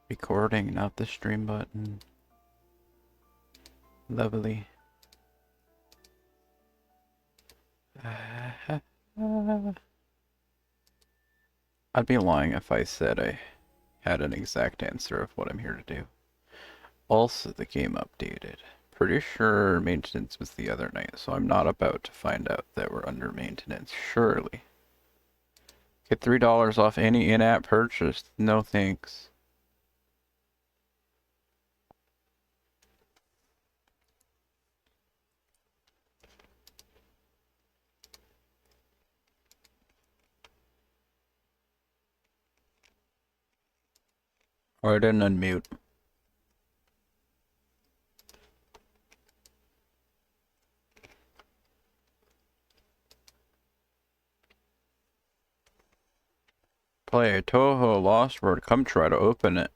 Recording, not the stream button. Lovely. I'd be lying if I said I had an exact answer of what I'm here to do. Also, the game updated. Pretty sure maintenance was the other night, so I'm not about to find out that we're under maintenance, surely. Get $3 off any in-app purchase. No thanks. Or I didn't unmute. Play Touhou LostWord. Come try to open it.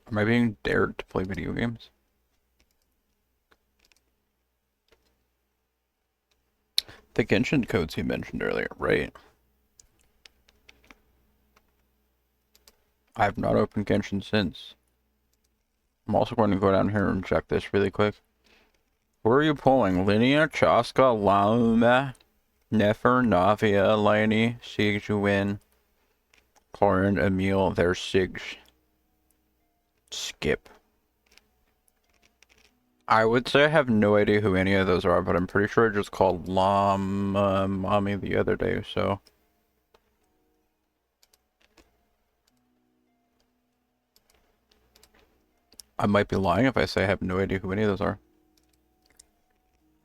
Am I being dared to play video games? The Genshin codes you mentioned earlier, right? I have not opened Genshin since. I'm also going to go down here and check this really quick. Where are you pulling? Linear, Chaska, Lauma, Nefer, Navia, Lainey, Sigjuin, Corin, Emil, there's Sig. Skip. I would say I have no idea who any of those are, but I'm pretty sure I just called Mommy the other day, so. I might be lying if I say I have no idea who any of those are.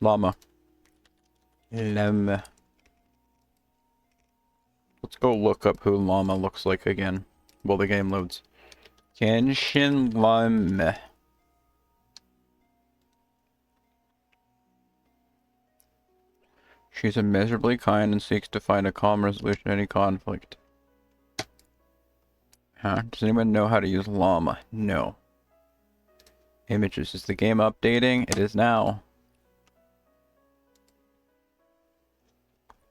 Llama. Llama. Let's go look up who Llama looks like again while the game loads. Genshin Llama. She's immeasurably kind and seeks to find a calm resolution to any conflict. Huh? Does anyone know how to use Llama? No. Images. Is the game updating? It is now.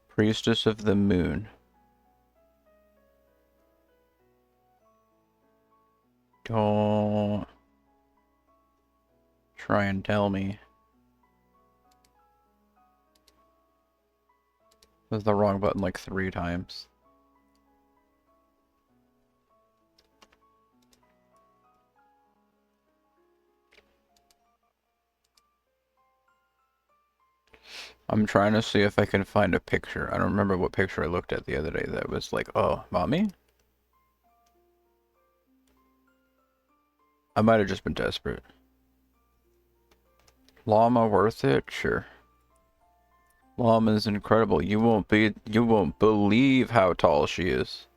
Priestess of the Moon. Don't try and tell me. This is the wrong button like 3 times. I'm trying to see if I can find a picture. I don't remember what picture I looked at the other day that was like, oh, mommy? I might have just been desperate. Llama worth it? Sure. Llama is incredible. You won't believe how tall she is.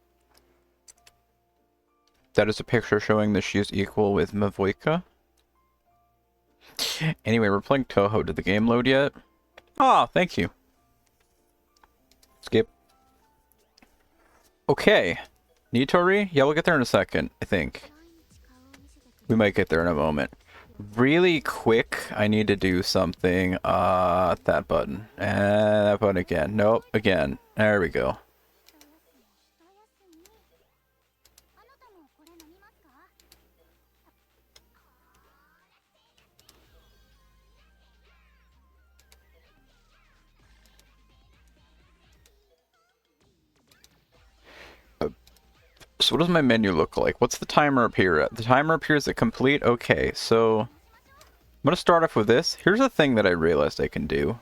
That is a picture showing that she is equal with Mavoika. Anyway, we're playing Touhou. Did the game load yet? Ah, thank you. Skip. Okay. Nitori? Yeah, we'll get there in a second, I think. We might get there in a moment. Really quick, I need to do something. That button. And that button again. Nope, again. There we go. So what does my menu look like? What's the timer appear at? The timer appears at complete? Okay, so I'm gonna start off with this. Here's a thing that I realized I can do.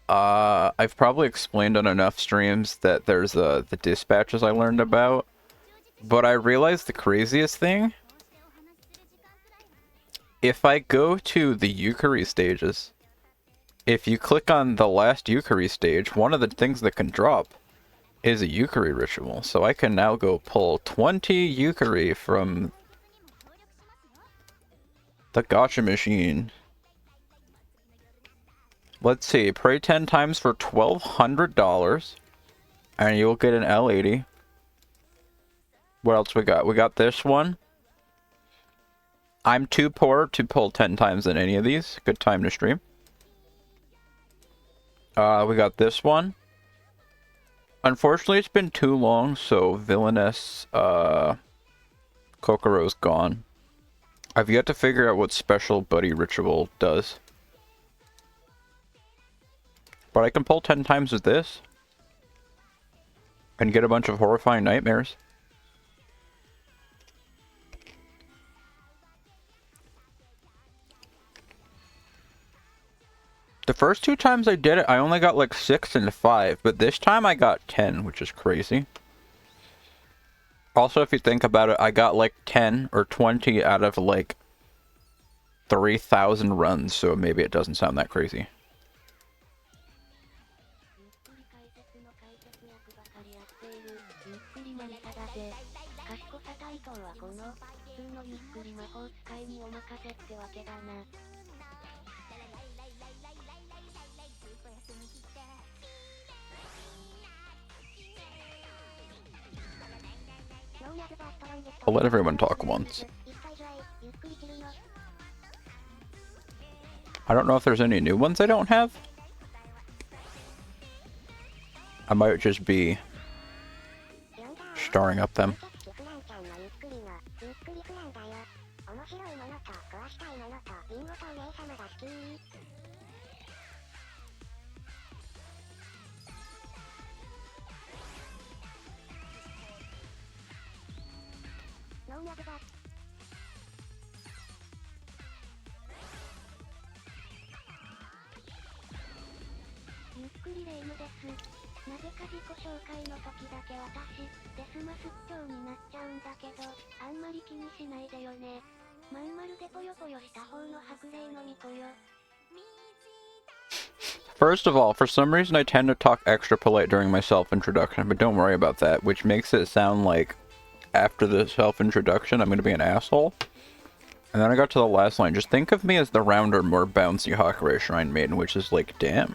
I've probably explained on enough streams that there's the dispatches I learned about. But I realized the craziest thing. If I go to the Yukari stages, if you click on the last Yukari stage, one of the things that can drop is a Yukari ritual. So I can now go pull 20 Yukari from the gacha machine. Let's see, pray 10 times for $1,200 and you'll get an L80. What else we got? We got this one. I'm too poor to pull 10 times in any of these. Good time to stream. We got this one. Unfortunately, it's been too long, so Villainess, Kokoro's gone. I've yet to figure out what special buddy ritual does. But I can pull 10 times with this. And get a bunch of horrifying nightmares. The first 2 times I did it, I only got like 6 and 5. But this time I got 10, which is crazy. Also, if you think about it, I got like 10 or 20 out of like 3,000 runs, so maybe it doesn't sound that crazy. I'll let everyone talk once. I don't know if there's any new ones I don't have. I might just be starring up them. First of all, for some reason I tend to talk extra polite during my self-introduction, but don't worry about that, which makes it sound like after the self-introduction I'm going to be an asshole. And then I got to the last line. Just think of me as the rounder, more bouncy Hakurei Shrine Maiden, which is like, damn.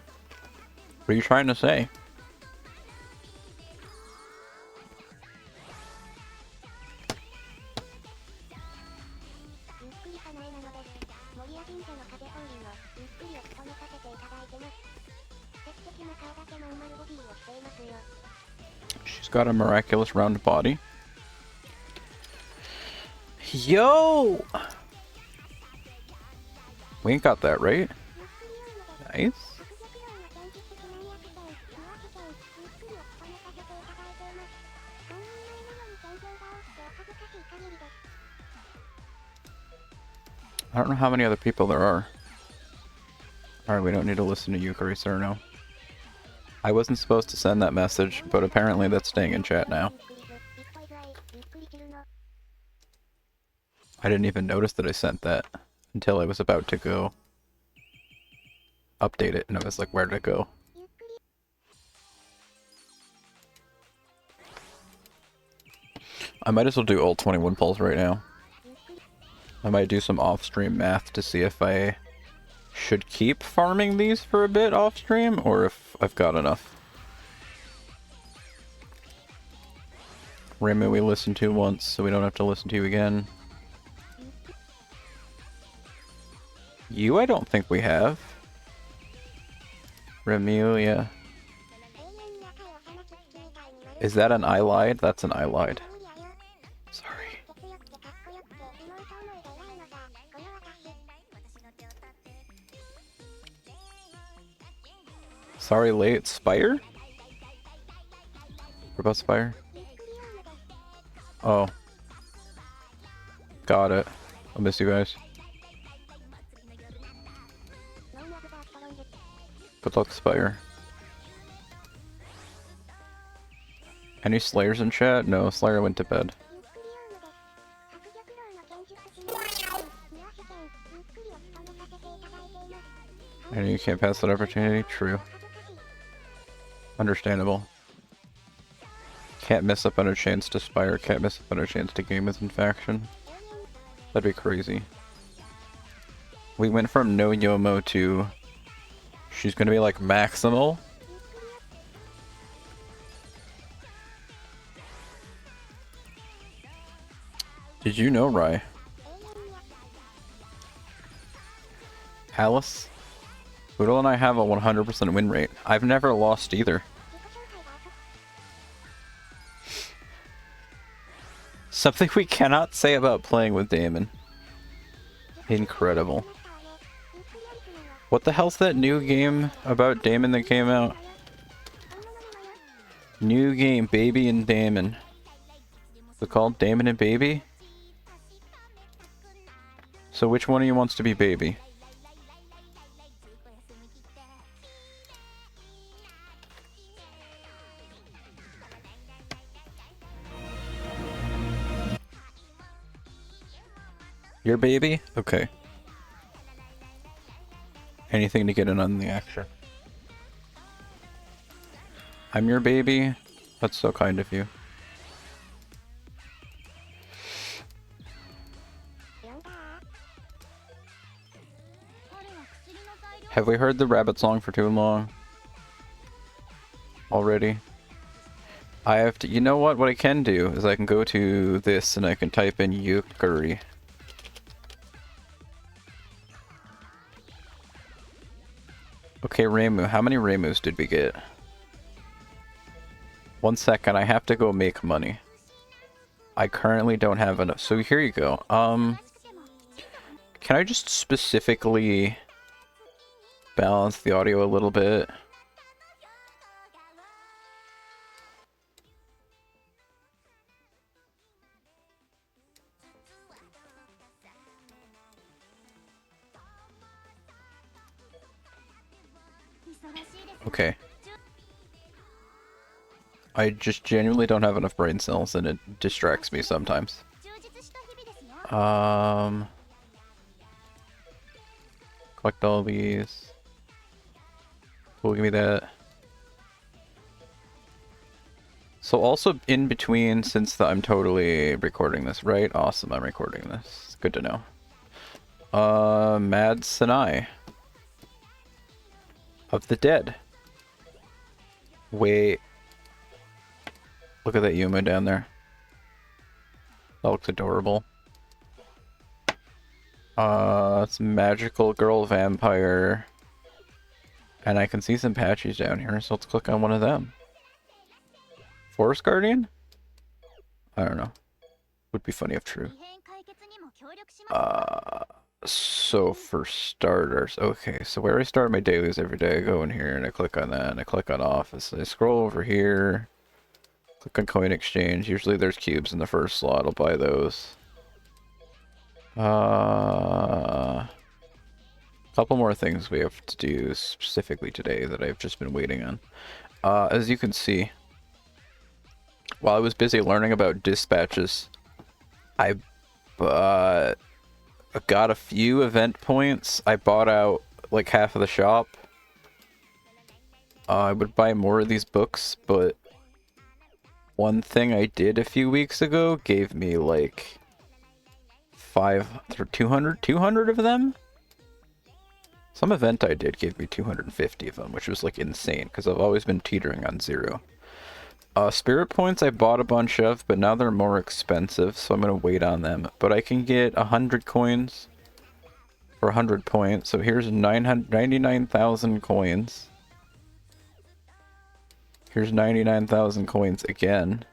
What are you trying to say? She's got a miraculous round body. Yo! We ain't got that, right? Nice. I don't know how many other people there are. Alright, we don't need to listen to Yukari Surno. I wasn't supposed to send that message, but apparently that's staying in chat now. I didn't even notice that I sent that until I was about to go update it, and I was like, where did it go? I might as well do all 21 pulls right now. I might do some off-stream math to see if I should keep farming these for a bit off-stream, or if I've got enough. Remu we listened to once, so we don't have to listen to you again. You, I don't think we have. Remu, yeah. Is that an I lied? That's an I lied. Sorry. Sorry, late. Spire? What about Spire? Oh. Got it. I'll miss you guys. Good luck, Spire. Any Slayers in chat? No, Slayer went to bed. And you can't pass that opportunity? True. Understandable. Can't miss up on a chance to Spire, can't miss up on a chance to game with Infaction. That'd be crazy. We went from no Yomo to... she's gonna be like maximal. Did you know, Rai? Alice? Boodle and I have a 100% win rate. I've never lost either. Something we cannot say about playing with Damon. Incredible. What the hell's that new game about Damon that came out? New game, Baby and Damon. Is it called Damon and Baby? So which one of you wants to be Baby? Your baby? Okay. Anything to get in on the action. I'm your baby? That's so kind of you. Have we heard the rabbit song for too long? Already? I have to... You know what? What I can do is I can go to this and I can type in Yukari. Okay, Reimu. How many Reimus did we get? 1 second. I have to go make money. I currently don't have enough. So here you go. Can I just specifically balance the audio a little bit? Okay. I just genuinely don't have enough brain cells and it distracts me sometimes. Collect all these. Cool, give me that. So also in between, since I'm totally recording this, right? Awesome, I'm recording this. Good to know. Mad Sinai. Of the Dead. Wait. Look at that Yuma down there. That looks adorable. It's Magical Girl Vampire. And I can see some patches down here, so let's click on one of them. Forest Guardian? I don't know. Would be funny if true. So for starters, okay, so where I start my dailies every day, I go in here and I click on that and I click on Office. I scroll over here, click on Coin Exchange. Usually there's cubes in the first slot, I'll buy those. Couple more things we have to do specifically today that I've just been waiting on. As you can see, while I was busy learning about dispatches, I got a few event points. I bought out like half of the shop. I would buy more of these books, but one thing I did a few weeks ago gave me like 200 of them. Some event I did gave me 250 of them, which was like insane because I've always been teetering on 0. Spirit points I bought a bunch of, but now they're more expensive, so I'm gonna wait on them. But I can get 100 coins for 100 points, so here's 99,000 coins. Here's 99,000 coins again.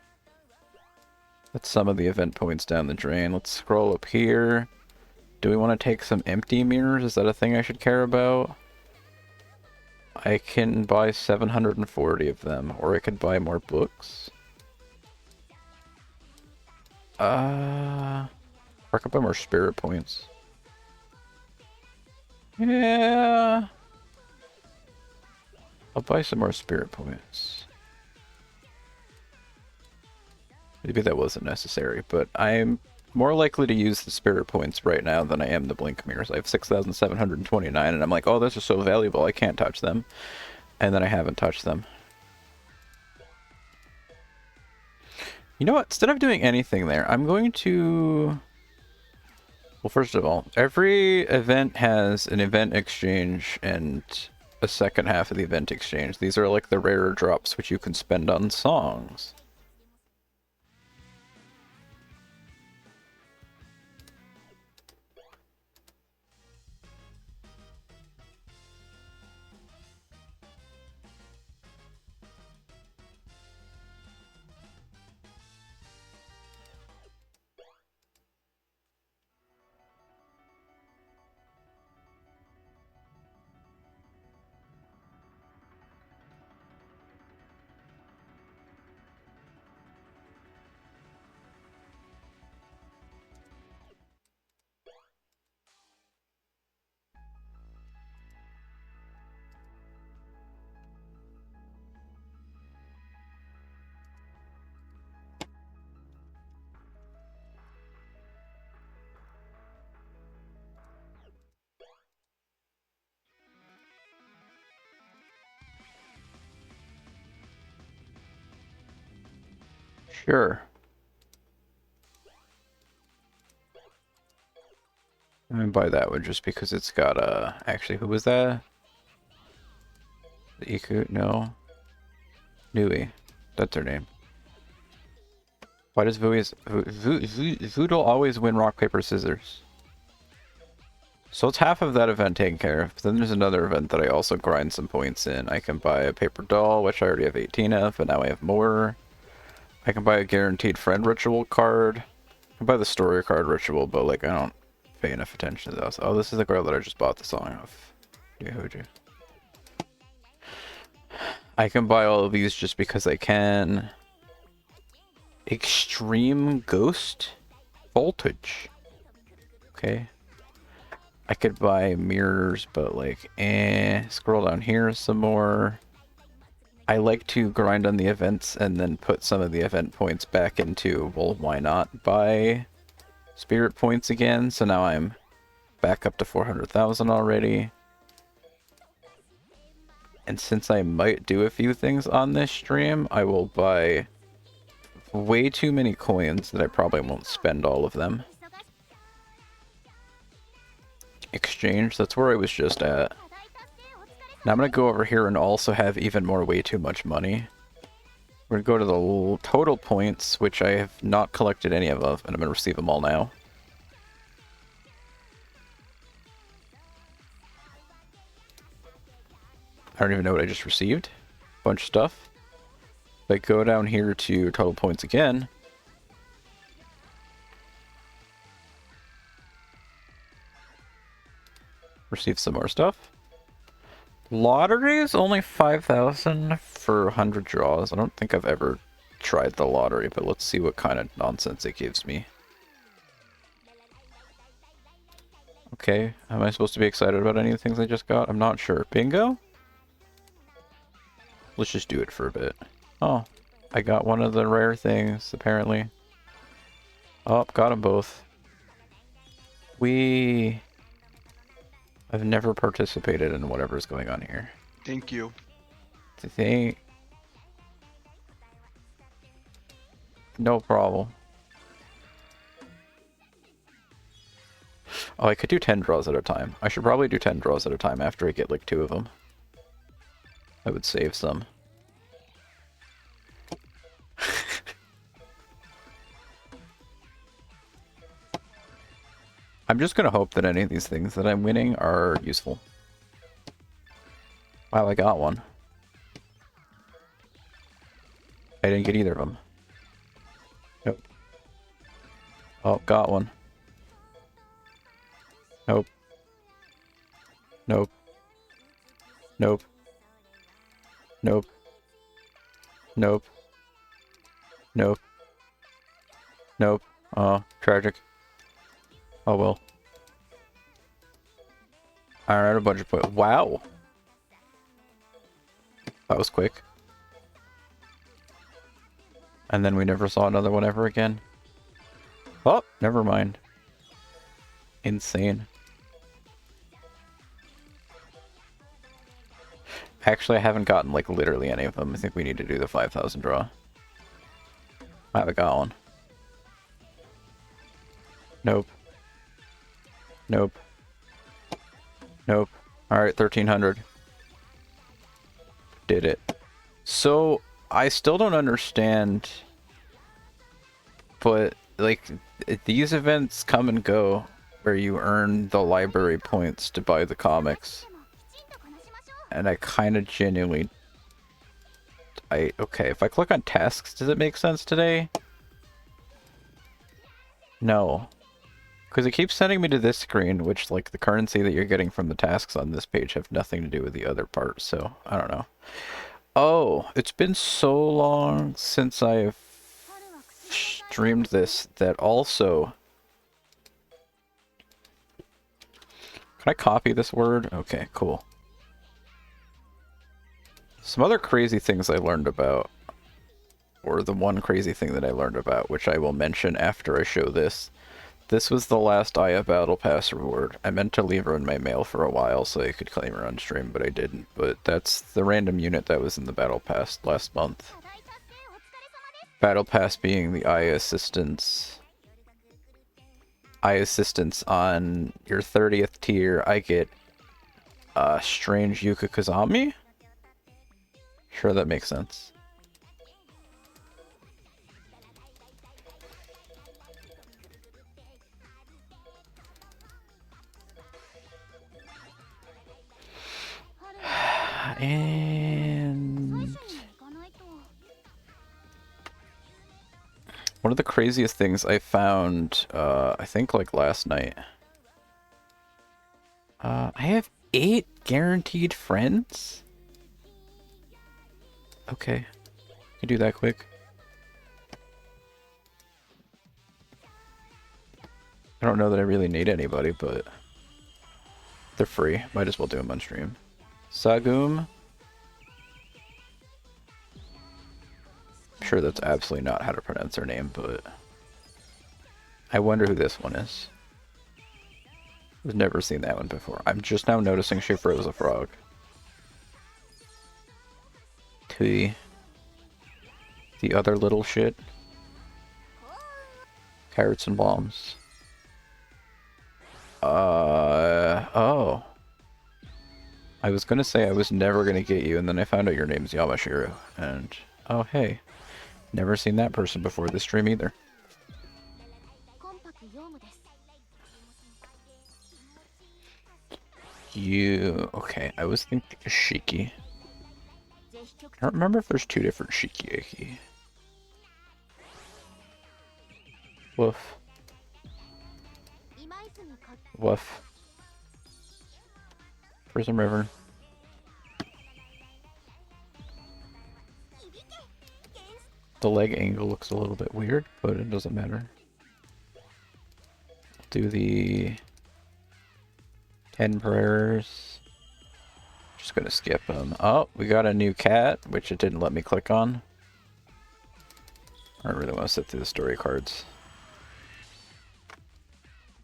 That's some of the event points down the drain. Let's scroll up here. Do we want to take some empty mirrors? Is that a thing I should care about? I can buy 740 of them, or I could buy more books. Or I could buy more spirit points. Yeah. I'll buy some more spirit points. Maybe that wasn't necessary, but I'm more likely to use the spirit points right now than I am the blink mirrors. I have 6,729 and I'm like, oh, those are so valuable, I can't touch them. And then I haven't touched them. You know what? Instead of doing anything there, I'm going to... Well, first of all, every event has an event exchange and a second half of the event exchange. These are like the rarer drops which you can spend on songs. Sure. I'm gonna buy that one just because it's got actually, who was that? The Iku? No. Nui. That's her name. Why does Voodoo always win rock, paper, scissors? So it's half of that event taken care of. But then there's another event that I also grind some points in. I can buy a paper doll, which I already have 18 of, but now I have more. I can buy a guaranteed friend ritual card. I can buy the story card ritual, but like I don't pay enough attention to those. Oh, this is the girl that I just bought the song of. Yehoju. I can buy all of these just because I can. Extreme Ghost Voltage. Okay. I could buy mirrors, but like, scroll down here some more. I like to grind on the events and then put some of the event points back into, well, why not buy spirit points again? So now I'm back up to 400,000 already. And since I might do a few things on this stream, I will buy way too many coins that I probably won't spend all of them. Exchange, that's where I was just at. Now I'm going to go over here and also have even more way too much money. We're going to go to the total points, which I have not collected any of, and I'm going to receive them all now. I don't even know what I just received. Bunch of stuff. If I go down here to total points again, receive some more stuff. Lottery is only 5,000 for 100 draws. I don't think I've ever tried the lottery, but let's see what kind of nonsense it gives me. Okay, am I supposed to be excited about any of the things I just got? I'm not sure. Bingo? Let's just do it for a bit. Oh, I got one of the rare things, apparently. Oh, got them both. I've never participated in whatever's going on here. Thank you. No problem. Oh, I could do 10 draws at a time. I should probably do 10 draws at a time after I get like 2 of them. I would save some. I'm just gonna hope that any of these things that I'm winning are useful. Wow, I got one. I didn't get either of them. Nope. Oh, got one. Nope. Nope. Nope. Nope. Nope. Nope. Nope. Oh, tragic. Oh well. Alright, a bunch of points. Wow! That was quick. And then we never saw another one ever again. Oh, never mind. Insane. Actually, I haven't gotten, like, literally any of them. I think we need to do the 5,000 draw. I haven't got one. Nope. Nope. Nope. Alright, 1,300. Did it. So, I still don't understand, but, like, these events come and go where you earn the library points to buy the comics. And I kind of genuinely... Okay, if I click on tasks, does it make sense today? No. Because it keeps sending me to this screen, which, like, the currency that you're getting from the tasks on this page have nothing to do with the other part, so I don't know. Oh, it's been so long since I've streamed this that also... Can I copy this word? Okay, cool. Some other crazy things I learned about, or the one crazy thing that I learned about, which I will mention after I show this. This was the last Aya Battle Pass reward. I meant to leave her in my mail for a while so I could claim her on stream, but I didn't. But that's the random unit that was in the Battle Pass last month. Battle Pass being the eye assistance. Eye assistance on your 30th tier, I get Strange Yuka Kazami? Sure, that makes sense. And one of the craziest things I found, I think like last night. I have 8 guaranteed friends? Okay. You do that quick. I don't know that I really need anybody, but they're free. Might as well do them on stream. Sagum. I'm sure that's absolutely not how to pronounce her name, but I wonder who this one is. I've never seen that one before. I'm just now noticing she froze a frog. Tui. The other little shit. Carrots and bombs. Oh. I was gonna say I was never gonna get you, and then I found out your name's Yamashiro, and oh hey. Never seen that person before this stream either. You... okay, I was thinking Shiki. I don't remember if there's 2 different Shiki-eki. Woof. Woof. Prism River. The leg angle looks a little bit weird, but it doesn't matter. Do the 10 prayers. Just gonna skip them. Oh, we got a new cat, which it didn't let me click on. I don't really want to sit through the story cards.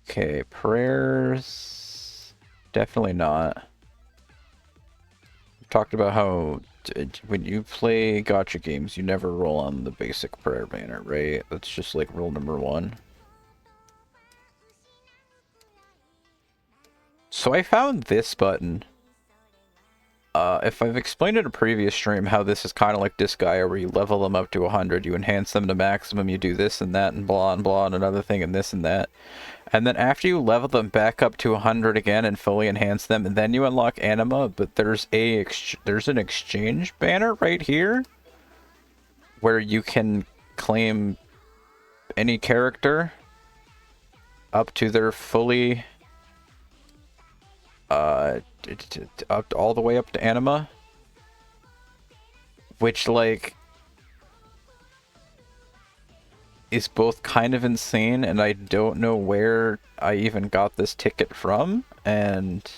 Okay, prayers. Definitely not. We've talked about how when you play gacha games, you never roll on the basic prayer banner, right? That's just like rule number 1. So I found this button. If I've explained in a previous stream how this is kind of like Disgaea, where you level them up to 100, you enhance them to maximum, you do this and that and blah and another thing and this and that. And then after you level them back up to 100 again and fully enhance them, and then you unlock anima, but there's an exchange banner right here where you can claim any character up to their fully up all the way up to anima, which like is both kind of insane, and I don't know where I even got this ticket from, and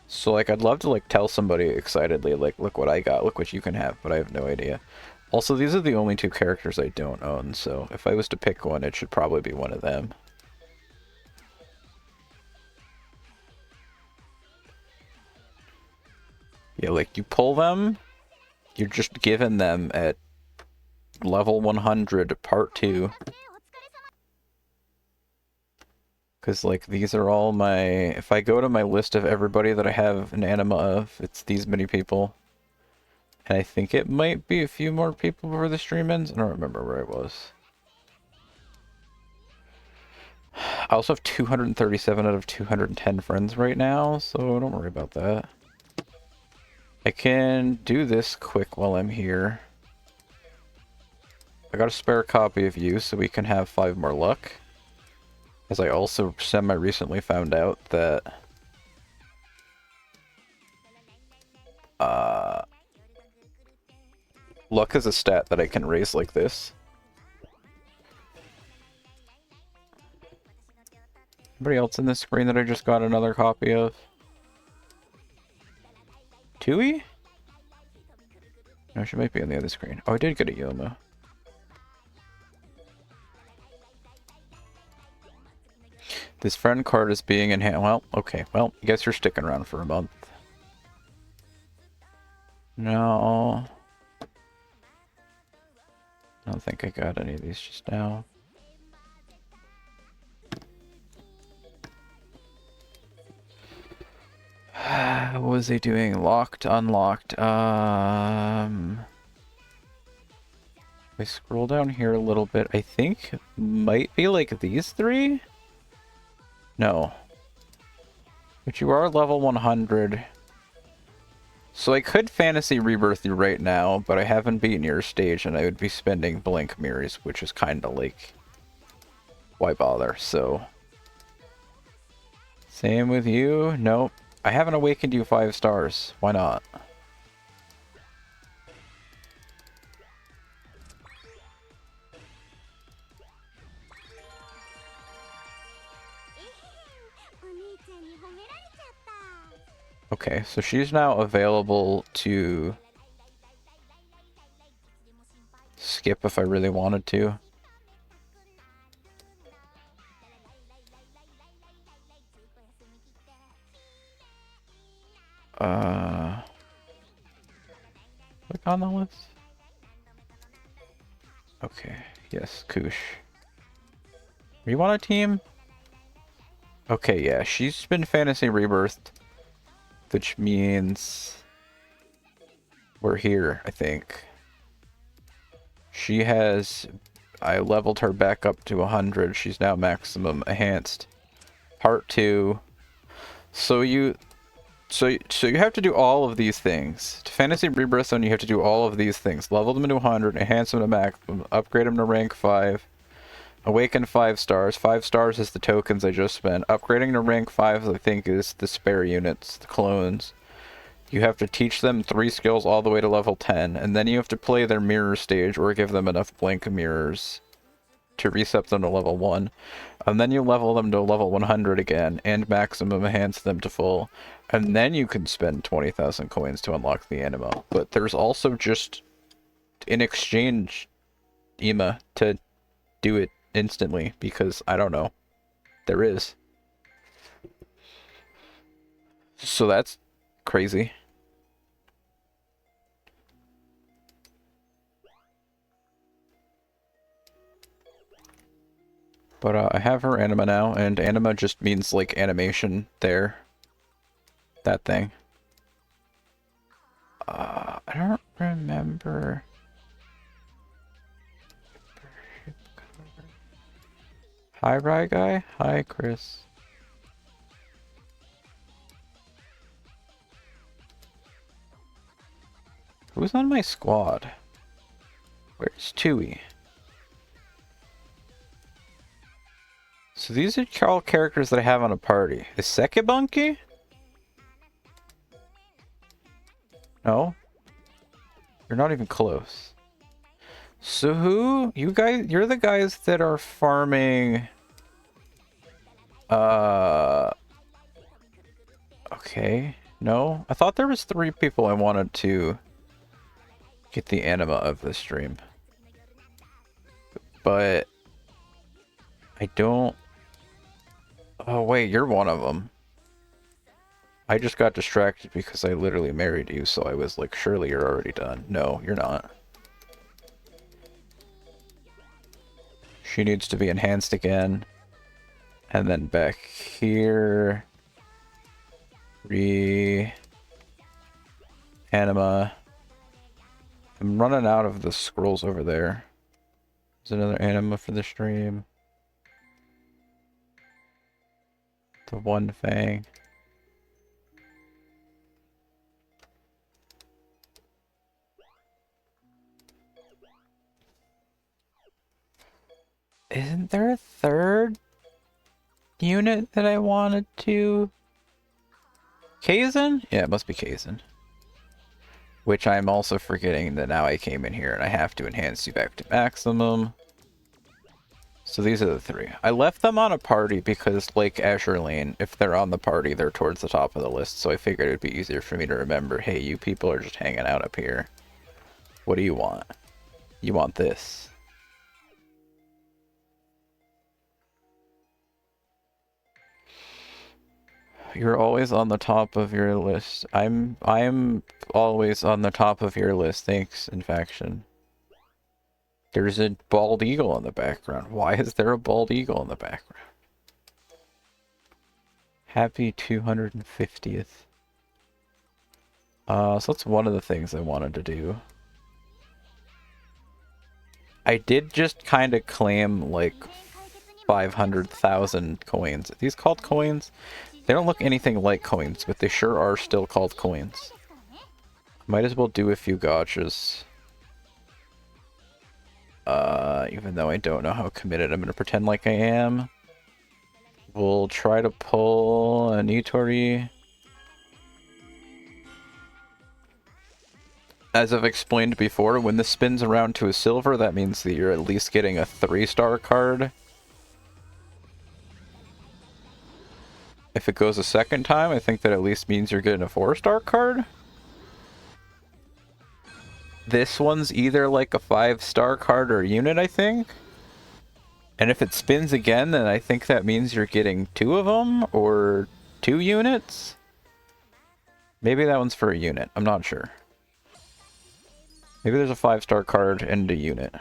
so like I'd love to like tell somebody excitedly like, look what I got, look what you can have, but I have no idea. Also, these are the only 2 characters I don't own, so if I was to pick one, it should probably be one of them. Yeah, like, you pull them, you're just given them at level 100, part 2. Because, like, these are all my... if I go to my list of everybody that I have an anima of, it's these many people. And I think it might be a few more people before the stream ends. I don't remember where I was. I also have 237 out of 210 friends right now, so don't worry about that. I can do this quick while I'm here. I got a spare copy of you, so we can have 5 more luck. As I also semi-recently found out that... luck is a stat that I can raise like this. Anybody else in this screen that I just got another copy of? Tui? No, she might be on the other screen. Oh, I did get a Yoma. This friend card is being enhanced. Well, okay. Well, I guess you're sticking around for a month. No. I don't think I got any of these just now. What was he doing? Locked, unlocked. If I scroll down here a little bit, I think might be like these three? No. But you are level 100. So I could fantasy rebirth you right now, but I haven't beaten your stage and I would be spending blink mirrors, which is kind of like, why bother? So same with you. Nope. I haven't awakened you 5 stars. Why not? Okay, so she's now available to skip if I really wanted to. Click on the list. Okay, yes, Koosh. You want a team? Okay, yeah, she's been fantasy rebirthed, which means we're here, I think. She has... I leveled her back up to 100. She's now maximum enhanced. Part 2. So you have to do all of these things. To fantasy rebirth zone, you have to do all of these things. Level them to 100, enhance them to maximum, upgrade them to rank 5, awaken 5 stars. 5 stars is the tokens I just spent. Upgrading to rank 5, I think, is the spare units, the clones. You have to teach them 3 skills all the way to level 10, and then you have to play their mirror stage or give them enough blink mirrors to reset them to level 1. And then you level them to level 100 again, and maximum enhance them to full. And then you can spend 20,000 coins to unlock the anima. But there's also just, in exchange, Ema, to do it instantly, because, I don't know, there is. So that's crazy. But I have her anima now, and anima just means, like, animation there. That thing. I don't remember. Hi, Rye Guy. Hi, Chris. Who's on my squad? Where's Tui? So these are all characters that I have on a party. Is Sekibunky? No? You're not even close. So who? You guys, you're the guys that are farming... Okay. No? I thought there was 3 people I wanted to get the anima of this stream. But... I don't... Oh wait, you're one of them. I just got distracted because I literally married you, so I was like, surely you're already done. No, you're not. She needs to be enhanced again. And then back here... Anima. I'm running out of the scrolls over there. There's another anima for the stream. The one fang. Isn't there a 3rd unit that I wanted to... Kaizen? Yeah, it must be Kaizen. Which I'm also forgetting that now I came in here and I have to enhance you back to maximum. So these are the 3. I left them on a party because, like Azure Lane, if they're on the party, they're towards the top of the list. So I figured it would be easier for me to remember, hey, you people are just hanging out up here. What do you want? You want this. You're always on the top of your list. I'm always on the top of your list. Thanks, Infaction. There's a bald eagle in the background. Why is there a bald eagle in the background? Happy 250th. So that's one of the things I wanted to do. I did just kind of claim like 500,000 coins. Are these called coins? They don't look anything like coins, but they sure are still called coins. Might as well do a few gotchas. Even though I don't know how committed I'm going to pretend like I am. We'll try to pull an Itori. As I've explained before, when this spins around to a silver, that means that you're at least getting a 3-star card. If it goes a second time, I think that at least means you're getting a 4-star card. This one's either like a 5-star card or unit, I think. And if it spins again, then I think that means you're getting 2 of them, or 2 units. Maybe that one's for a unit, I'm not sure. Maybe there's a 5-star card and a unit.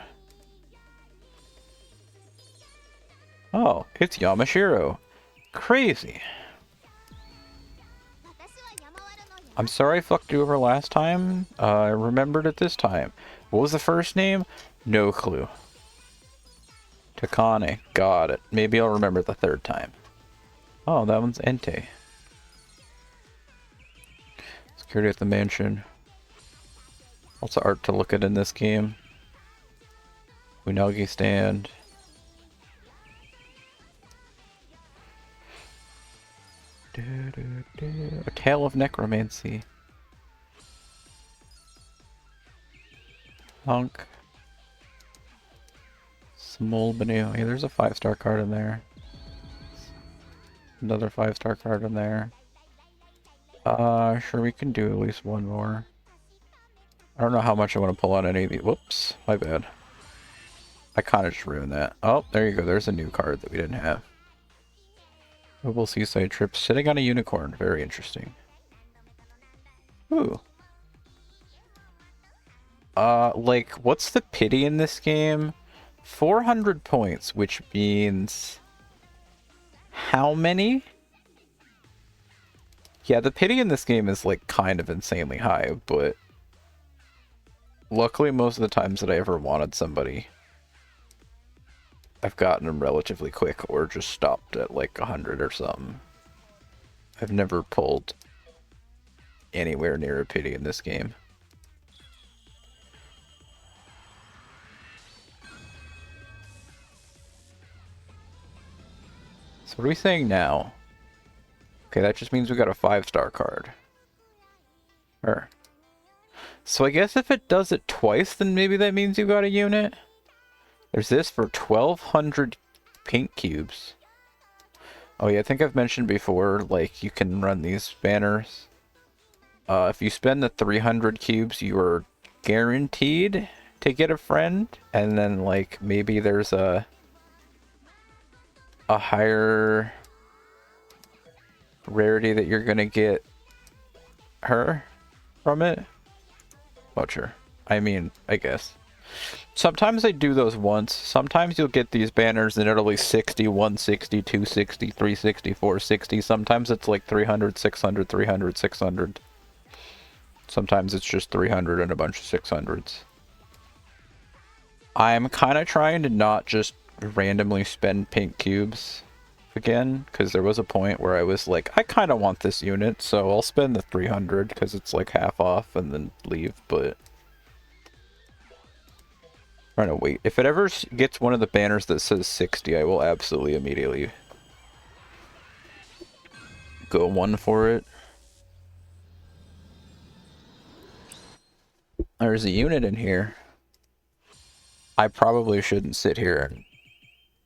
Oh, it's Yamashiro. Crazy. I'm sorry I fucked you over last time. I remembered it this time. What was the first name? No clue. Takane. Got it. Maybe I'll remember the 3rd time. Oh, that one's Entei. Security at the mansion. Lots of art to look at in this game. Unagi stand. A Tale of Necromancy. Honk. Small Banu. Hey, there's a 5-star card in there. Another 5-star card in there. Sure, we can do at least one more. I don't know how much I want to pull on any of these. Whoops, my bad. I kind of just ruined that. Oh, there you go. There's a new card that we didn't have. Mobile seaside trip. Sitting on a unicorn. Very interesting. Ooh. Like, what's the pity in this game? 400 points, which means... how many? Yeah, the pity in this game is, like, kind of insanely high, but... luckily, most of the times that I ever wanted somebody, I've gotten them relatively quick, or just stopped at, like, 100 or something. I've never pulled anywhere near a pity in this game. So what are we saying now? Okay, that just means we got a 5-star card. So I guess if it does it twice, then maybe that means you got a unit. There's this for 1,200 pink cubes. Oh yeah, I think I've mentioned before, like, you can run these banners. If you spend the 300 cubes, you are guaranteed to get a friend. And then, like, maybe there's a higher rarity that you're gonna get her from it. Butcher. I mean, I guess. Sometimes I do those once. Sometimes you'll get these banners and it'll be 60, 160, 260, 360, 460. Sometimes it's like 300, 600, 300, 600. Sometimes it's just 300 and a bunch of 600s. I'm kind of trying to not just randomly spend pink cubes again, because there was a point where I was like, I kind of want this unit, so I'll spend the 300 because it's like half off and then leave, but I'm trying to wait. If it ever gets one of the banners that says 60, I will absolutely immediately go one for it. There's a unit in here. I probably shouldn't sit here and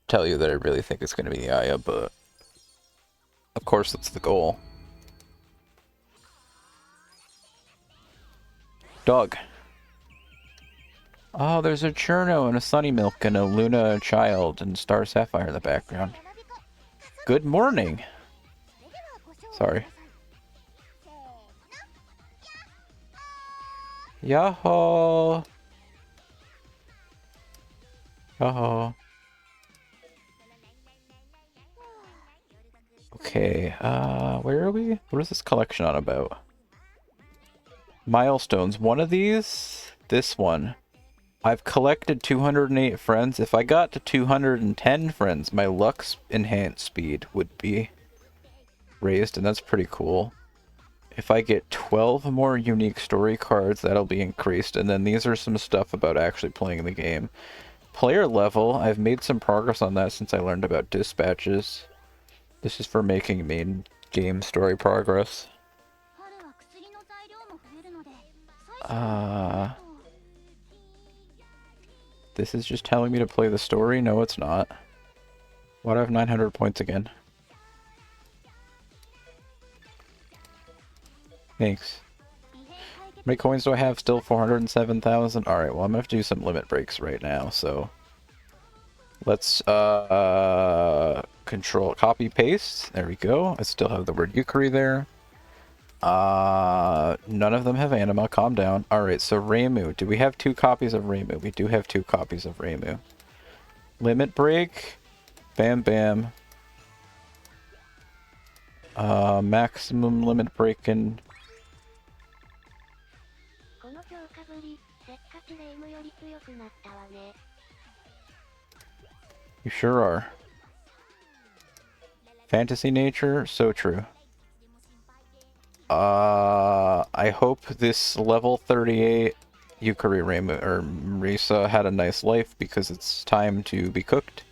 tell you that I really think it's going to be the Aya, but of course that's the goal. Dog. Oh, there's a Cherno and a Sunny Milk and a Luna child and Star Sapphire in the background. Good morning. Sorry. Yahoo! Yahoo! Okay, where are we? What is this collection on about? Milestones. One of these, this one. I've collected 208 friends. If I got to 210 friends, my luck's enhanced speed would be raised, and that's pretty cool. If I get 12 more unique story cards, that'll be increased, and then these are some stuff about actually playing the game. Player level, I've made some progress on that since I learned about dispatches. This is for making main game story progress. This is just telling me to play the story? No, it's not. Why do I have 900 points again? Thanks. How many coins do I have? Still 407,000? Alright, well I'm gonna have to do some limit breaks right now, so... Let's, control copy paste. There we go. I still have the word Yukari there. None of them have anima. Calm down. Alright, so Reimu. Do we have 2 copies of Reimu? We do have 2 copies of Reimu. Limit break. Bam bam. Maximum limit break and... You sure are. Fantasy nature, so true. I hope this level 38 Yukari Reimu or Risa had a nice life because it's time to be cooked.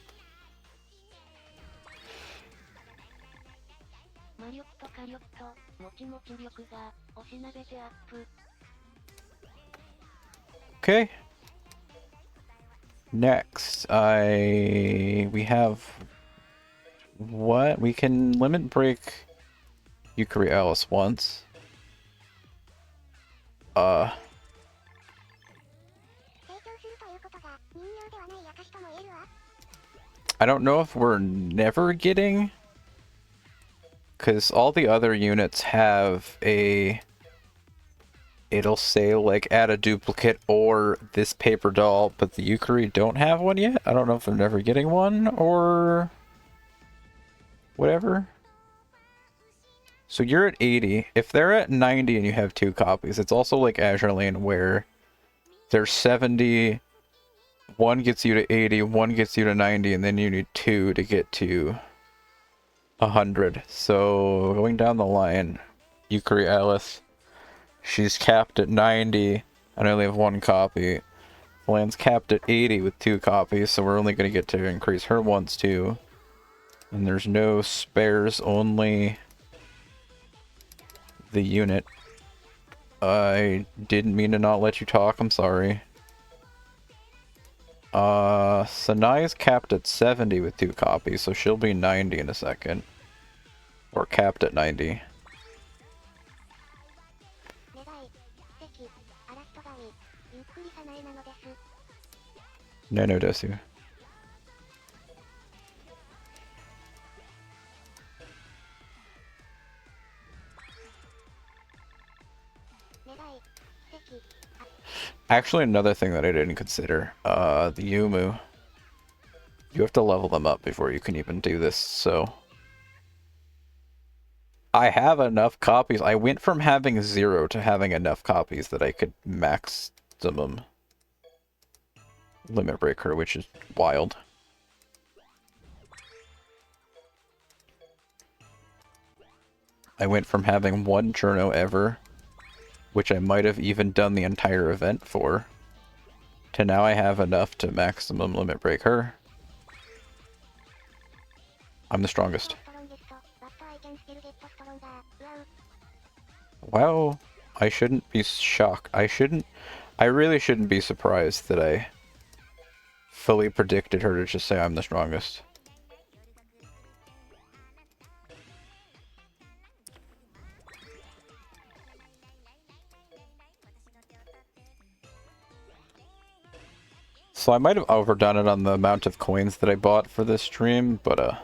Okay. Next, we have what? We can limit break Yukari Alice once. I don't know if we're never getting, because all the other units have a... It'll say, like, add a duplicate or this paper doll, but the Yukari don't have one yet? I don't know if they're never getting one, or... whatever. So you're at 80. If they're at 90 and you have 2 copies, it's also like Azure Lane, where there's 70, one gets you to 80, one gets you to 90, and then you need 2 to get to 100. So, going down the line, Yukari Alice... She's capped at 90. I only have 1 copy. Lan's capped at 80 with 2 copies, so we're only going to get to increase her once too. And there's no spares, only the unit. I didn't mean to not let you talk, I'm sorry. Sanai's capped at 70 with 2 copies, so she'll be 90 in a second. Or capped at 90. No, Desu. Actually, another thing that I didn't consider, the Yumu. You have to level them up before you can even do this, so... I have enough copies. I went from having 0 to having enough copies that I could maximum limit break her, which is wild. I went from having 1 journo ever, which I might have even done the entire event for, to now I have enough to maximum limit break her. I'm the strongest. Wow, I shouldn't be shocked. I really shouldn't be surprised that I fully predicted her to just say I'm the strongest. So I might have overdone it on the amount of coins that I bought for this stream, but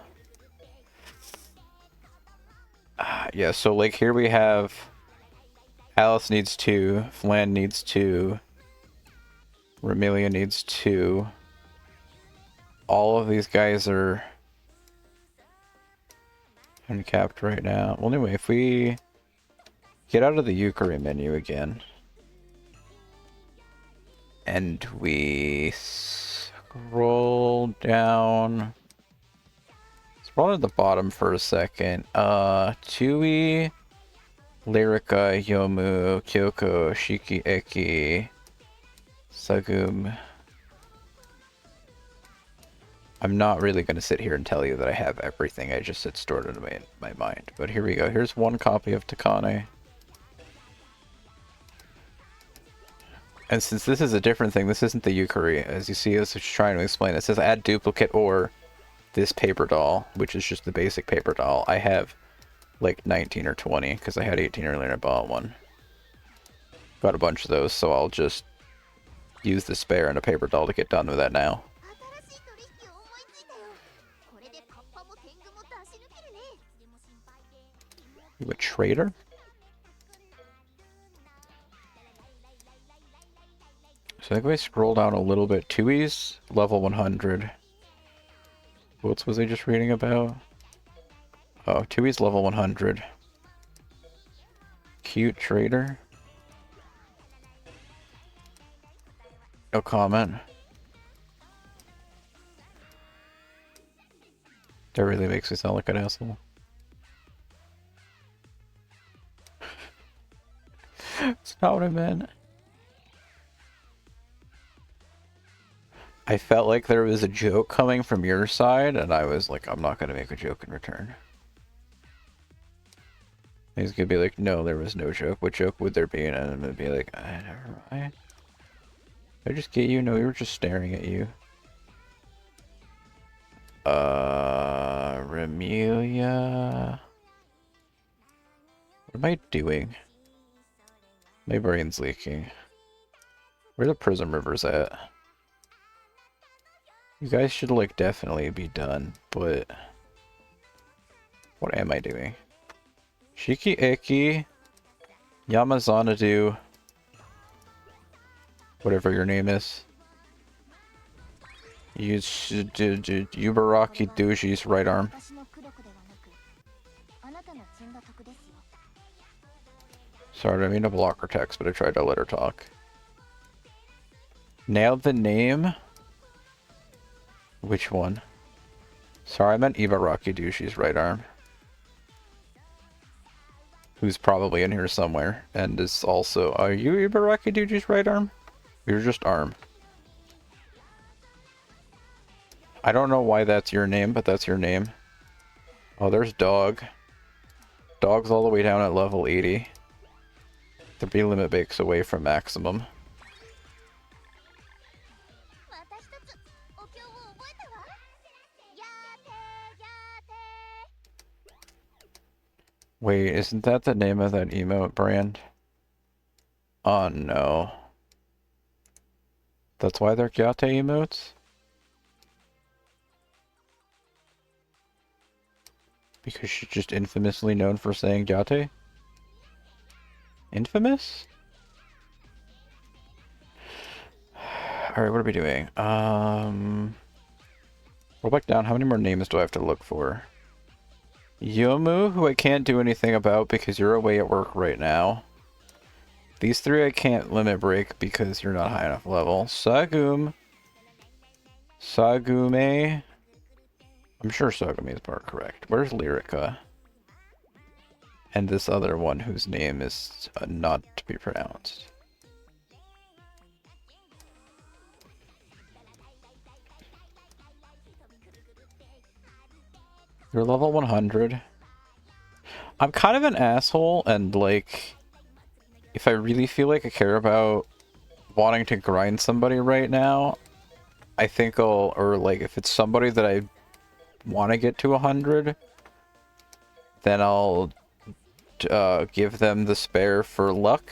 Yeah, so like here we have Alice needs 2, Flan needs 2, Remilia needs 2. All of these guys are uncapped right now. Well, anyway, if we get out of the Yukari menu again, and we scroll down, scroll to the bottom for a second. Tui, Lyrica, Yomu, Kyoko, Shiki, Eki, Sagum. I'm not really going to sit here and tell you that I have everything. I just had stored it in my mind. But here we go. Here's one copy of Takane. And since this is a different thing, this isn't the Yukari. As you see, I was trying to explain. It says add duplicate or this paper doll, which is just the basic paper doll. I have like 19 or 20 because I had 18 earlier and I bought one. Got a bunch of those, so I'll just use the spare and a paper doll to get done with that now. You a trader? So I think if I scroll down a little bit, Tui's level 100. What else was I just reading about? Oh, Tui's level 100. Cute trader. No comment. That really makes me sound like an asshole. That's not what I meant. I felt like there was a joke coming from your side, and I was like, I'm not going to make a joke in return. He's going to be like, no, there was no joke. What joke would there be? And I'm going to be like, never mind. Did I just get you? No, we were just staring at you. Remelia. What am I doing? My brain's leaking. Where the Prism Rivers at? You guys should, like, definitely be done, but... What am I doing? Shiki Eki, Yamazanadu, whatever your name is. Yubaraki Duji's right arm. Sorry, I didn't mean to block her text, but I tried to let her talk. Nailed the name? Which one? Sorry, I meant Ibaraki Dushi's right arm. Who's probably in here somewhere, and is also... Are you Ibaraki Dushi's right arm? You're just arm. I don't know why that's your name, but that's your name. Oh, there's Dog. Dog's all the way down at level 80. 3 limit breaks away from maximum. Wait, isn't that the name of that emote brand? Oh no. That's why they're Gyate emotes? Because she's just infamously known for saying Gyate? Infamous? Alright, what are we doing? Roll back down. How many more names do I have to look for? Yomu, who I can't do anything about because you're away at work right now. These 3 I can't limit break because you're not high enough level. Sagume. I'm sure Sagume is part correct. Where's Lyrica? And this other one whose name is not to be pronounced. You're level 100. I'm kind of an asshole, and like, if I really feel like I care about wanting to grind somebody right now, I think I'll, or like if it's somebody that I want to get to 100, then I'll give them the spare for luck.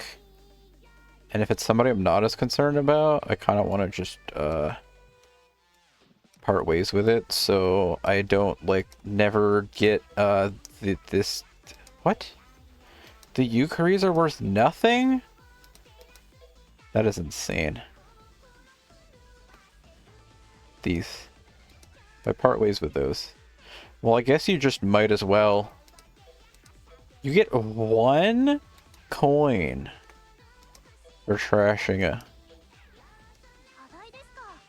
And if it's somebody I'm not as concerned about, I kind of want to just part ways with it, so I don't like never get this What? The Yukuris are worth nothing? That is insane. These. If I part ways with those. Well, I guess you just might as well. You get 1 coin for trashing a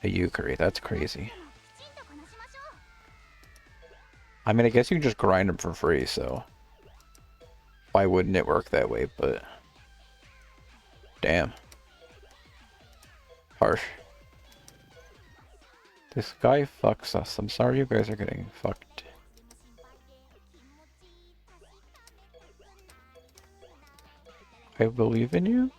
Yukari. That's crazy. I mean, I guess you can just grind them for free, so why wouldn't it work that way? But damn. Harsh. This guy fucks us. I'm sorry you guys are getting fucked. I believe in you?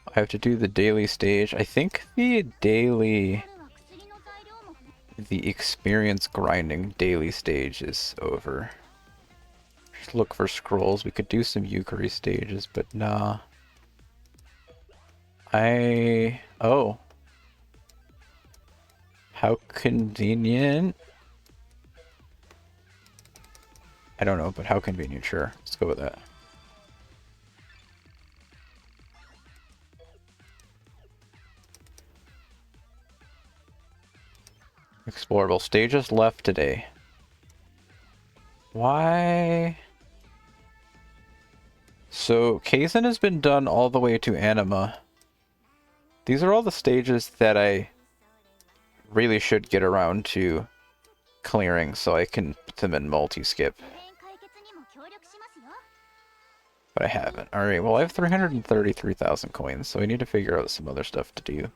I have to do the daily stage. I think the experience grinding daily stage is over. Just look for scrolls. We could do some Yukari stages, but nah. Oh. How convenient. I don't know, but how convenient, sure. Let's go with that. Explorable stages left today. Why? So, Kaizen has been done all the way to Anima. These are all the stages that I really should get around to clearing so I can put them in multi-skip. But I haven't. Alright, well I have 333,000 coins, so we need to figure out some other stuff to do.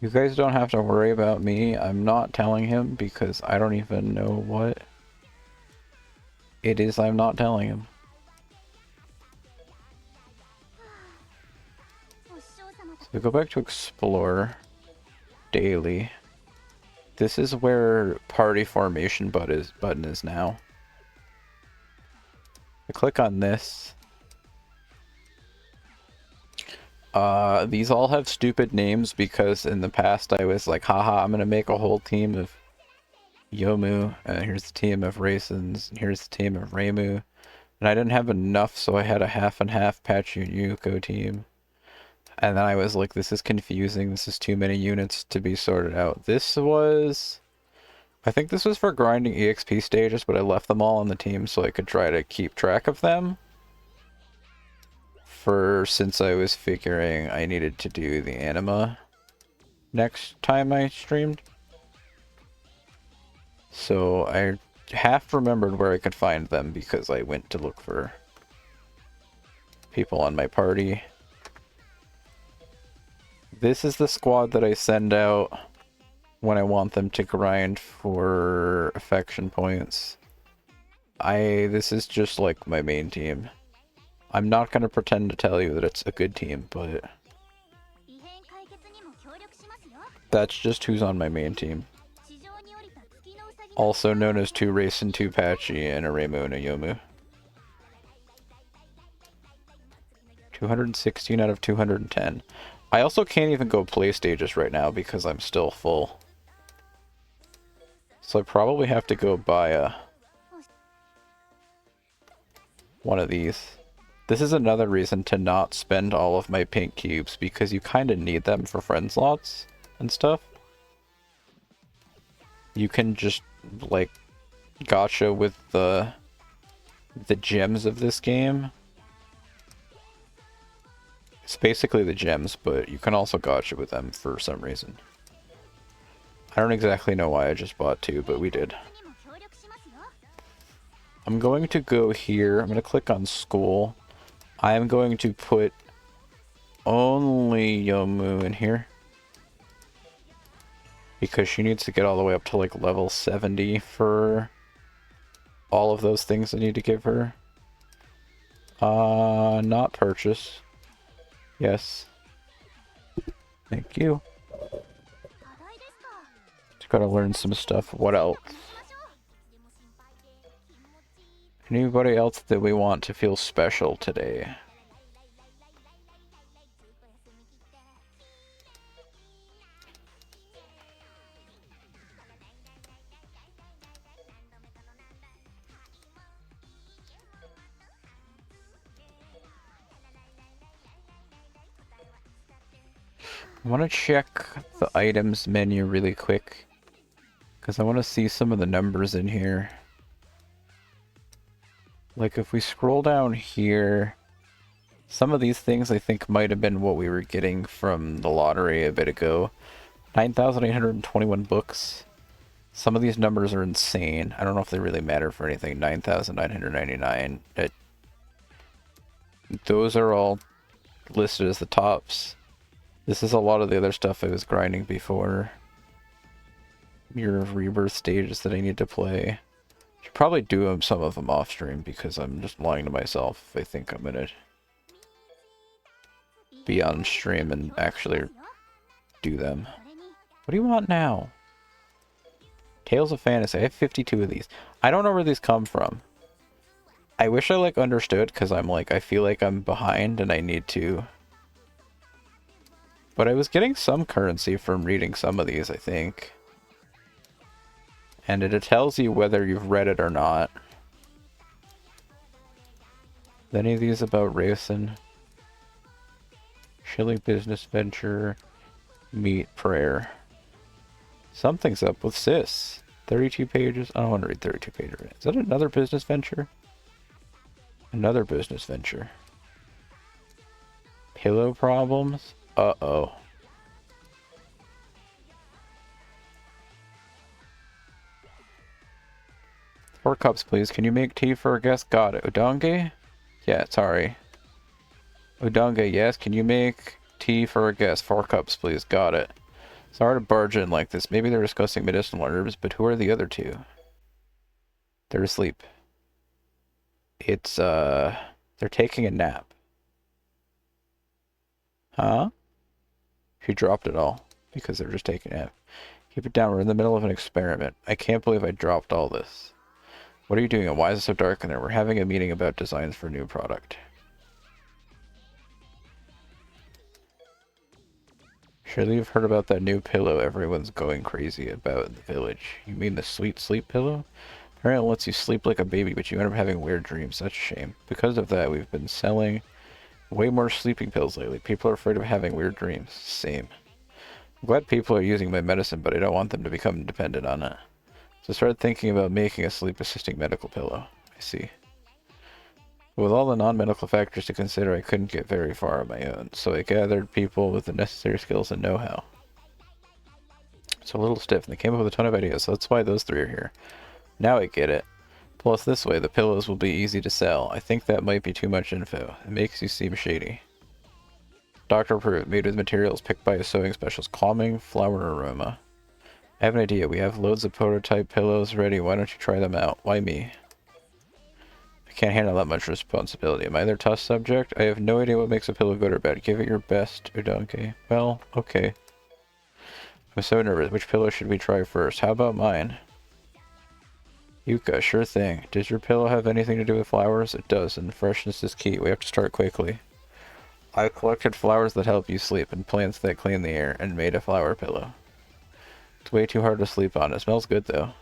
You guys don't have to worry about me. I'm not telling him because I don't even know what it is I'm not telling him. So we go back to Explore Daily. This is where Party Formation button is now. I click on this. These all have stupid names because in the past I was like, haha, I'm gonna make a whole team of Yomu, and here's the team of Reisens, and here's the team of Reimu. And I didn't have enough, so I had a half and half Pachu and Yuko team. And then I was like, this is confusing, this is too many units to be sorted out. This was... I think this was for grinding EXP stages, but I left them all on the team so I could try to keep track of them. Since I was figuring I needed to do the Anima next time I streamed. So I half remembered where I could find them because I went to look for people on my party. This is the squad that I send out when I want them to grind for affection points. This is just like my main team. I'm not going to pretend to tell you that it's a good team, but that's just who's on my main team. Also known as 2 Reisen, 2 Patchy, and a Reimu and a Yomu. 216 out of 210. I also can't even go play stages right now because I'm still full. So I probably have to go buy one of these. This is another reason to not spend all of my pink cubes, because you kind of need them for friend slots and stuff. You can just, like, gacha with the gems of this game. It's basically the gems, but you can also gacha with them for some reason. I don't exactly know why I just bought 2, but we did. I'm going to go here. I'm going to click on school. I am going to put only Yomu in here. Because she needs to get all the way up to like level 70 for all of those things I need to give her. Not purchase. Yes. Thank you. Just gotta learn some stuff. What else? Anybody else that we want to feel special today? I want to check the items menu really quick, because I want to see some of the numbers in here. Like if we scroll down here, some of these things I think might have been what we were getting from the lottery a bit ago. 9,821 books. Some of these numbers are insane. I don't know if they really matter for anything. 9,999. Those are all listed as the tops. This is a lot of the other stuff I was grinding before. Mirror of Rebirth stages that I need to play. Should probably do some of them off stream because I'm just lying to myself if I think I'm gonna be on stream and actually do them. What do you want now? Tales of Fantasy. I have 52 of these. I don't know where these come from. I wish I like understood because I'm like, I feel like I'm behind and I need to. But I was getting some currency from reading some of these, I think. And it tells you whether you've read it or not. Any of these about Reisen? Chilly Business Venture. Meet Prayer. Something's up with Sis. 32 pages. I don't want to read 32 pages. Is that another business venture? Another business venture. Pillow problems? Uh-oh. 4 cups, please. Can you make tea for a guest? Got it. Udonge? Yeah, sorry. Udonge, yes. Can you make tea for a guest? 4 cups, please. Got it. Sorry to barge in like this. Maybe they're discussing medicinal herbs, but who are the other two? They're asleep. It's, they're taking a nap. Huh? She dropped it all because they're just taking a nap. Keep it down. We're in the middle of an experiment. I can't believe I dropped all this. What are you doing and why is it so dark in there? We're having a meeting about designs for a new product. Surely you've heard about that new pillow everyone's going crazy about in the village. You mean the sweet sleep pillow? Apparently it lets you sleep like a baby, but you end up having weird dreams. That's a shame. Because of that, we've been selling way more sleeping pills lately. People are afraid of having weird dreams. Same. I'm glad people are using my medicine, but I don't want them to become dependent on it. So I started thinking about making a sleep-assisting medical pillow. I see. With all the non-medical factors to consider, I couldn't get very far on my own, so I gathered people with the necessary skills and know-how. It's a little stiff, and they came up with a ton of ideas, so that's why those 3 are here. Now I get it. Plus, this way, the pillows will be easy to sell. I think that might be too much info. It makes you seem shady. Doctor approved, made with materials picked by a sewing specialist. Calming flower aroma. I have an idea. We have loads of prototype pillows ready. Why don't you try them out? Why me? I can't handle that much responsibility. Am I their test subject? I have no idea what makes a pillow good or bad. Give it your best, Udonke. Well, okay. I'm so nervous. Which pillow should we try first? How about mine? Yuka, sure thing. Does your pillow have anything to do with flowers? It does, and freshness is key. We have to start quickly. I collected flowers that help you sleep and plants that clean the air and made a flower pillow. It's way too hard to sleep on. It smells good, though.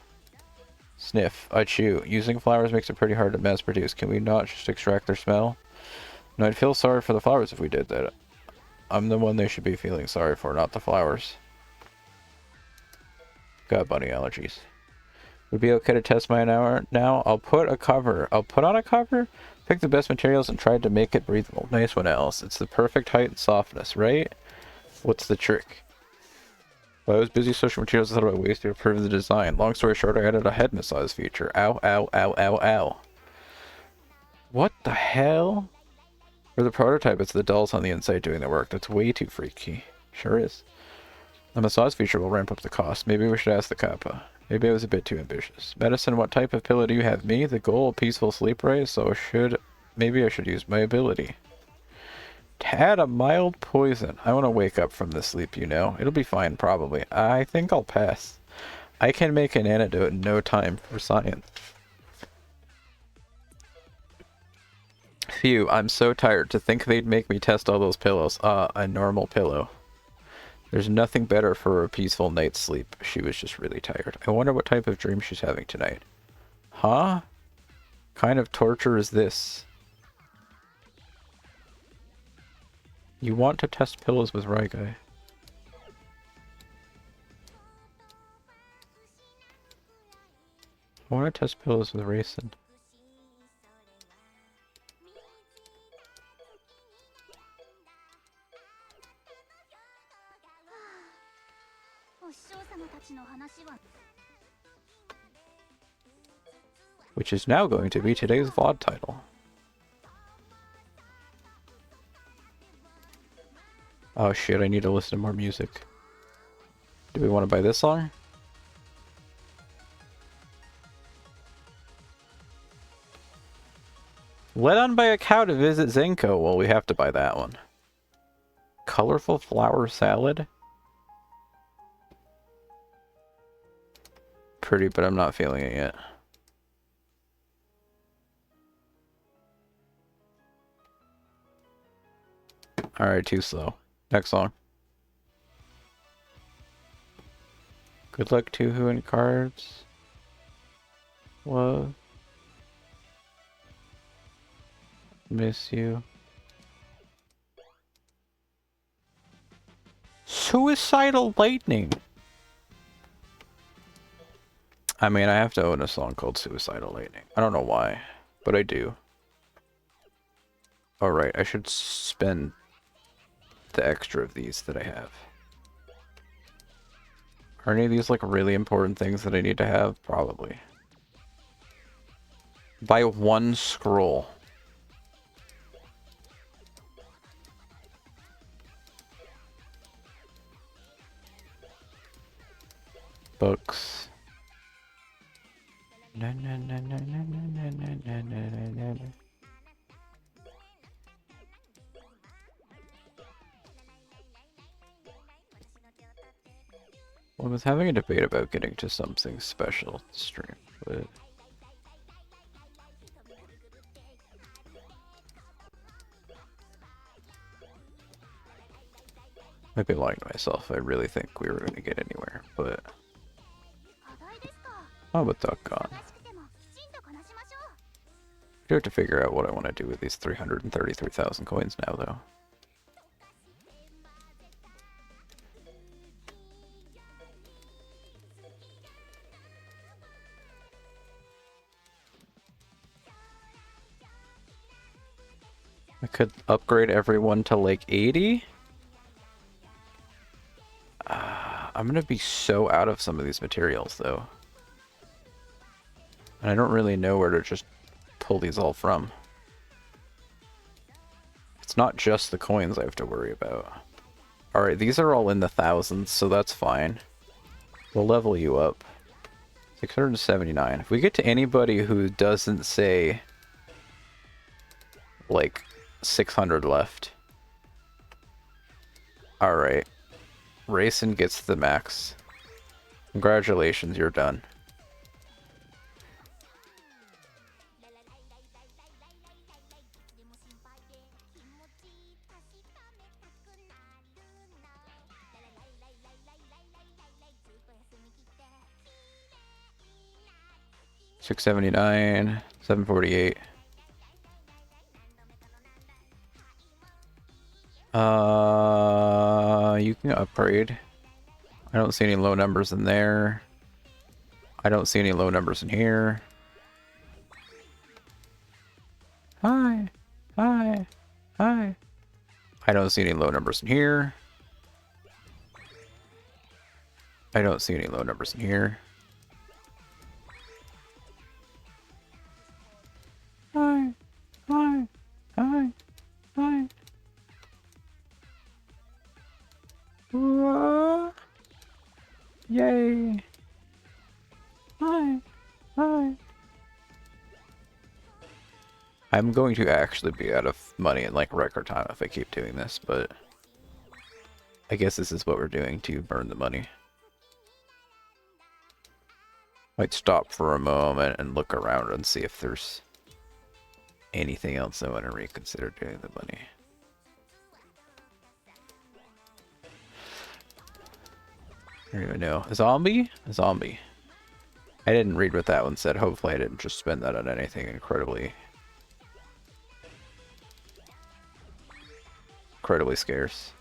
Sniff. I chew. Using flowers makes it pretty hard to mass produce. Can we not just extract their smell? No, I'd feel sorry for the flowers if we did that. I'm the one they should be feeling sorry for, not the flowers. Got bunny allergies. Would it be okay to test mine now? I'll put on a cover? Pick the best materials and tried to make it breathable. Nice one, Alice. It's the perfect height and softness, right? What's the trick? While I was busy searching materials, I thought about ways to improve the design. Long story short, I added a head massage feature. Ow, ow, ow, ow, ow. What the hell? For the prototype, it's the dolls on the inside doing the work. That's way too freaky. Sure is. The massage feature will ramp up the cost. Maybe we should ask the Kappa. Maybe I was a bit too ambitious. Medicine, what type of pillow do you have? Me? The goal, peaceful sleep, right? So should Maybe I should use my ability. To add a mild poison. I want to wake up from this sleep, you know. It'll be fine, probably. I think I'll pass. I can make an antidote in no time for science. Phew, I'm so tired. To think they'd make me test all those pillows. A normal pillow. There's nothing better for a peaceful night's sleep. She was just really tired. I wonder what type of dream she's having tonight. Huh? Kind of torture is this? You want to test pillows with Raigai. I want to test pillows with Reisen. Which is now going to be today's VOD title. Oh shit, I need to listen to more music. Do we want to buy this song? Led on by a cow to visit Zenko. Well, we have to buy that one. Colorful flower salad? Pretty, but I'm not feeling it yet. Alright, too slow. Next song. Good luck, Touhou, in cards. Love. Miss you. Suicidal Lightning. I mean, I have to own a song called Suicidal Lightning. I don't know why, but I do. Alright, I should spend the extra of these that I have. Are any of these like really important things that I need to have? Probably. Buy one scroll. Books. Na, na, na, na, na, na, na, na, na, na, na. Well, I was having a debate about getting to something special to stream, but I'd be lying to myself. I really think we were going to get anywhere, but oh, but doggone. I do have to figure out what I want to do with these 333,000 coins now, though. I could upgrade everyone to like 80. I'm gonna be so out of some of these materials, though. And I don't really know where to just pull these all from. It's not just the coins I have to worry about. Alright, these are all in the thousands, so that's fine. We'll level you up. 679. If we get to anybody who doesn't say like 600 left. Alright. Reisen gets the max. Congratulations, you're done. $679, $748. You can upgrade. I don't see any low numbers in there. I don't see any low numbers in here. Hi. Hi. Hi. I don't see any low numbers in here. I don't see any low numbers in here. Hi. Hi. Hi. Hi. Yay. Hi. Hi. I'm going to actually be out of money in like record time if I keep doing this, but I guess this is what we're doing to burn the money. Might stop for a moment and look around and see if there's anything else I want to reconsider doing the money. I don't even know. A zombie? A zombie. I didn't read what that one said. Hopefully I didn't just spend that on anything incredibly scarce.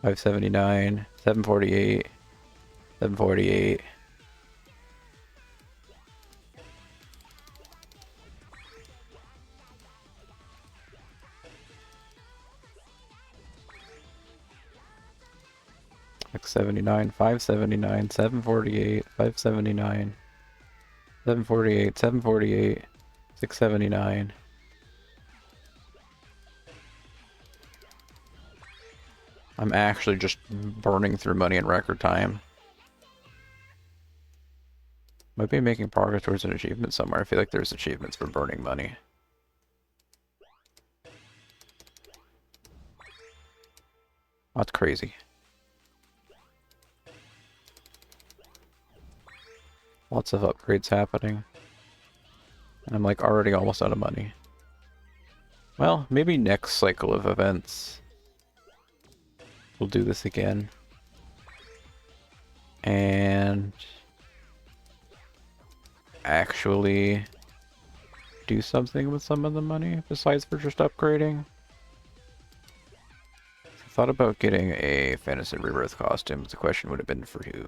$5.79, $7.48, $7.48. $6.79, $5.79, $7.48, $5.79, $7.48, $7.48, $6.79. I'm actually just burning through money in record time. Might be making progress towards an achievement somewhere. I feel like there's achievements for burning money. That's crazy. Lots of upgrades happening. And I'm like already almost out of money. Well, maybe next cycle of events we'll do this again. And actually do something with some of the money besides for just upgrading. I thought about getting a Fantasy Rebirth costume, but the question would have been for who.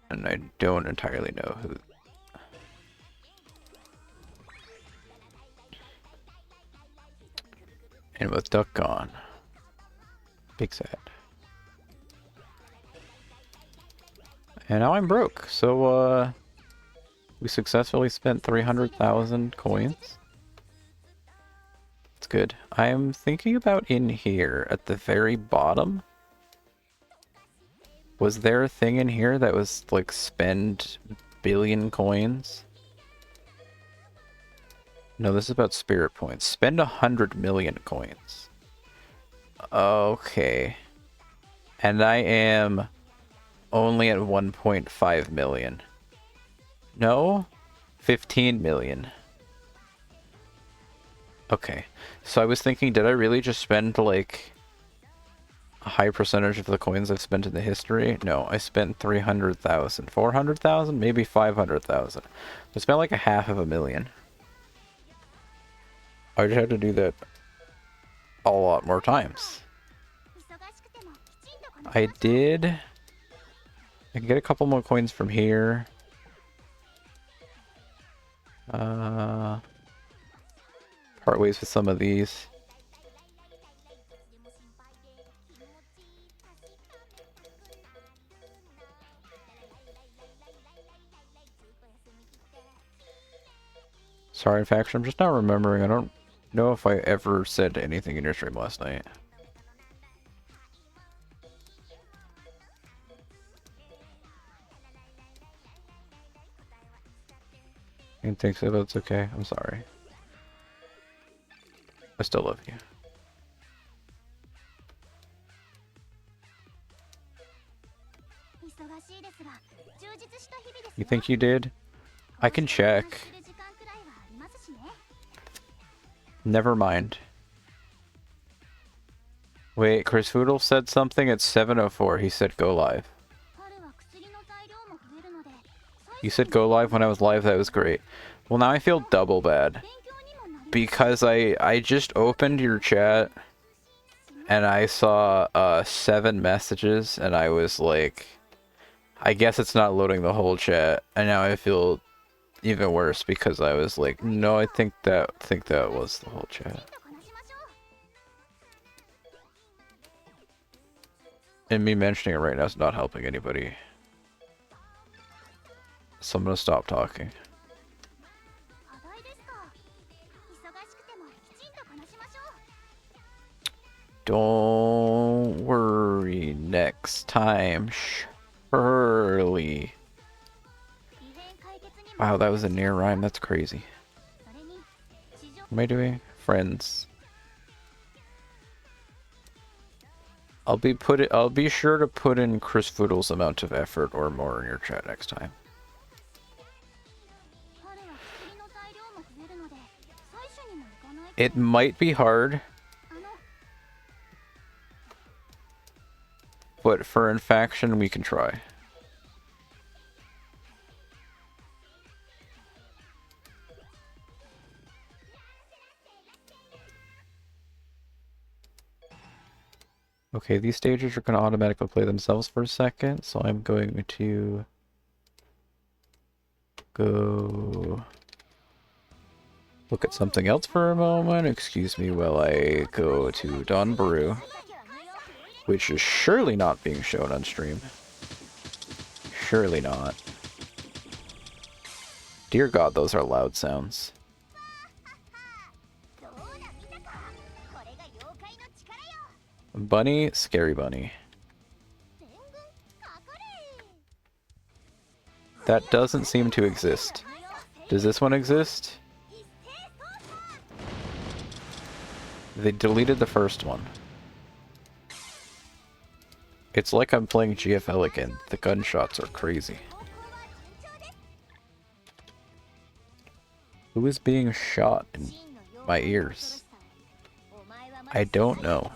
And I don't entirely know who. And with Duck gone, big sad. And now I'm broke, so we successfully spent 300,000 coins. It's good. I am thinking about in here at the very bottom. Was there a thing in here that was like spend billion coins? No, this is about spirit points. Spend 100 million coins. Okay. And I am only at 1.5 million. No? 15 million. Okay. So I was thinking, did I really just spend like a high percentage of the coins I've spent in the history? No, I spent 300,000. 400,000? Maybe 500,000. I spent like a half of a million. I just had to do that a lot more times. I did. I can get a couple more coins from here. Part ways with some of these. Sorry, Faction, I'm just not remembering. I don't know if I ever said anything in your stream last night. I didn't think so, but it's okay. I'm sorry. I still love you. You think you did? I can check. Never mind. Wait, Chris Foodle said something at 7:04. He said go live. You said go live when I was live. That was great. Well, now I feel double bad. Because I just opened your chat and I saw 7 messages and I was like, I guess it's not loading the whole chat. And now I feel even worse because I was like, no, I think that was the whole chat. And me mentioning it right now is not helping anybody. So I'm gonna stop talking. Don't worry, next time, surely. Wow, that was a near rhyme, that's crazy. What am I doing? Friends. I'll be sure to put in Chris Foodle's amount of effort or more in your chat next time. It might be hard, but for Infaction we can try. Okay, these stages are going to automatically play themselves for a second, so I'm going to go look at something else for a moment. Excuse me while I go to Don Brew, which is surely not being shown on stream. Surely not. Dear God, those are loud sounds. Bunny, scary bunny. That doesn't seem to exist. Does this one exist? They deleted the first one. It's like I'm playing GFL again. The gunshots are crazy. Who is being shot in my ears? I don't know.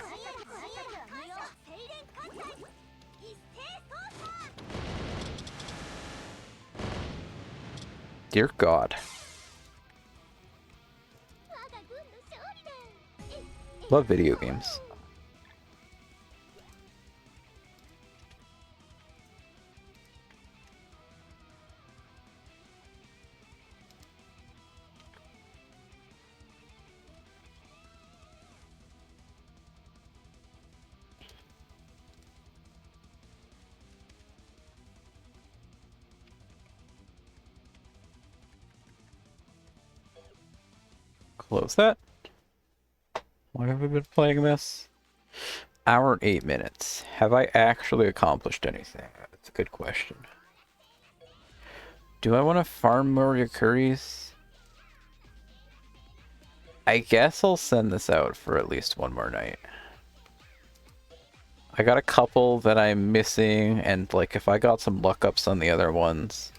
Dear God. Love video games. Close that. Why have we been playing this? Hour and 8 minutes. Have I actually accomplished anything? That's a good question. Do I want to farm more Yakuris? I guess I'll send this out for at least one more night. I got a couple that I'm missing, and like if I got some luck ups on the other ones,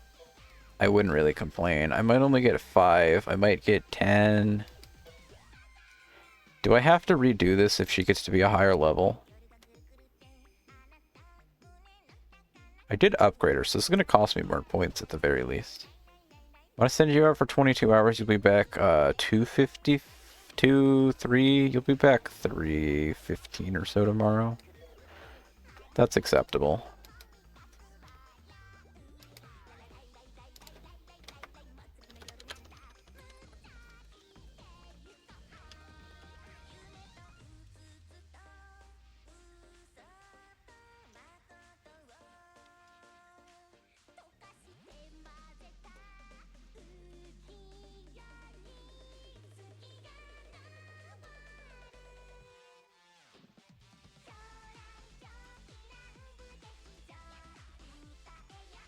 I wouldn't really complain. I might only get 5, I might get 10. Do I have to redo this if she gets to be a higher level? I did upgrade her, so this is going to cost me more points at the very least. When I send you out for 22 hours, you'll be back 2:52, 3. You'll be back 3:15 or so tomorrow. That's acceptable.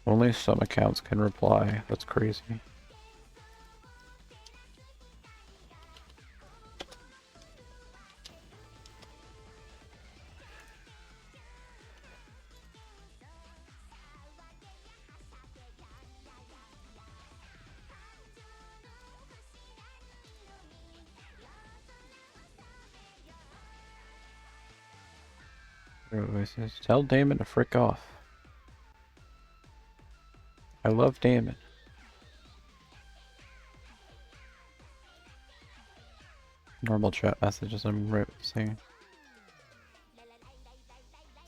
Only some accounts can reply. That's crazy. Tell Damon to frick off. I love Damon. Normal chat messages I'm saying.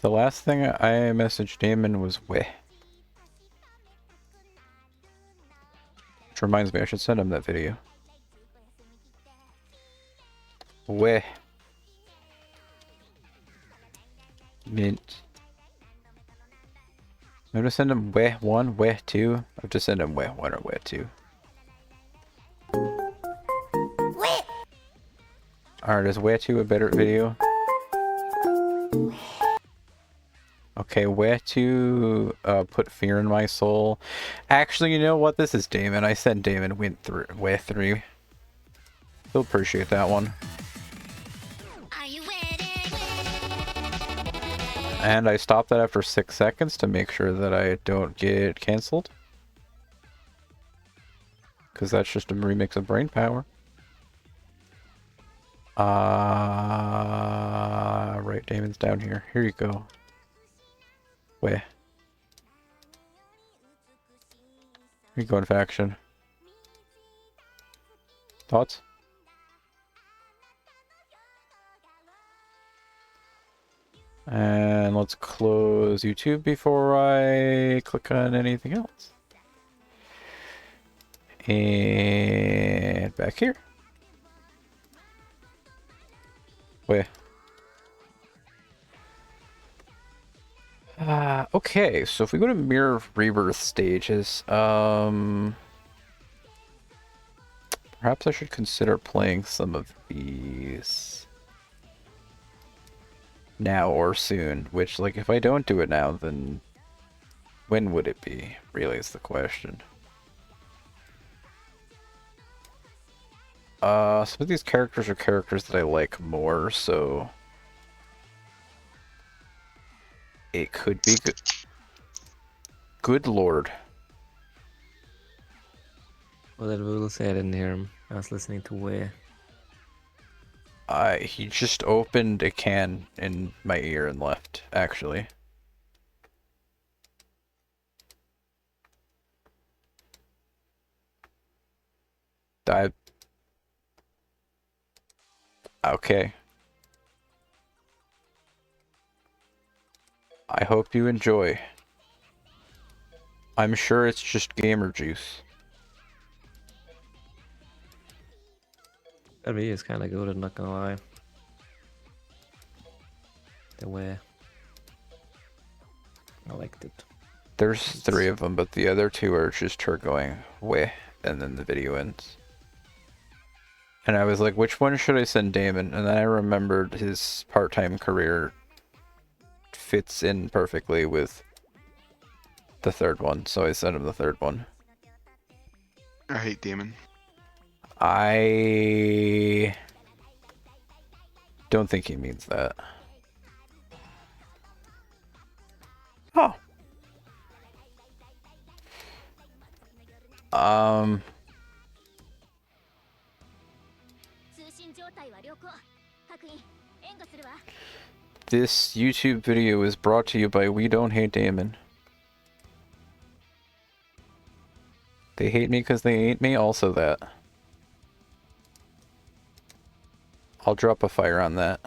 The last thing I messaged Damon was weh. Which reminds me, I should send him that video. Weh. Mint. I'm gonna send him weh 1, weh 2. I have to send him weh 1 or weh 2. Alright, is weh 2 a better video? Okay, where to put fear in my soul? Actually, you know what? This is Damon. I said Damon went through way through. He'll appreciate that one. And I stopped that after 6 seconds to make sure that I don't get cancelled. Because that's just a remix of Brain Power. Right, Damon's down here. Here you go. Where? Here you go in faction. Thoughts? And let's close YouTube before I click on anything else. And back here. Wait. Okay, so if we go to Mirror Rebirth stages, perhaps I should consider playing some of these now or soon, which, like, if I don't do it now, then when would it be, really, is the question. Some of these characters are characters that I like more, so it could be good. Good lord. What did Will say? I didn't hear him. I was listening to where. He just opened a can in my ear and left, actually. Okay. I hope you enjoy. I'm sure it's just gamer juice. That video is kind of good, I'm not gonna lie. The way I liked it. There's 3 of them, but the other 2 are just her going, weh, and then the video ends. And I was like, which one should I send Damon? And then I remembered his part-time career fits in perfectly with the 3rd one, so I sent him the 3rd one. I hate Damon. I don't think he means that. Oh. This YouTube video is brought to you by We Don't Hate Damon. They hate me because they hate me, also that. I'll drop a fire on that.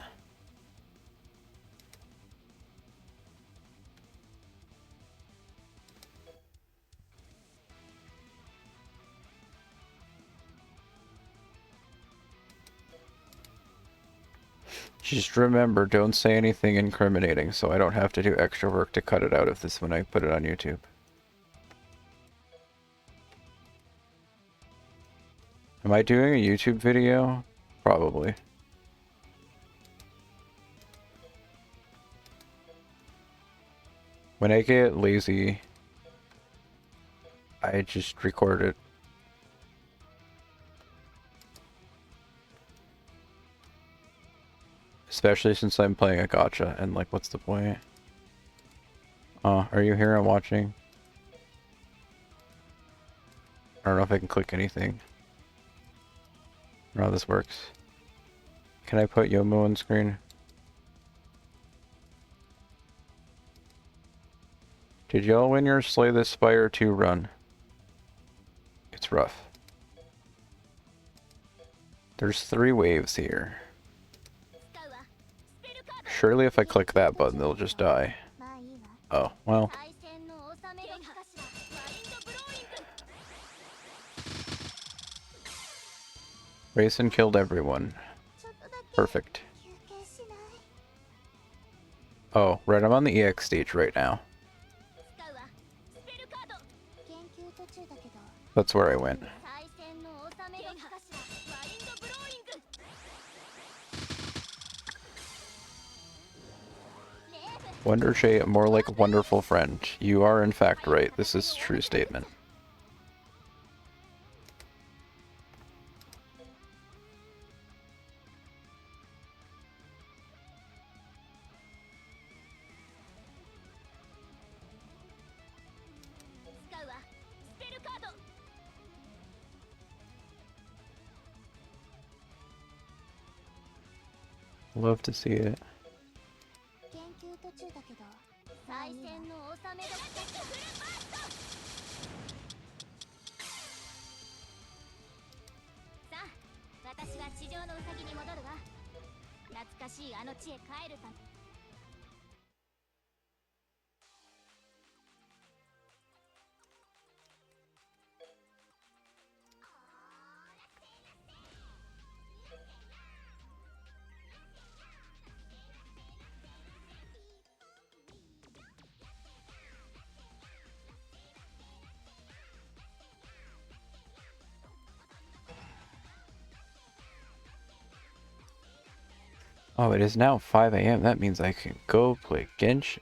Just remember, don't say anything incriminating, so I don't have to do extra work to cut it out of this when I put it on YouTube. Am I doing a YouTube video? Probably. When I get lazy, I just record it. Especially since I'm playing a gacha, and like, what's the point? Oh, are you here and watching? I don't know if I can click anything. I don't know how this works. Can I put Yomo on screen? Did y'all win your Slay the Spire 2 run? It's rough. There's 3 waves here. Surely if I click that button, they'll just die. Oh, well. Reisen killed everyone. Perfect. Oh, right, I'm on the EX stage right now. That's where I went. Wonder Shay, more like a wonderful friend. You are in fact right. This is a true statement. Love to see it. Oh, it is now 5 a.m. That means I can go play Genshin.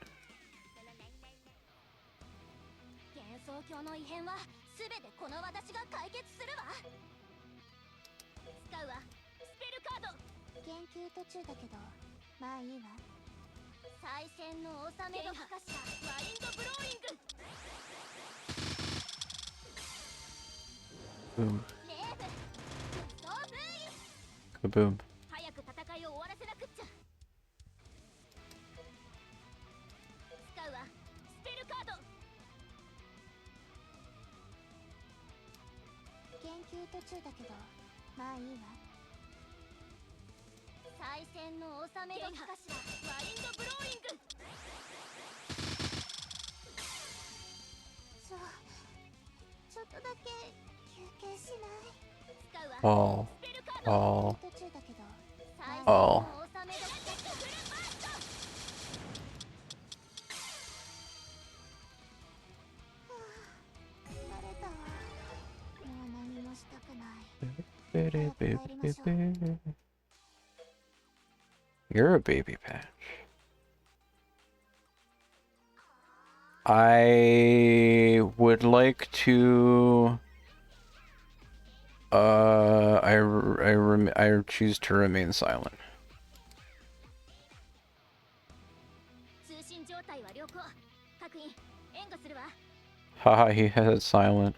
Boom. Kaboom. Oh. Oh. Oh. You're a baby patch. I would like to. I choose to remain silent. Haha, he has silent.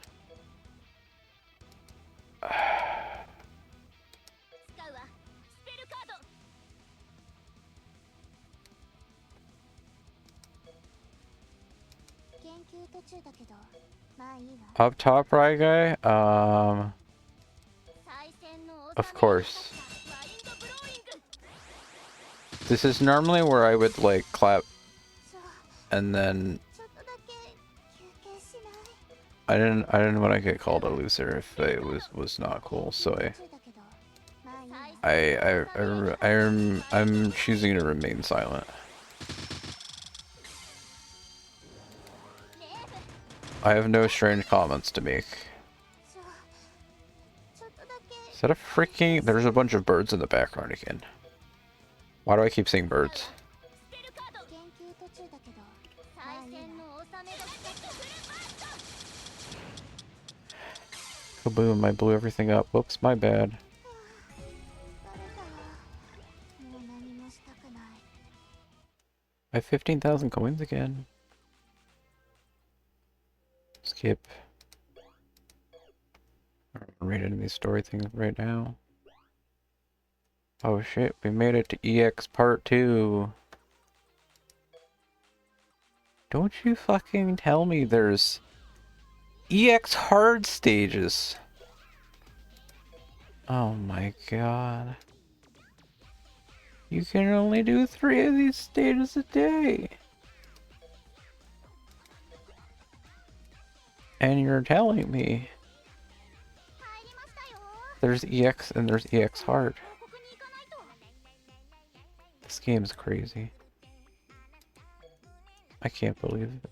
Up top, right guy? Of course. This is normally where I would like clap and then I didn't want to get called a loser if it was not cool, so I'm choosing to remain silent. I have no strange comments to make. Is that a freaking... There's a bunch of birds in the background again. Why do I keep seeing birds? Kaboom, I blew everything up. Whoops, my bad. I have 15,000 coins again. Skip. I'm reading these story things right now. Oh shit, we made it to EX Part 2. Don't you fucking tell me there's EX hard stages. Oh my god. You can only do 3 of these stages a day. And you're telling me there's EX and there's EX hard. This game's crazy. I can't believe it.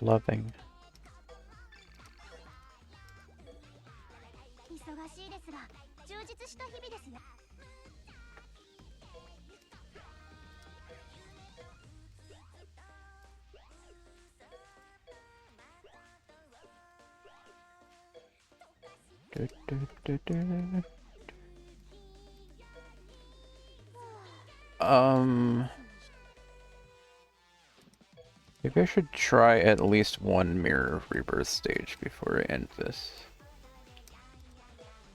Loving. Maybe I should try at least one Mirror Rebirth stage before I end this.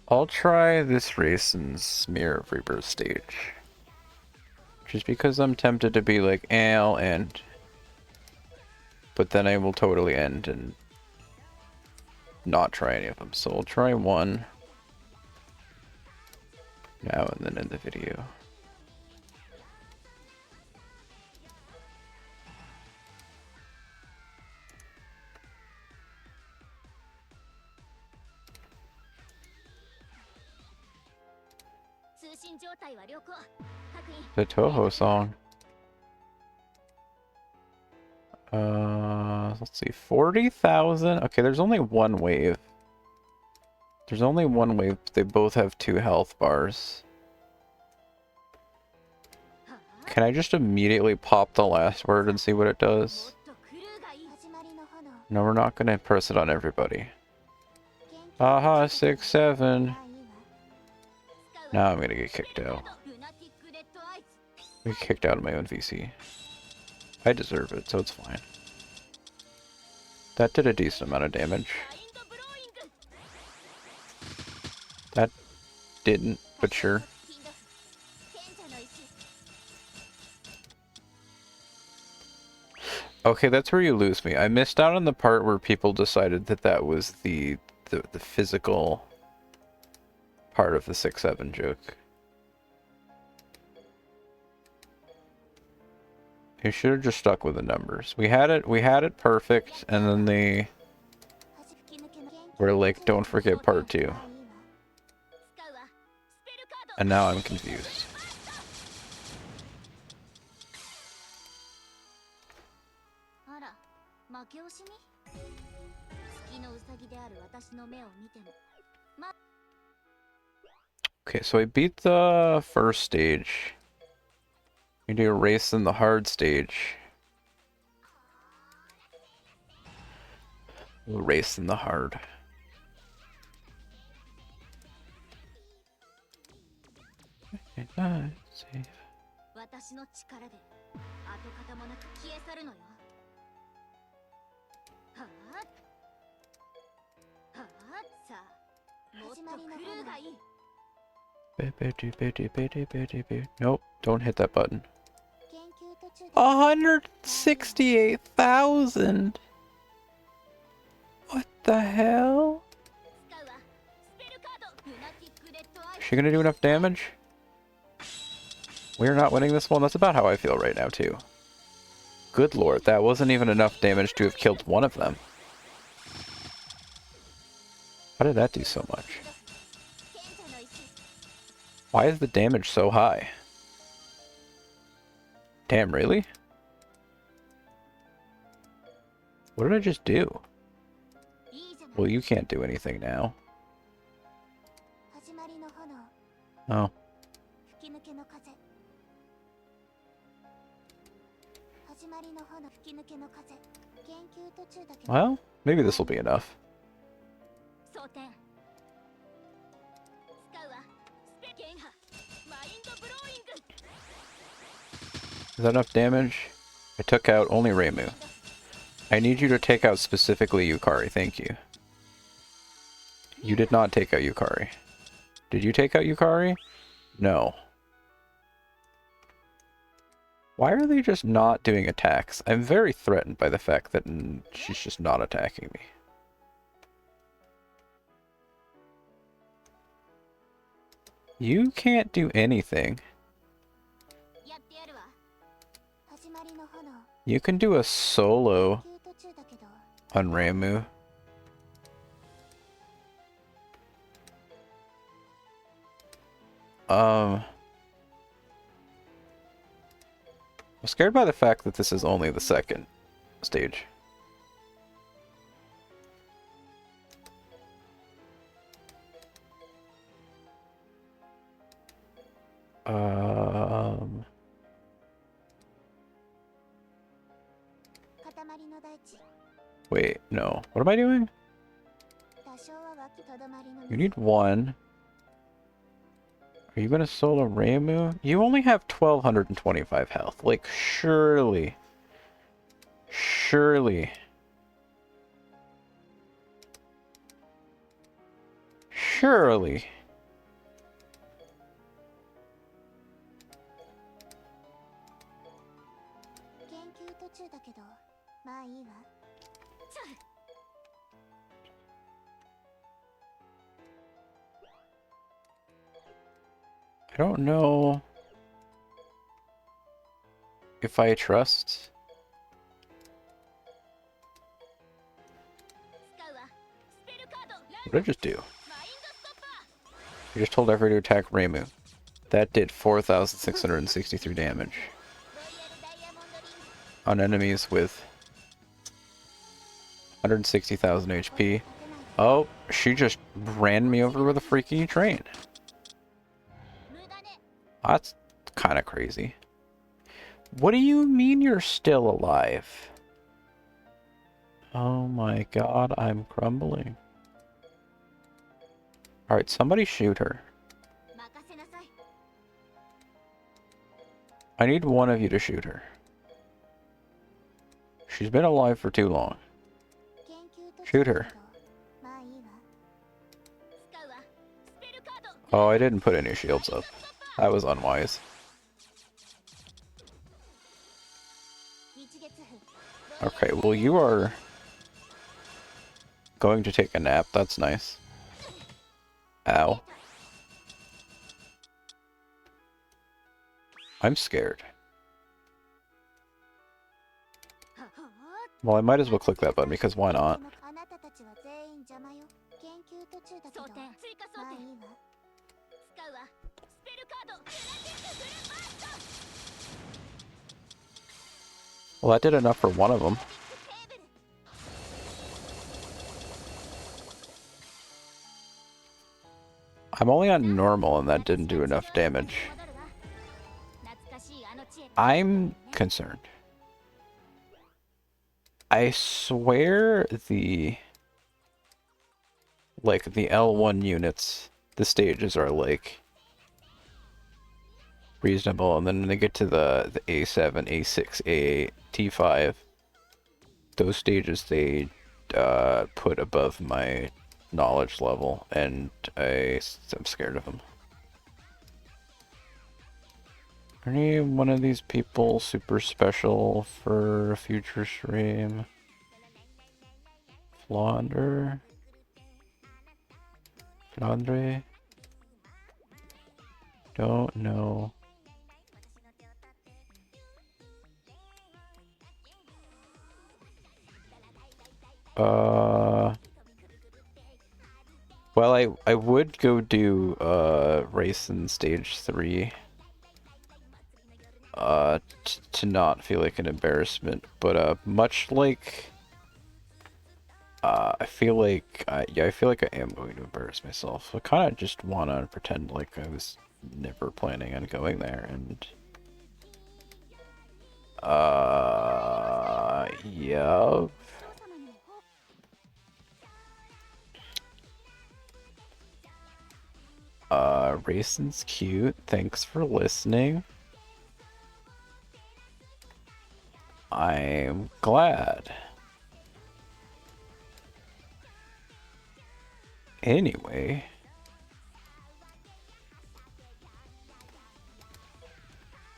I'll try this Reisen's Mirror Rebirth stage. Just because I'm tempted to be like, I'll end. But then I will totally end and not try any of them. So I'll try one now and then in the video. The Touhou song. Let's see, 40,000? Okay, there's only one wave. There's only one wave. They both have 2 health bars. Can I just immediately pop the last word and see what it does? No, we're not gonna press it on everybody. Aha, 6, 7. Now I'm gonna get kicked out. I get kicked out of my own VC. I deserve it, so it's fine. That did a decent amount of damage. That didn't, but sure. Okay, that's where you lose me. I missed out on the part where people decided that that was the physical part of the 6-7 joke. You should have just stuck with the numbers. We had it perfect, and then they were like, don't forget part 2. And now I'm confused. Okay, so I beat the first stage. You do a race in the hard stage. We'll race in the hard. Nope, don't hit that button. 168,000! What the hell? Is she gonna do enough damage? We're not winning this one? That's about how I feel right now, too. Good lord, that wasn't even enough damage to have killed one of them. How did that do so much? Why is the damage so high? Damn, really? What did I just do? Well, you can't do anything now. Oh. Well, maybe this will be enough. Is that enough damage? I took out only Reimu. I need you to take out specifically Yukari, thank you. You did not take out Yukari. Did you take out Yukari? No. Why are they just not doing attacks? I'm very threatened by the fact that she's just not attacking me. You can't do anything. You can do a solo on Reimu. I'm scared by the fact that this is only the second stage. Wait, no. What am I doing? You need one. Are you gonna solo Reimu? You only have 1225 health. Like, surely. Surely. Surely. I don't know if I trust. What did I just do? I just told everyone to attack Reimu. That did 4,663 damage on enemies with 160,000 HP. Oh, she just ran me over with a freaking train. That's kind of crazy. What do you mean you're still alive? Oh my god, I'm crumbling. Alright, somebody shoot her. I need one of you to shoot her. She's been alive for too long. Shoot her. Oh, I didn't put any shields up. That was unwise. Okay, well you are going to take a nap. That's nice. Ow. I'm scared. Well, I might as well click that button because why not? Well, that did enough for one of them. I'm only on normal and that didn't do enough damage. I'm concerned. I swear the L1 units, the stages are like reasonable, and then when they get to the A7, A6, A8, T5, those stages they put above my knowledge level, and I'm scared of them. Are any one of these people super special for a future stream? Flandre? Don't know. Well, I would go do Reisen stage 3 to not feel like an embarrassment, but much like I feel like I feel like I am going to embarrass myself. I kind of just want to pretend like I was never planning on going there, and yeah. Raisin's cute. Thanks for listening. I'm glad. Anyway.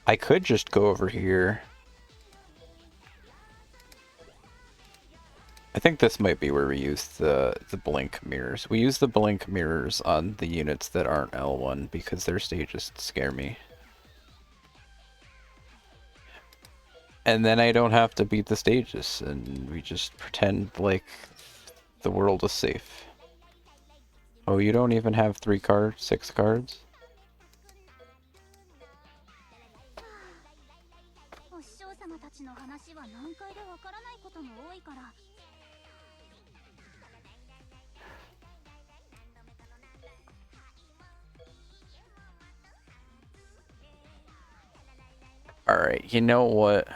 I could just go over here. I think this might be where we use the blink mirrors. We use the blink mirrors on the units that aren't L1 because their stages scare me. And then I don't have to beat the stages, and we just pretend like the world is safe. Oh, you don't even have 6 cards? Alright, you know what?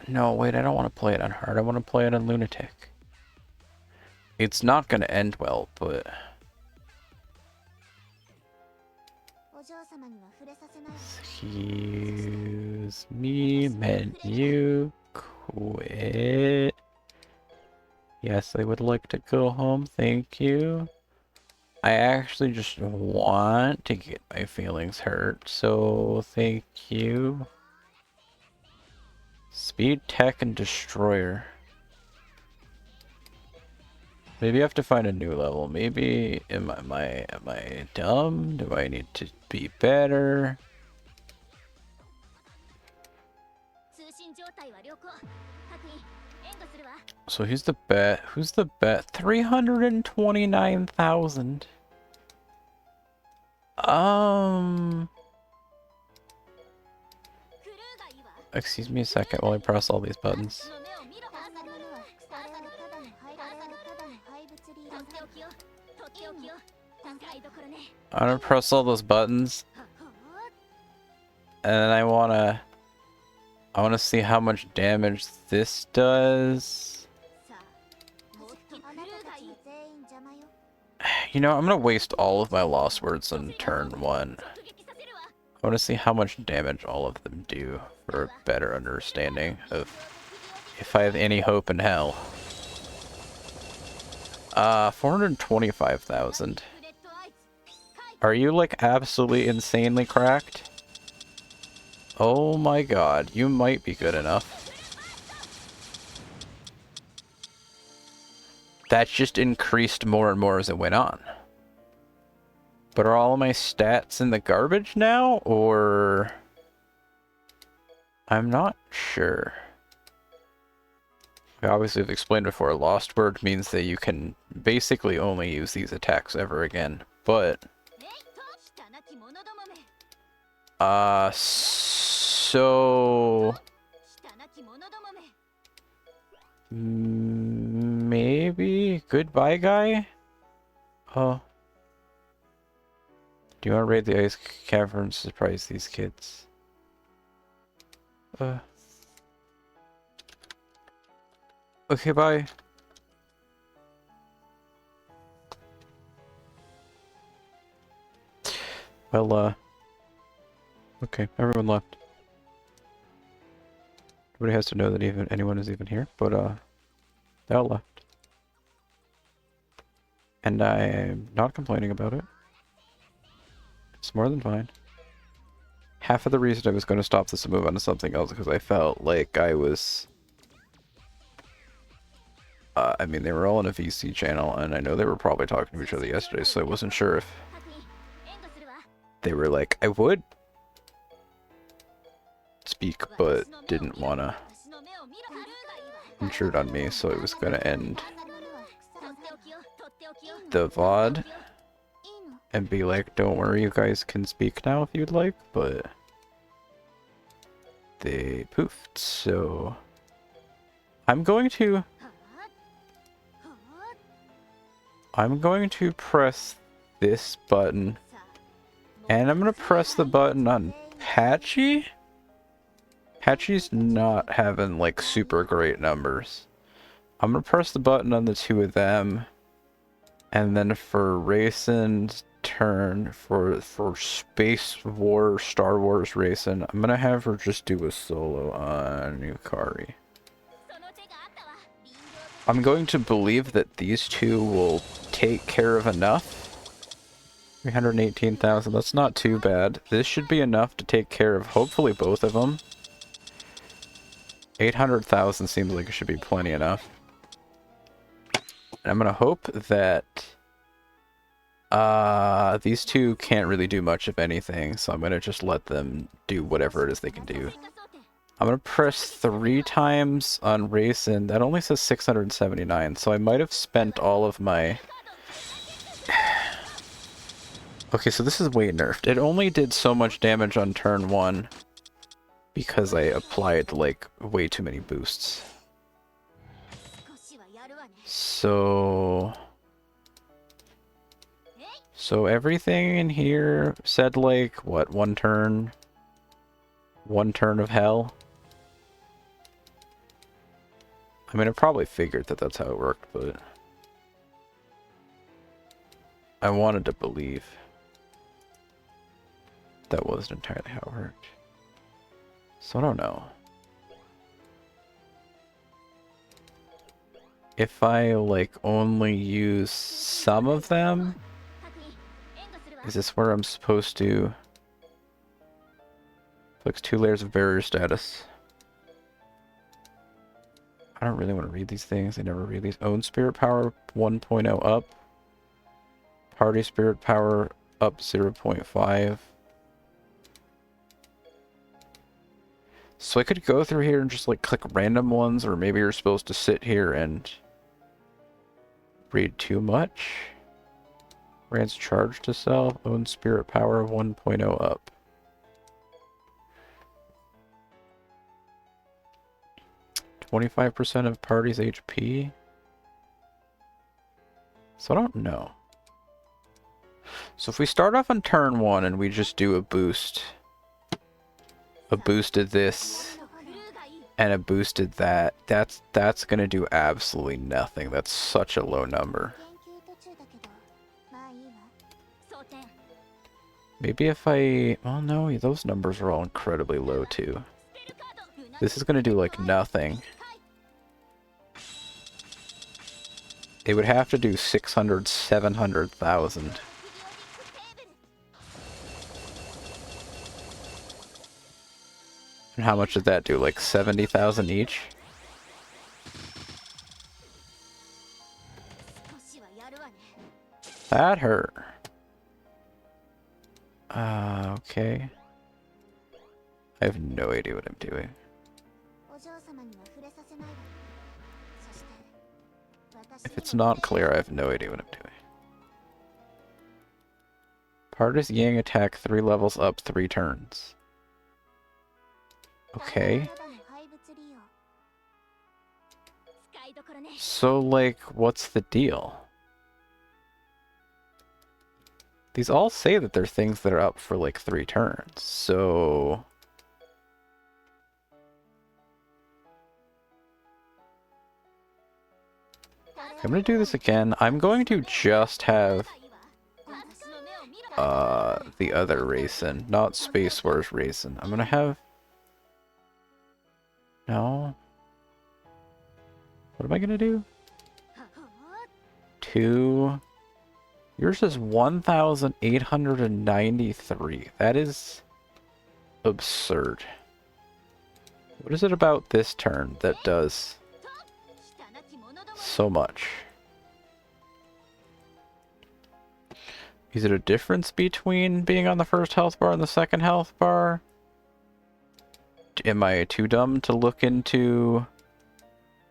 No, wait, I don't want to play it on hard. I want to play it on lunatic. It's not gonna end well, but... Excuse me, menu, quit. Yes, I would like to go home, thank you. I actually just want to get my feelings hurt, so thank you. Speed, tech, and destroyer. Maybe I have to find a new level. Maybe am I dumb? Do I need to be better? So who's the bet? Who's the bet? 329,000. Excuse me a second while I press all these buttons. I'm gonna press all those buttons. And then I wanna see how much damage this does. You know, I'm gonna waste all of my lost words on turn 1. I wanna see how much damage all of them do for a better understanding of if I have any hope in hell. 425,000. Are you like absolutely insanely cracked? Oh my god, you might be good enough. That just increased more and more as it went on. But are all my stats in the garbage now, or... I'm not sure. Obviously, I've explained before, LostWord means that you can basically only use these attacks ever again, but... So... Maybe? Goodbye, guy? Oh. Do you want to raid the ice cavern to surprise these kids? Okay, bye. Well, okay, everyone left. Nobody has to know that anyone is even here, but, they all left. And I'm not complaining about it. It's more than fine. Half of the reason I was going to stop this and move on to something else because I felt like I was... I mean, they were all on a VC channel, and I know they were probably talking to each other yesterday, so I wasn't sure if they were like, I would speak, but didn't want to intrude on me, so it was going to end the VOD and be like, don't worry, you guys can speak now if you'd like, but they poofed, so I'm going to press this button, and I'm going to press the button on Patchy. Patchy's not having, like, super great numbers. I'm going to press the button on the two of them, and then for Reisen's turn, for Space War, Star Wars Reisen, I'm going to have her just do a solo on Yukari. I'm going to believe that these two will take care of enough. 318,000, that's not too bad. This should be enough to take care of hopefully both of them. 800,000 seems like it should be plenty enough. And I'm gonna hope that these two can't really do much of anything, so I'm gonna just let them do whatever it is they can do. I'm gonna press 3 times on Reisen. That only says 679, so I might have spent all of my... Okay, so this is way nerfed. It only did so much damage on turn 1 because I applied, like, way too many boosts. So everything in here said, like, what, one turn of hell? I mean, I probably figured that that's how it worked, but I wanted to believe that wasn't entirely how it worked. So I don't know. If I, like, only use some of them, is this where I'm supposed to fix 2 layers of barrier status? I don't really want to read these things. I never read these. Own spirit power 1.0 up. Party spirit power up 0.5. So I could go through here and just like click random ones, or maybe you're supposed to sit here and read too much. Grants charge to self. Own spirit power 1.0 up. %25 of party's HP. So I don't know. So if we start off on turn 1 and we just do a boosted this and a boosted that, that's gonna do absolutely nothing. That's such a low number. Maybe if I... well, no, those numbers are all incredibly low too. This is gonna do like nothing. It would have to do 600, 700,000. And how much did that do? Like 70,000 each? That hurt. Okay. I have no idea what I'm doing. If it's not clear, I have no idea what I'm doing. Party's Yang attack 3 levels up 3 turns. Okay. So, like, what's the deal? These all say that they're things that are up for, like, 3 turns, so... I'm gonna do this again. I'm going to just have... the other Reisen, not Space Wars Reisen. I'm gonna have... No. What am I gonna do? 2... Yours is 1,893. That is absurd. What is it about this turn that does so much? Is it a difference between being on the first health bar and the second health bar? Am I too dumb to look into...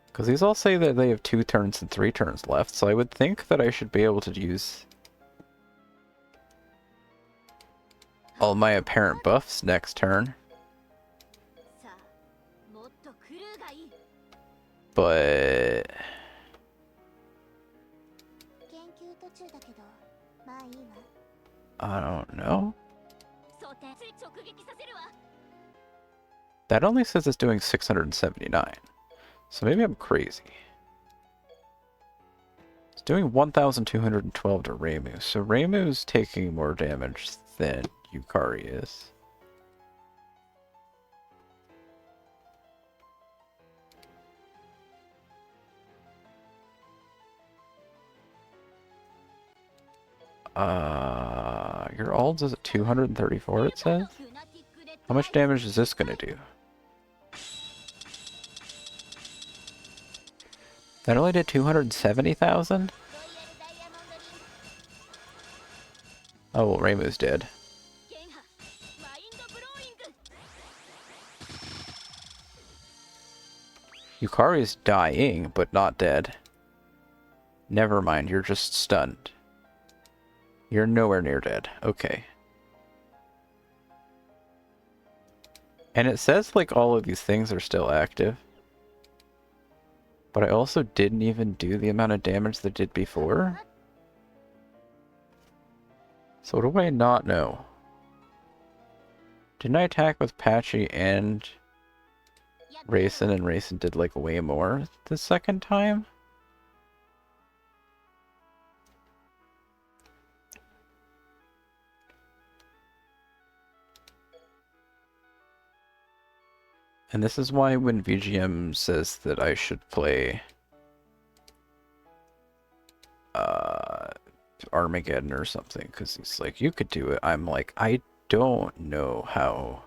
Because these all say that they have 2 turns and 3 turns left, so I would think that I should be able to use all my apparent buffs next turn. But... I don't know. That only says it's doing 679. So maybe I'm crazy. It's doing 1,212 to Reimu. So Reimu's taking more damage than Yukari is. Your Ald's is at 234, it says? How much damage is this gonna do? That only did 270,000? Oh, well, Reimu's dead. Yukari's dying, but not dead. Never mind, you're just stunned. You're nowhere near dead. Okay. And it says, like, all of these things are still active. But I also didn't even do the amount of damage that did before. So what do I not know? Didn't I attack with Patchy and Reisen, and Reisen did like way more the second time. And this is why when VGM says that I should play Armageddon or something, because he's like, you could do it. I'm like, I don't know how.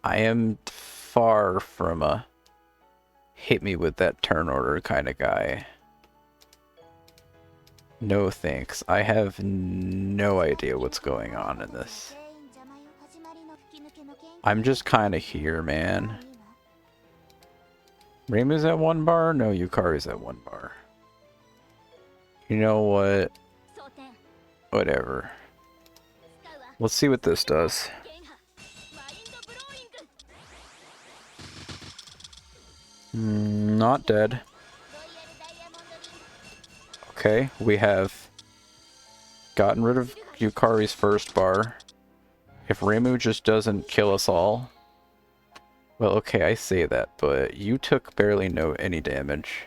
I am far from a hit me with that turn order kind of guy. No thanks. I have no idea what's going on in this. I'm just kind of here, man. Reimu's at 1 bar? No, Yukari's at 1 bar. You know what? Whatever. Let's see what this does. Not dead. Okay, we have gotten rid of Yukari's first bar. If Reimu just doesn't kill us all... Well, okay, I say that, but you took barely any damage.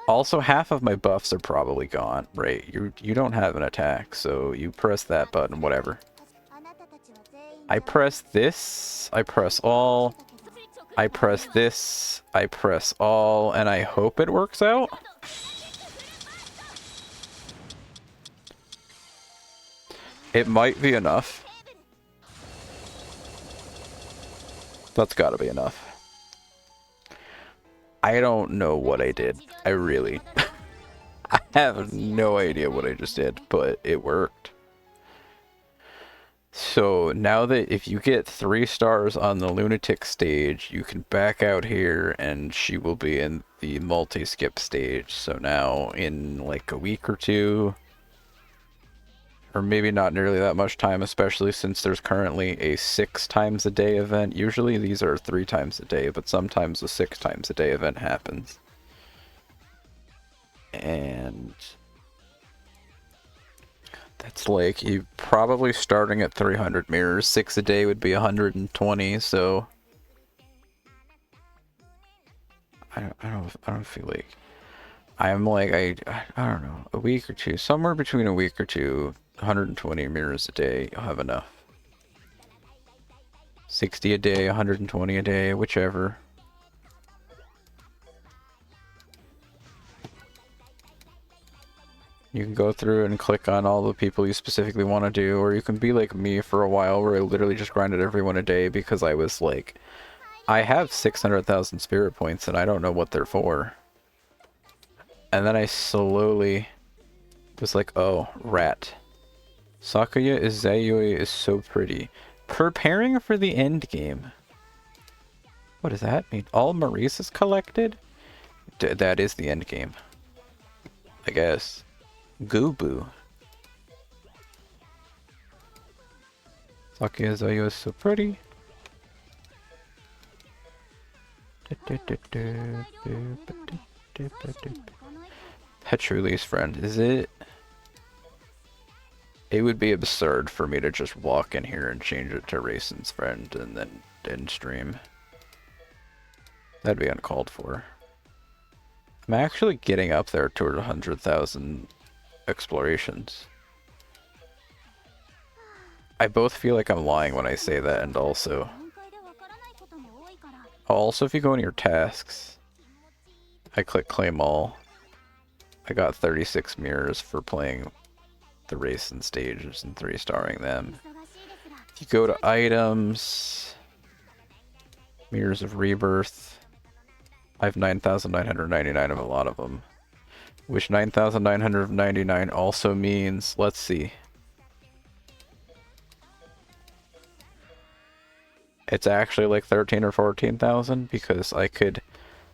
Also, half of my buffs are probably gone, right? You don't have an attack, so you press that button, whatever. I press this, I press all, I press this, I press all, and I hope it works out. It might be enough. That's gotta be enough. I don't know what I did. I really... I have no idea what I just did, but it worked. So now that if you get 3 stars on the lunatic stage, you can back out here and she will be in the multi-skip stage. So now in like a week or 2, or maybe not nearly that much time, especially since there's currently a 6 times a day event. Usually these are 3 times a day, but sometimes a 6 times a day event happens. And that's like, you probably starting at 300 mirrors. 6 a day would be 120, so I don't feel like I'm like, I don't know, a week or 2, somewhere between a week or 2, 120 mirrors a day, you'll have enough. 60 a day, 120 a day, whichever. You can go through and click on all the people you specifically want to do, or you can be like me for a while where I literally just grinded everyone a day because I was like, I have 600,000 spirit points and I don't know what they're for. And then I slowly was like, oh, rat. Sakuya Izayoi is so pretty. Preparing for the end game. What does that mean? All Maurice is collected? That is the end game, I guess. Goo-boo. Sakuya Izayoi is so pretty. Petruli's friend, is it? It would be absurd for me to just walk in here and change it to Reisen's friend and then end stream. That'd be uncalled for. I'm actually getting up there toward 100,000 explorations. I both feel like I'm lying when I say that, and also if you go in your tasks, I click claim all. I got 36 mirrors for playing the Reisen stages and 3-starring them. If you go to items, mirrors of rebirth, I have 9,999 of a lot of them. Which 9,999 also means, let's see. It's actually like 13 or 14,000 because I could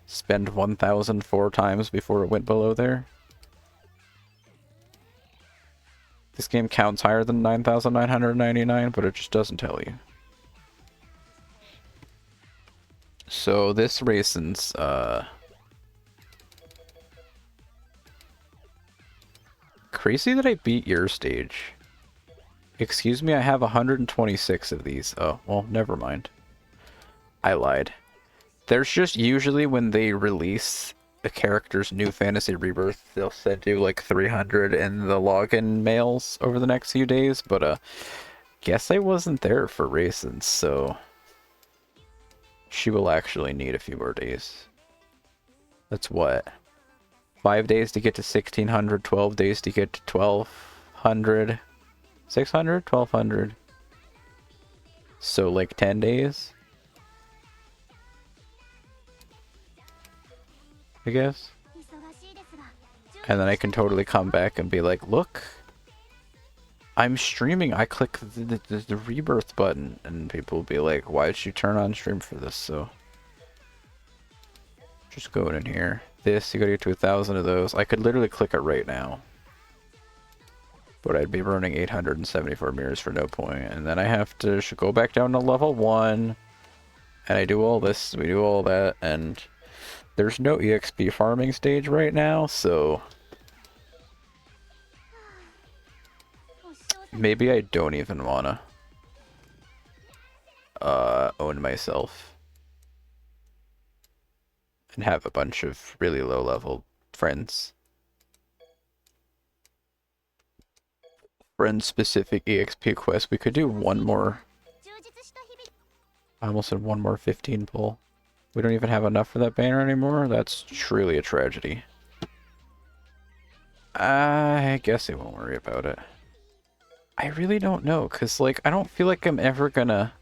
spend 1,000 4 times before it went below there. This game counts higher than 9,999, but it just doesn't tell you. So this Reisen's, crazy that I beat your stage. Excuse me, I have 126 of these. Oh, well, never mind. I lied. There's just usually when they release a character's new fantasy rebirth, they'll send you like 300 in the login mails over the next few days, but guess I wasn't there for Reisen, so she will actually need a few more days. That's what? 5 days to get to 1600, 12 days to get to 1200, 600, 1200. So like 10 days? I guess. And then I can totally come back and be like, look, I'm streaming. I click the rebirth button, and people will be like, why did you turn on stream for this? So just go in here. This, you gotta get to 1,000 of those. I could literally click it right now, but I'd be burning 874 mirrors for no point. And then I have to go back down to level 1, and I do all this, we do all that, and there's no EXP farming stage right now, so maybe I don't even wanna own myself and have a bunch of really low level friends. Friend specific EXP quest. We could do one more. I almost said one more 15 pull. We don't even have enough for that banner anymore? That's truly a tragedy. I guess I won't worry about it. I really don't know, because, like, I don't feel like I'm ever gonna...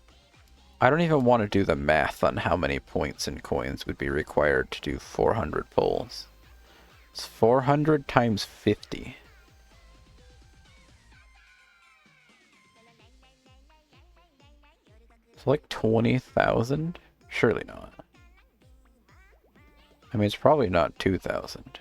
I don't even want to do the math on how many points and coins would be required to do 400 pulls. It's 400 times 50. It's like 20,000? Surely not. I mean, it's probably not 2,000.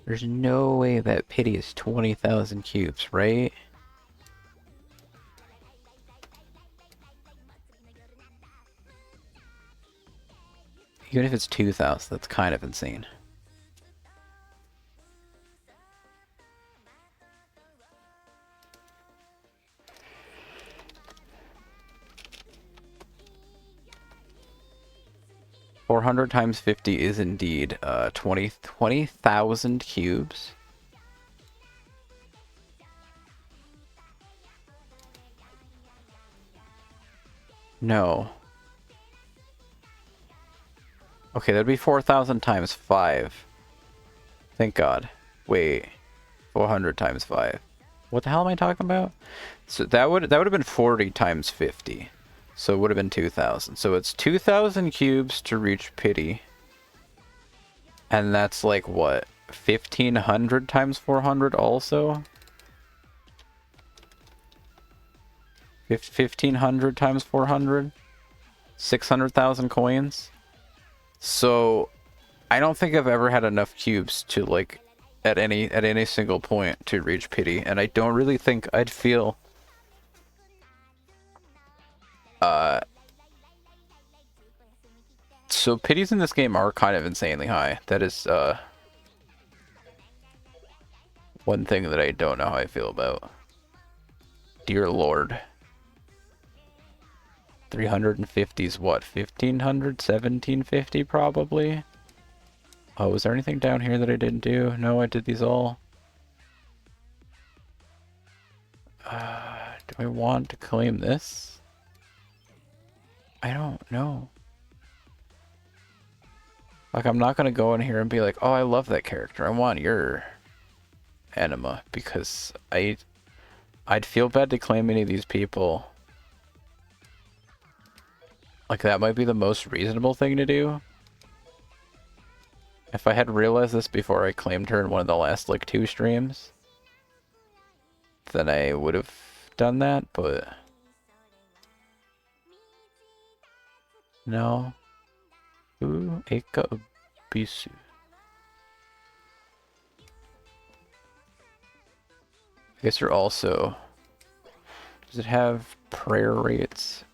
There's no way that pity is 20,000 cubes, right? Even if it's 2,000, that's kind of insane. $400 times 50 is indeed 20,000 cubes. No. Okay, that'd be 4,000 times 5. Thank God. Wait. 400 times 5. What the hell am I talking about? So that would have been 40 times 50. So it would have been 2,000. So it's 2,000 cubes to reach pity. And that's like what? 1,500 times 400 also? 1,500 times 400? 600,000 coins? So I don't think I've ever had enough cubes to, like, at any single point to reach pity, and I don't really think I'd feel so pities in this game are kind of insanely high. That is one thing that I don't know how I feel about. Dear Lord. 350 is what? 1,500? 1,750 probably? Oh, was there anything down here that I didn't do? No, I did these all. Do I want to claim this? I don't know. Like, I'm not gonna go in here and be like, oh, I love that character. I want your anima, because I'd feel bad to claim any of these people. Like, that might be the most reasonable thing to do. If I had realized this before I claimed her in one of the last, like, 2 streams, then I would have done that, but... No. Ooh, Eka Bisu. I guess you're also... Does it have prayer rates?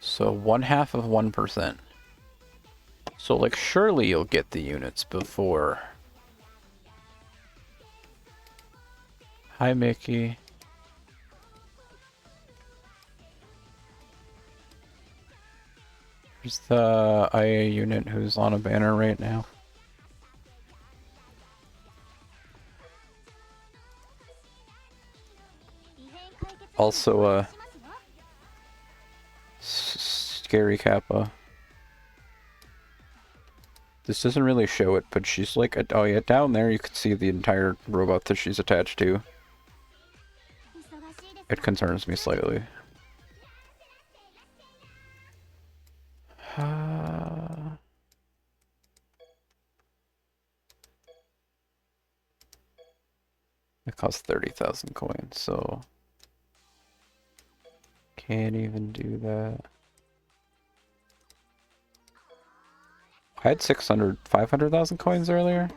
So 1/2 of 1%. So, like, surely you'll get the units before. Hi, Mickey. Here's the IA unit who's on a banner right now. Also, Scary Kappa. This doesn't really show it, but she's like, oh yeah, down there you can see the entire robot that she's attached to. It concerns me slightly. It costs 30,000 coins, so can't even do that. I had 500,000 coins earlier,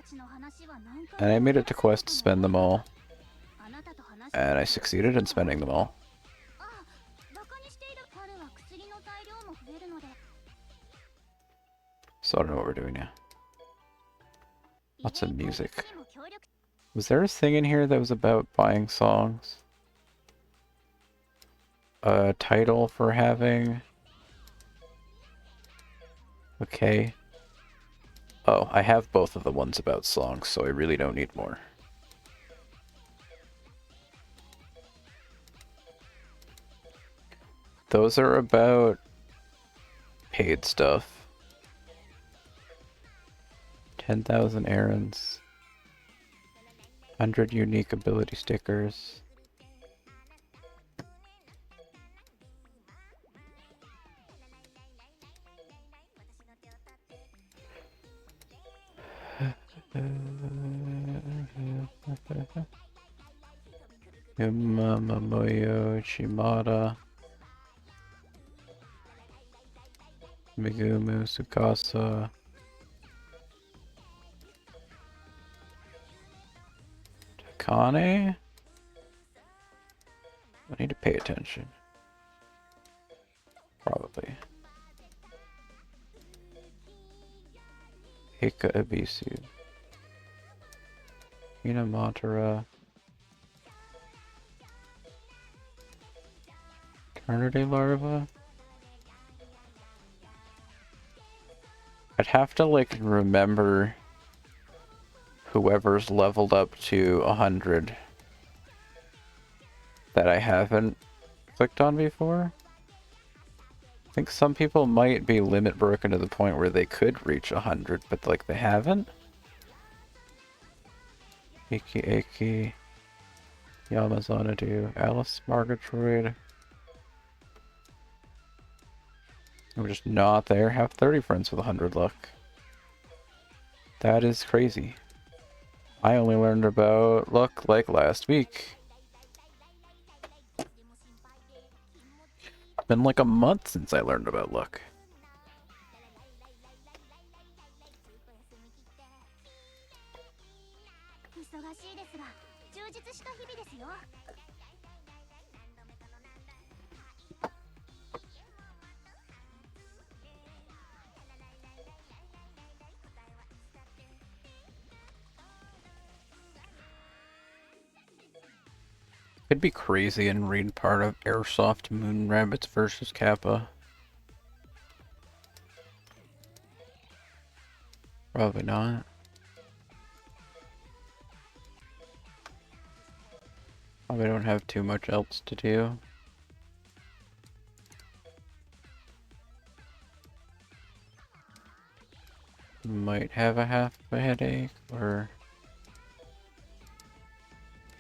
and I made it to quest to spend them all, and I succeeded in spending them all. So I don't know what we're doing now. Lots of music. Was there a thing in here that was about buying songs? A title for having... Okay. Oh, I have both of the ones about songs, so I really don't need more. Those are about paid stuff. 10,000 errands. 100 unique ability stickers. Mamoyo Shimada. Migumu Tsukasa. Takane? I need to pay attention. Probably. Hika Abisu. Hinamatara. Carnidae larva? I'd have to, like, remember whoever's leveled up to 100 that I haven't clicked on before. I think some people might be limit broken to the point where they could reach 100, but, like, they haven't. Iki Aki, Yamazanadu, Alice Margatroid. I'm just not there. Have 30 friends with 100 luck. That is crazy. I only learned about luck like last week. It's been like a month since I learned about luck. It'd be crazy and read part of Airsoft Moon Rabbits versus Kappa. Probably not. Probably don't have too much else to do. Might have a half a headache, or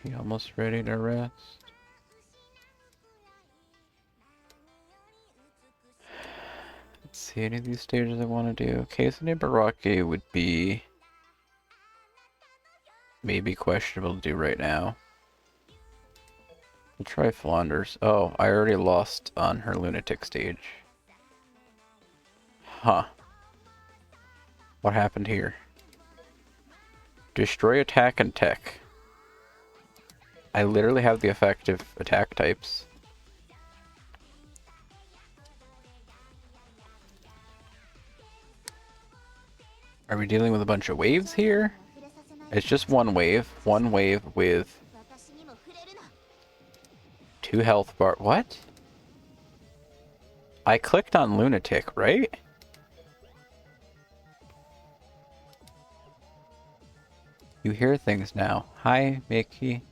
be almost ready to rest. Let's see, any of these stages I want to do. Kaisane Barake would be maybe questionable to do right now. We'll try Flanders. Oh, I already lost on her lunatic stage. Huh. What happened here? Destroy attack and tech. I literally have the effective attack types. Are we dealing with a bunch of waves here? It's just one wave. One wave with 2 health bar. What? I clicked on Lunatic, right? You hear things now. Hi, Mickey.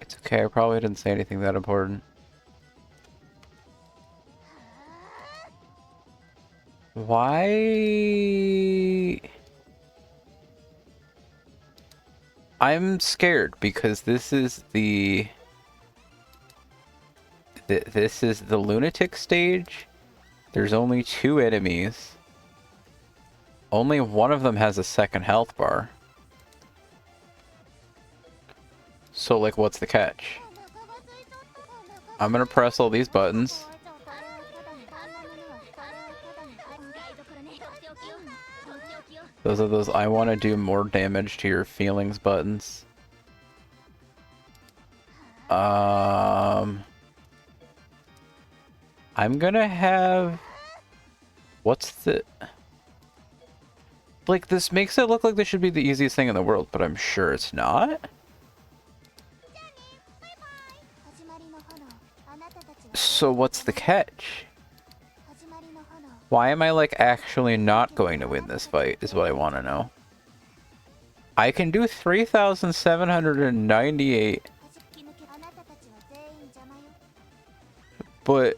It's okay, I probably didn't say anything that important. Why? I'm scared because this is the lunatic stage. There's only 2 enemies. Only one of them has a second health bar. So like, what's the catch? I'm gonna press all these buttons. Those are those I want to do more damage to your feelings buttons. I'm gonna have... What's the... Like, this makes it look like this should be the easiest thing in the world, but I'm sure it's not. So what's the catch? Why am I, like, actually not going to win this fight, is what I want to know. I can do 3,798. But,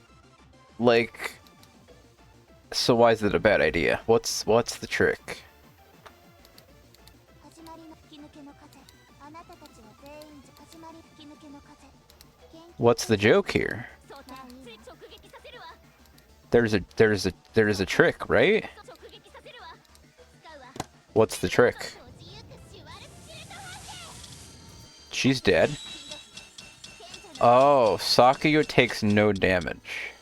like... So why is it a bad idea? What's the trick? What's the joke here? There's a trick, right? What's the trick? She's dead. Oh, Sakuya takes no damage.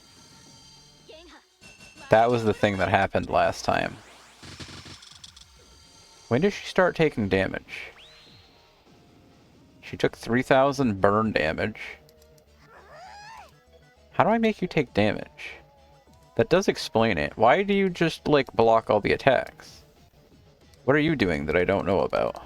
That was the thing that happened last time. When did she start taking damage? She took 3,000 burn damage. How do I make you take damage? That does explain it. Why do you just, like, block all the attacks? What are you doing that I don't know about?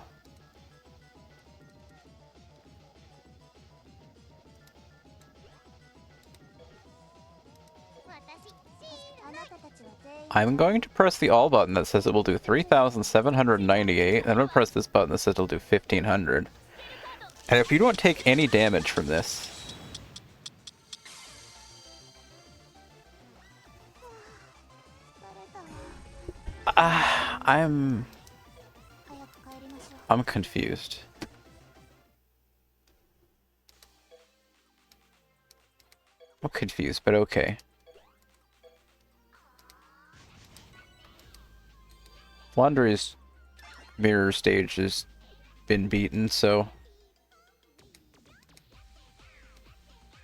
I'm going to press the all button that says it will do 3,798, and I'm going to press this button that says it'll do 1,500. And if you don't take any damage from this... I'm confused. I'm confused, but okay. Laundry's mirror stage has been beaten, so...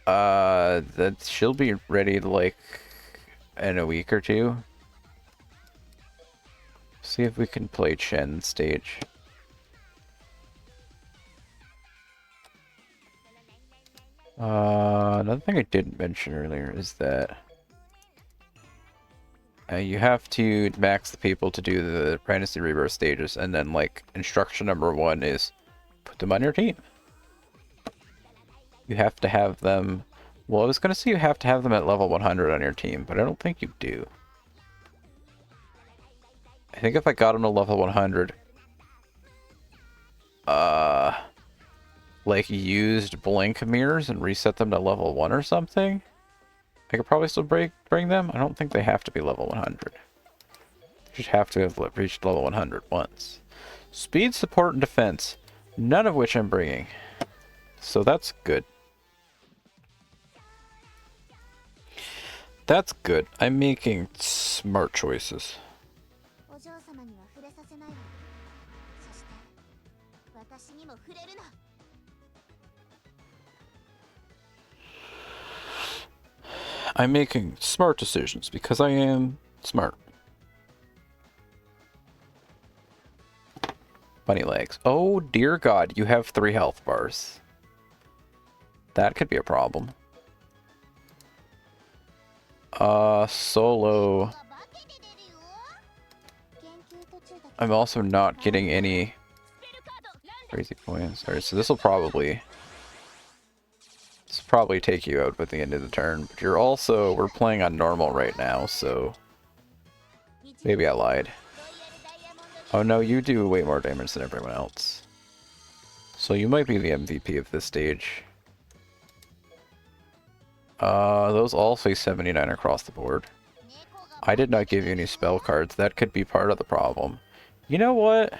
that she'll be ready, like, in a week or 2. See if we can play Chen's stage. Another thing I didn't mention earlier is that you have to max the people to do the Pregnancy Rebirth stages, and then, like, instruction number 1 is put them on your team. You have to have them... Well, I was gonna say you have to have them at level 100 on your team, but I don't think you do. I think if I got them to level 100, like, used blink mirrors and reset them to level 1 or something, I could probably still bring them. I don't think they have to be level 100. You just have to have reached level 100 once. Speed, support, and defense, none of which I'm bringing. So that's good. That's good. I'm making smart choices. I'm making smart decisions because I am smart. Bunny legs. Oh dear God, you have 3 health bars. That could be a problem. Solo. I'm also not getting any crazy points. Alright, so this will probably take you out by the end of the turn. But you're also, we're playing on normal right now, so maybe I lied. Oh no, you do way more damage than everyone else. So you might be the MVP of this stage. Those all say 79 across the board. I did not give you any spell cards. That could be part of the problem. You know what?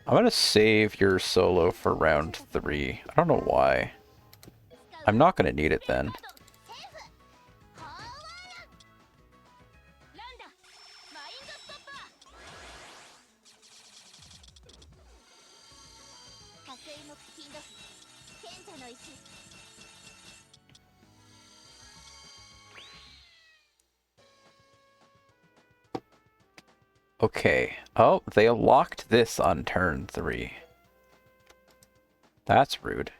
I'm gonna save your solo for round 3. I don't know why. I'm not gonna need it then. Okay. Oh, they locked this on turn 3. That's rude.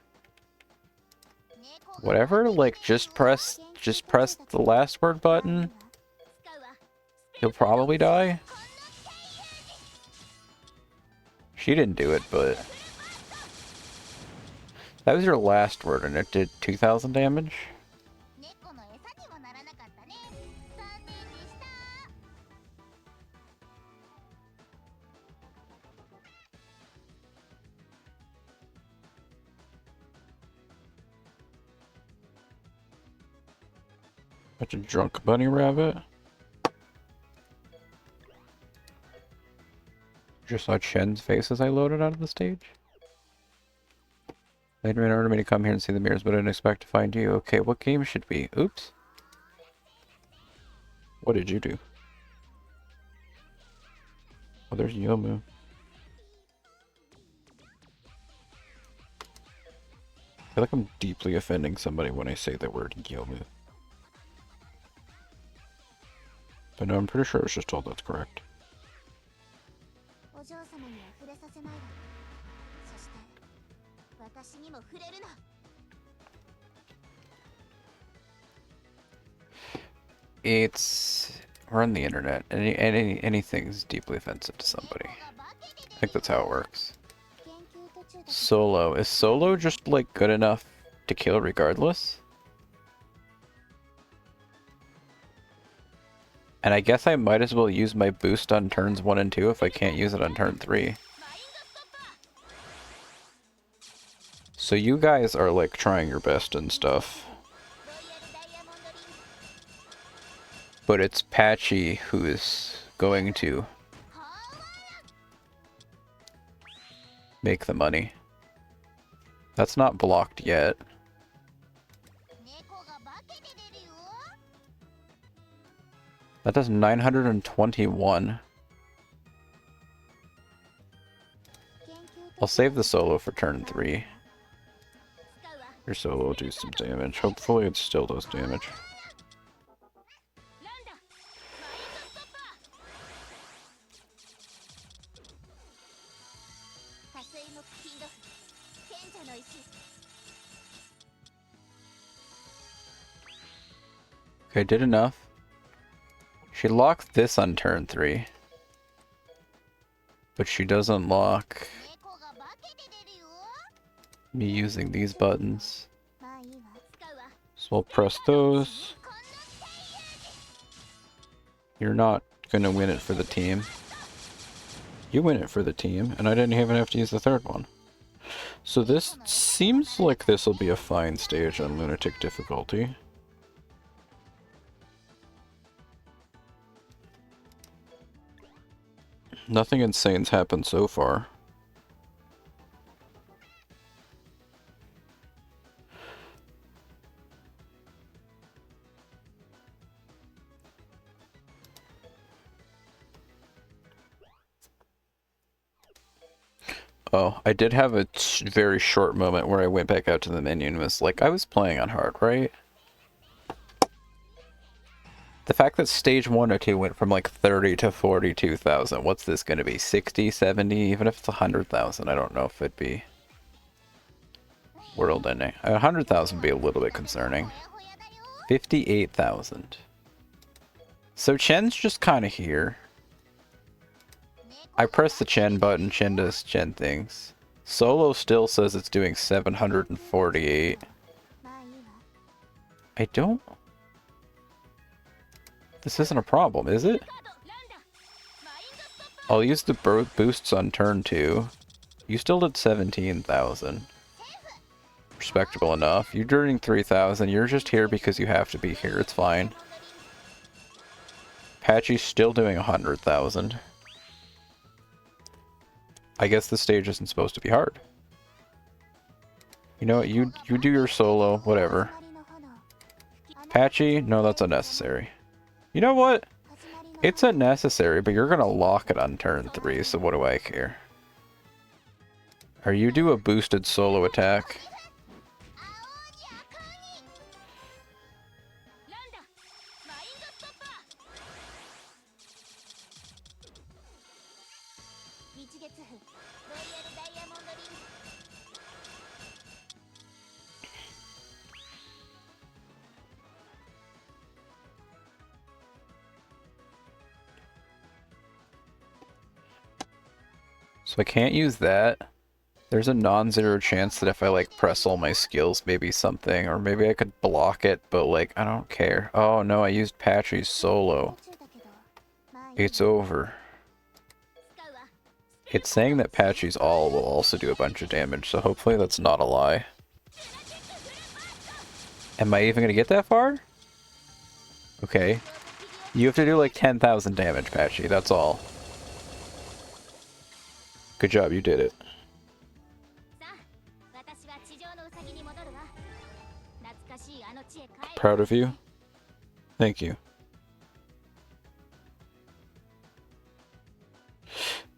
Whatever, like, just press the last word button. He'll probably die. She didn't do it, but that was your last word and it did 2,000 damage. Such a drunk bunny rabbit. Just saw Chen's face as I loaded out of the stage. They made an order me to come here and see the mirrors, but I didn't expect to find you. Okay, what game should we? Oops. What did you do? Oh, there's Yomu. I feel like I'm deeply offending somebody when I say the word Yomu. But no, I'm pretty sure I was just told that's correct. We're on the internet. Anything's deeply offensive to somebody. I think that's how it works. Solo. Is Solo just, like, good enough to kill regardless? And I guess I might as well use my boost on turns 1 and 2 if I can't use it on turn 3. So you guys are, like, trying your best and stuff. But it's Patchy who is going to make the money. That's not blocked yet. That does 921. I'll save the solo for turn 3. Your solo will do some damage. Hopefully it still does damage. Okay, did enough. She locked this on turn 3. But she doesn't lock me using these buttons. So we'll press those. You're not gonna win it for the team. You win it for the team, and I didn't even have to use the third one. So this seems like this will be a fine stage on Lunatic difficulty. Nothing insane's happened so far. Oh, I did have a very short moment where I went back out to the menu and was like, I was playing on hard, right? The fact that stage 1 or 2 went from like 30 to 42,000, what's this going to be? 60, 70? Even if it's 100,000, I don't know if it'd be world ending. 100,000 would be a little bit concerning. 58,000. So Chen's just kind of here. I press the Chen button, Chen does Chen things. Solo still says it's doing 748. I don't... This isn't a problem, is it? I'll use the boosts on turn 2. You still did 17,000. Respectable enough. You're doing 3,000. You're just here because you have to be here. It's fine. Patchy's still doing 100,000. I guess this stage isn't supposed to be hard. You know what? You do your solo. Whatever. Patchy? No, that's unnecessary. You know what? It's unnecessary, but you're gonna lock it on turn 3, so what do I care? Or you do a boosted solo attack. So I can't use that. There's a non-zero chance that if I like press all my skills, maybe something, or maybe I could block it, but like, I don't care. Oh no, I used Patchy's solo. It's over. It's saying that Patchy's all will also do a bunch of damage, so hopefully that's not a lie. Am I even gonna get that far? Okay. You have to do like 10,000 damage, Patchy, that's all. Good job, you did it. Proud of you. Thank you.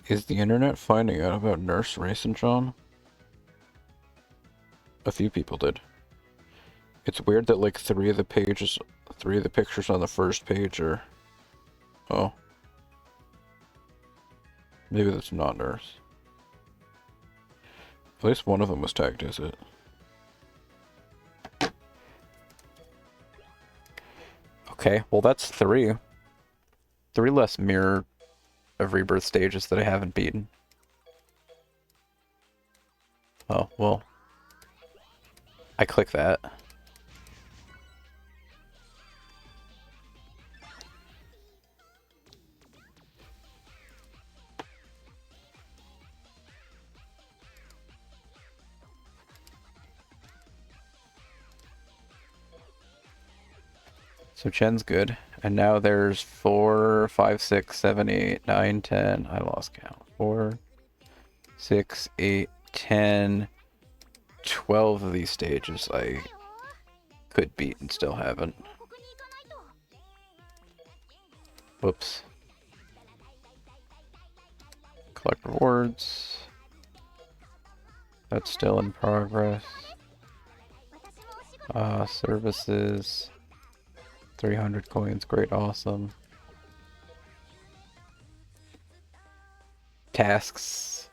Is the internet finding out about Nurse Reisen, John? A few people did. It's weird that like 3 of the pictures on the first page are... Oh. Maybe that's not Nurse. At least one of them was tagged as it. Okay, well that's 3. 3 less mirror of rebirth stages that I haven't beaten. Oh, well. I click that. So Chen's good. And now there's 4, 5, 6, 7, 8, 9, 10. I lost count. 4, 6, 8, 10, 12 of these stages I could beat and still haven't. Whoops. Collect rewards. That's still in progress. Services. 300 coins, great, awesome. Tasks,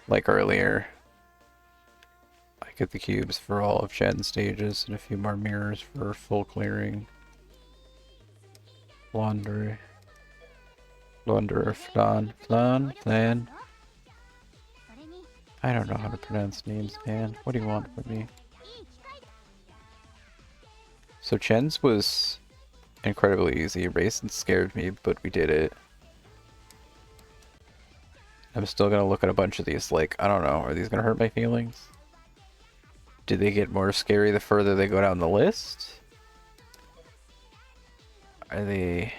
like earlier. I get the cubes for all of Chen's stages and a few more mirrors for full clearing. Launderer, Flan. I don't know how to pronounce names, man. What do you want from me? So Chen's was incredibly easy. Reisen scared me, but we did it. I'm still gonna look at a bunch of these like, I don't know, are these gonna hurt my feelings? Do they get more scary the further they go down the list? Are they...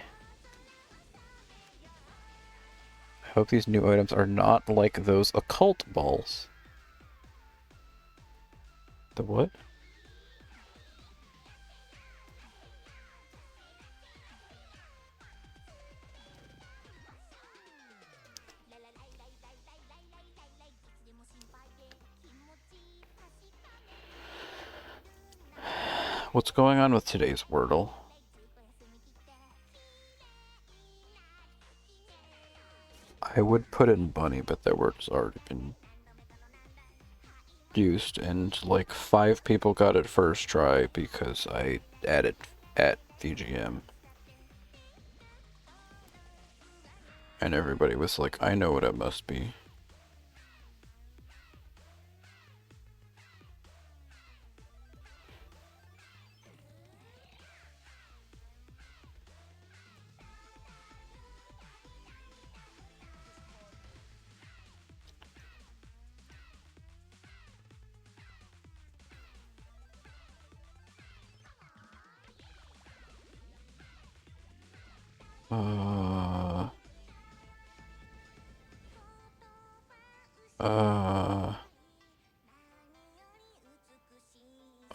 I hope these new items are not like those occult balls. The what? What's going on with today's Wordle? I would put in Bunny, but that word's already been used, and like 5 people got it first try because I added at VGM. And everybody was like, I know what it must be.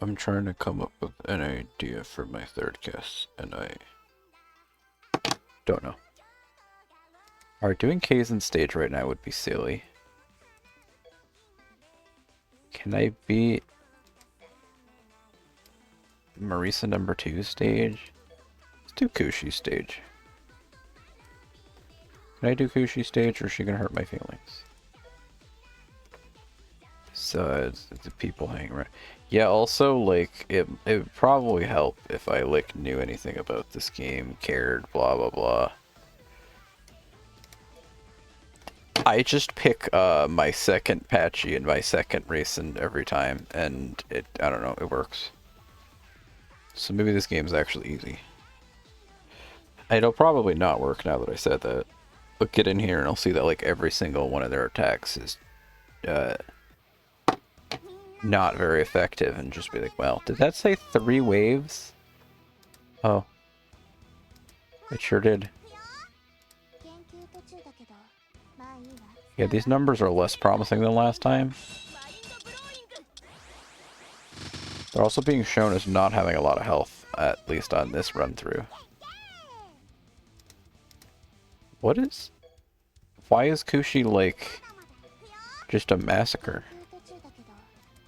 I'm trying to come up with an idea for my third guess, and I don't know. Alright, doing K's in stage right now would be silly. Can I beat Marisa number 2 stage? Let's do Kushi stage. Can I do Kushi stage, or is she gonna hurt my feelings? So the people hanging around. Yeah, also, like, it would probably help if I, like, knew anything about this game, cared, blah, blah, blah. I just pick, my second Patchy and my second Reisen every time, and I don't know, it works. So maybe this game's actually easy. It'll probably not work now that I said that. But get in here and I'll see that, like, every single one of their attacks is, not very effective, and just be like, well, did that say 3 waves? Oh. It sure did. Yeah, these numbers are less promising than last time. They're also being shown as not having a lot of health, at least on this run through. What is... Why is Kushi, like, just a massacre?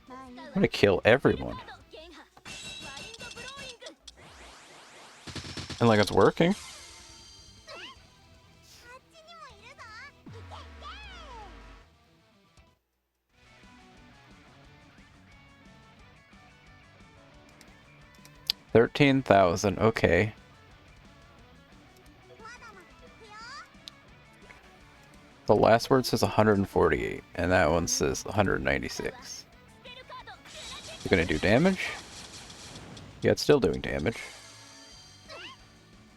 I'm gonna kill everyone. And, like, it's working. $13,000, okay. The last word says 148, and that one says 196. You're gonna do damage? Yeah, it's still doing damage.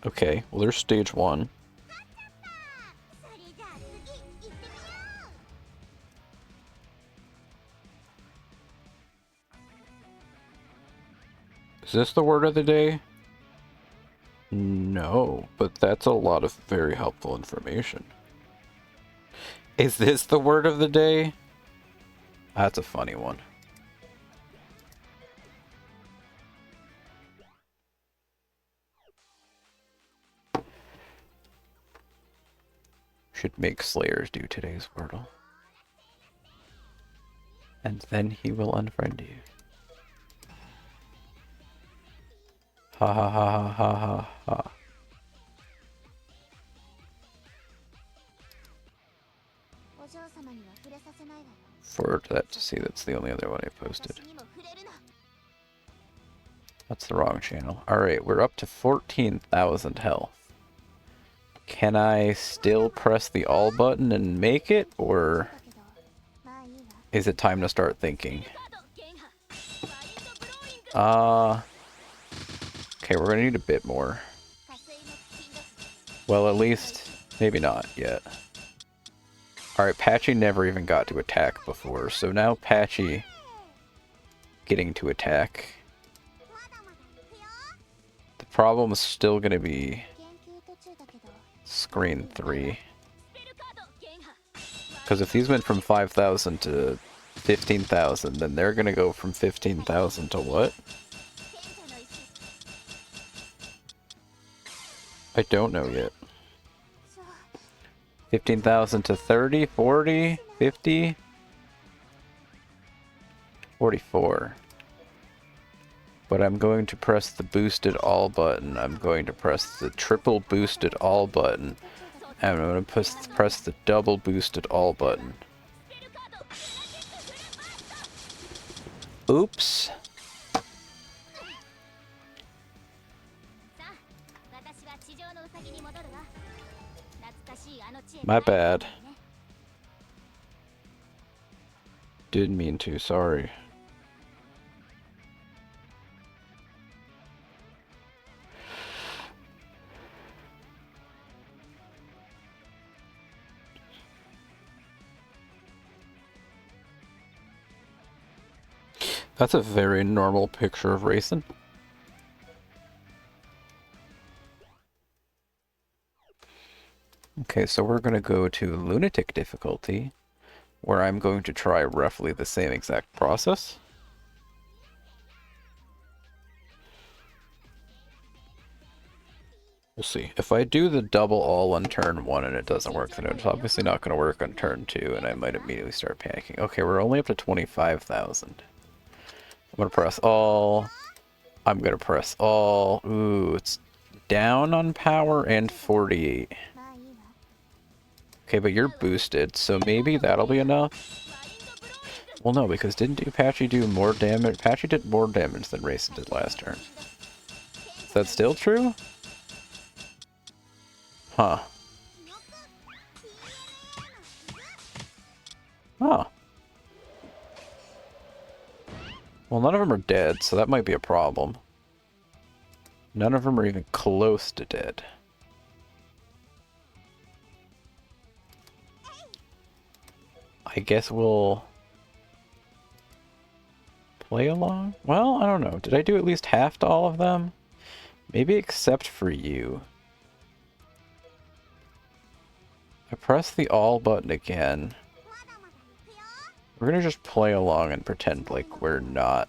Okay, well there's stage 1. Is this the word of the day? No, but that's a lot of very helpful information. Is this the word of the day? That's a funny one. Should make Slayers do today's Wordle. And then he will unfriend you. Ha ha ha ha ha ha ha. For that to see, that's the only other one I posted. That's the wrong channel. Alright, we're up to 14,000 health. Can I still press the all button and make it, or is it time to start thinking? Okay, we're gonna need a bit more. Well, at least, maybe not yet. Alright, Patchy never even got to attack before, so now Patchy getting to attack. The problem is still gonna be screen 3. Because if these went from 5,000 to 15,000, then they're gonna go from 15,000 to what? I don't know yet. 15,000 to 30, 40, 50, 44. But I'm going to press the boosted all button. I'm going to press the triple boosted all button. And I'm going to press the double boosted all button. Oops. My bad. Didn't mean to, sorry. That's a very normal picture of Reisen. Okay, so we're going to go to Lunatic difficulty, where I'm going to try roughly the same exact process. We'll see. If I do the double all on turn 1 and it doesn't work, then it's obviously not going to work on turn 2, and I might immediately start panicking. Okay, we're only up to 25,000. I'm going to press all. I'm going to press all. Ooh, it's down on power and 48. Okay, but you're boosted, so maybe that'll be enough. Well, no, because didn't Patchy do more damage? Patchy did more damage than Reisen did last turn. Is that still true? Huh. Huh. Well, none of them are dead, so that might be a problem. None of them are even close to dead. I guess we'll play along? Well, I don't know. Did I do at least half to all of them? Maybe except for you. I press the all button again. We're gonna just play along and pretend like we're not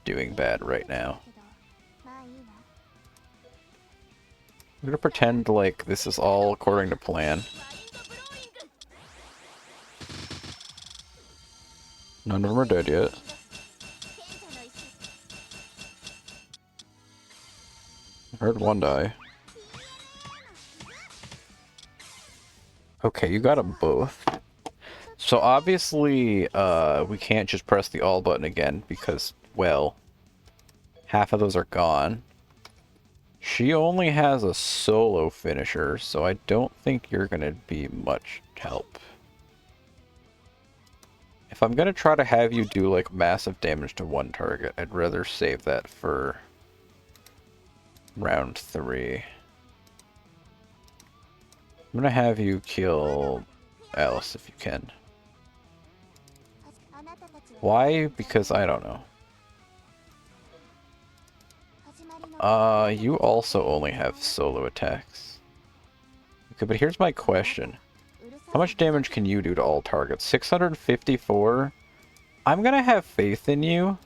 doing bad right now. I'm gonna pretend like this is all according to plan. None of them are dead yet. I heard one die. Okay, you got them both. So obviously, we can't just press the all button again because, well, half of those are gone. She only has a solo finisher, so I don't think you're gonna be much help. If I'm gonna try to have you do, like, massive damage to one target, I'd rather save that for round 3. I'm gonna have you kill Alice if you can. Why? Because I don't know. You also only have solo attacks. Okay, but here's my question. How much damage can you do to all targets? 654? I'm gonna have faith in you.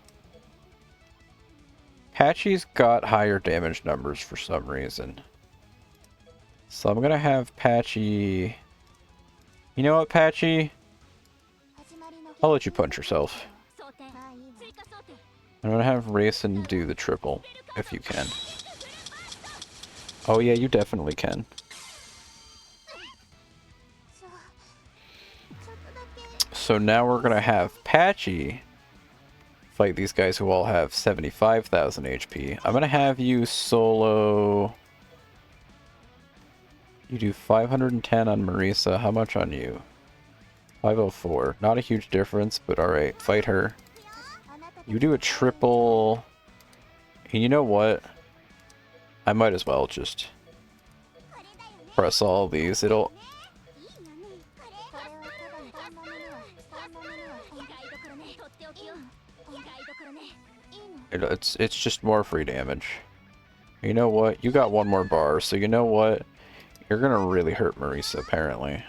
Patchy's got higher damage numbers for some reason. So I'm gonna have Patchy... You know what, Patchy? I'll let you punch yourself. I'm gonna have Reisen do the triple, if you can. Oh yeah, you definitely can. So now we're gonna have Patchy fight these guys who all have 75,000 HP. I'm gonna have you solo... You do 510 on Marisa. How much on you? 504. Not a huge difference, but alright. Fight her. You do a triple... And you know what? I might as well just press all these. It's just more free damage. You know what? You got one more bar, so you know what? You're gonna really hurt Marisa, apparently.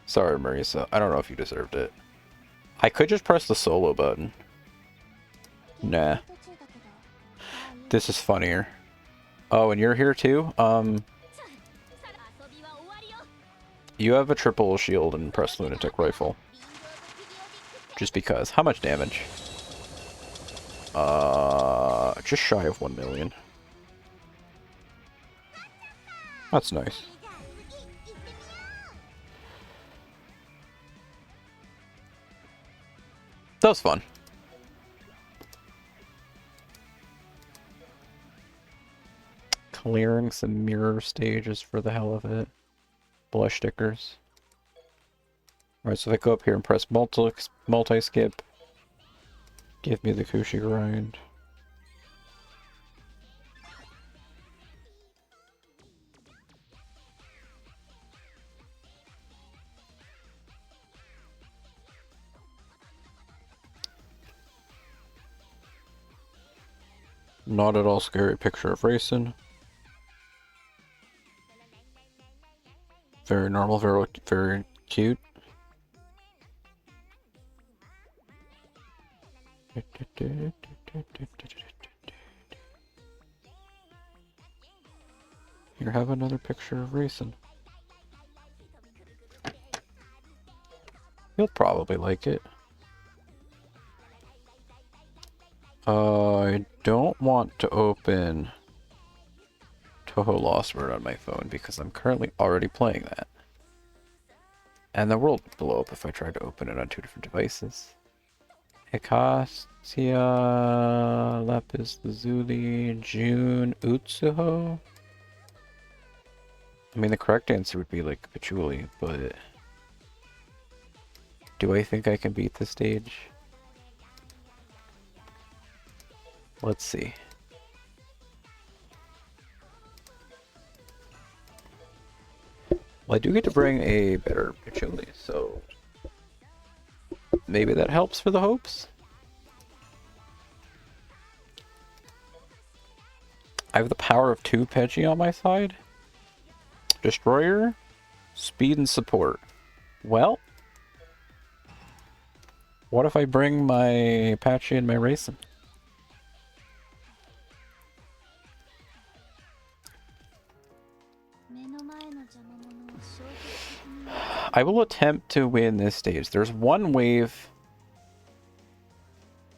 Sorry, Marisa. I don't know if you deserved it. I could just press the solo button. Nah. This is funnier. Oh, and you're here too? You have a triple shield and press Lunatic Rifle. Just because. How much damage? Just shy of 1 million. That's nice. That was fun. Clearing some mirror stages for the hell of it. blush stickers. Alright, so if I go up here and press multi-skip, give me the Kushi grind. Not at all scary picture of Reisen. Very normal, very cute. Here, have another picture of Reisen. He'll probably like it. I don't want to open Touhou LostWord on my phone because I'm currently already playing that. And the world would blow up if I tried to open it on 2 different devices. Hikasia, Lapis Lazuli, June, Utsuho? I mean, the correct answer would be like Patchouli, but do I think I can beat the stage? Let's see. Well, I do get to bring a better Patchouli, so maybe that helps for the hopes? I have the power of 2 Pidgey on my side. Destroyer, speed and support. Well, what if I bring my Apache and my Reisen? I will attempt to win this stage. There's one wave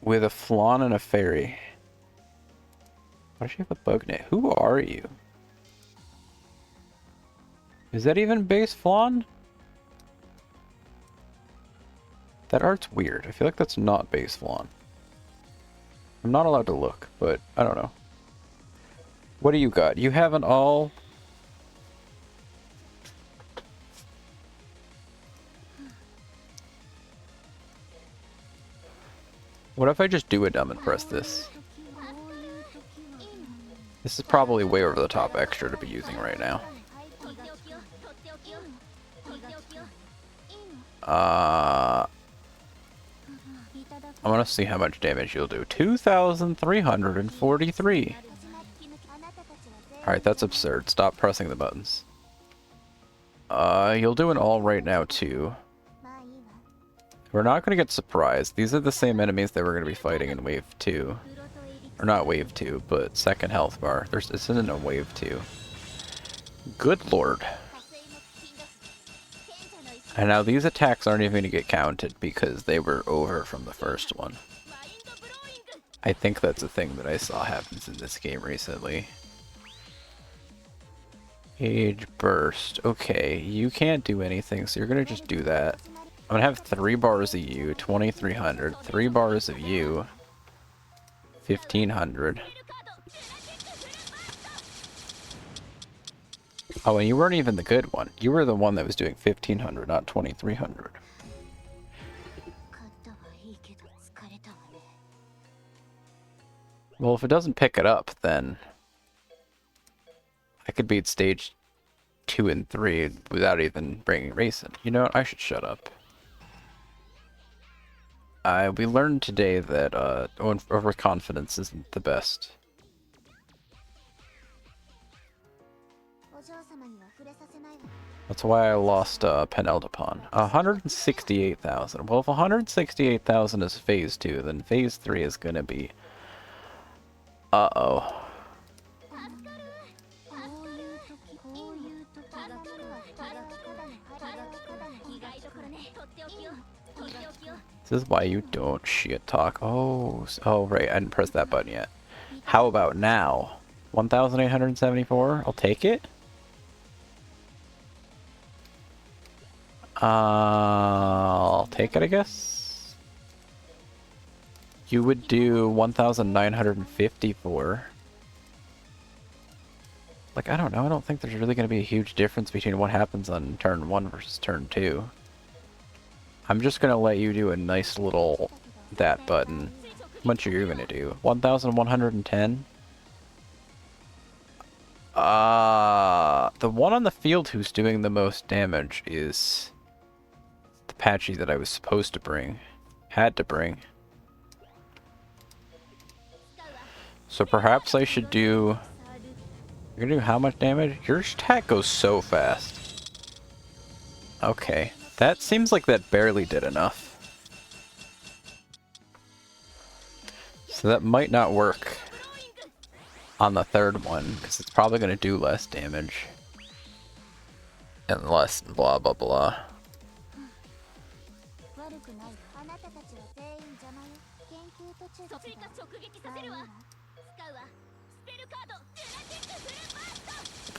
with a Flan and a Fairy. Why does she have a Bugnet? Who are you? Is that even base Flan? That art's weird. I feel like that's not base Flan. I'm not allowed to look, but I don't know. What do you got? You have an all... What if I just do a dumb and press this? This is probably way over the top extra to be using right now. I want to see how much damage you'll do. 2,343. Alright, that's absurd. Stop pressing the buttons. You'll do an all right now too. We're not going to get surprised. These are the same enemies that we're going to be fighting in Wave 2. Or not Wave 2, but second health bar. This isn't a Wave 2. Good lord. And now these attacks aren't even going to get counted because they were over from the first one. I think that's a thing that I saw happens in this game recently. Age burst. Okay, you can't do anything, so you're going to just do that. I'm gonna have 3 bars of you, 2,300. 3 bars of you, 1,500. Oh, and you weren't even the good one. You were the one that was doing 1,500, not 2,300. Well, if it doesn't pick it up, then I could beat stage 2 and 3 without even bringing Reisen. You know what? I should shut up. We learned today that overconfidence isn't the best. That's why I lost Peneldopon. 168,000. Well, if 168,000 is phase 2, then phase 3 is gonna be... Uh-oh. This is why you don't shit talk. Oh, right, I didn't press that button yet. How about now? 1,874? I'll take it. I'll take it, I guess. You would do 1,954. Like, I don't know, I don't think there's really going to be a huge difference between what happens on turn 1 versus turn 2. I'm just going to let you do a nice little that button. How much are you going to do? 1,110? The one on the field who's doing the most damage is the Patchy that I was supposed to bring. Had to bring. So perhaps I should do... You're gonna do how much damage? Your attack goes so fast. Okay. That seems like that barely did enough. So that might not work on the third one, because it's probably going to do less damage. And less blah blah blah.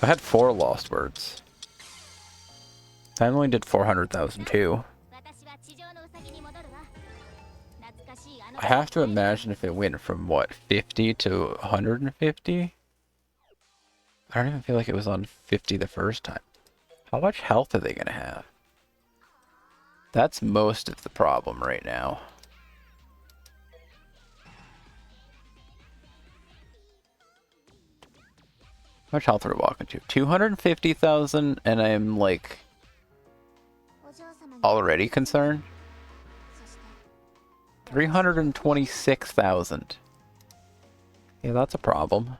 I had 4 lost words. I only did 400,000 too. I have to imagine if it went from, what, 50 to 150? I don't even feel like it was on 50 the first time. How much health are they going to have? That's most of the problem right now. How much health are we walking to? 250,000, and I'm, like, already concerned? 326,000. Yeah, that's a problem.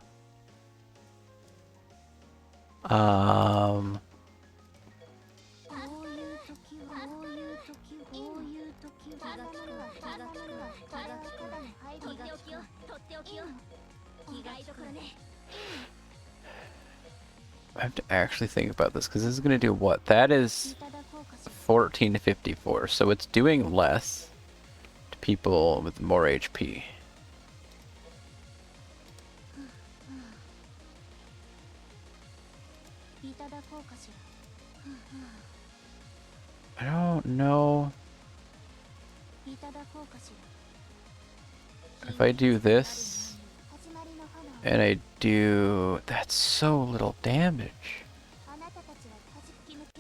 I have to actually think about this, because this is going to do what? That is 14 to 54, so it's doing less to people with more HP. I don't know. If I do this, and I do... That's so little damage.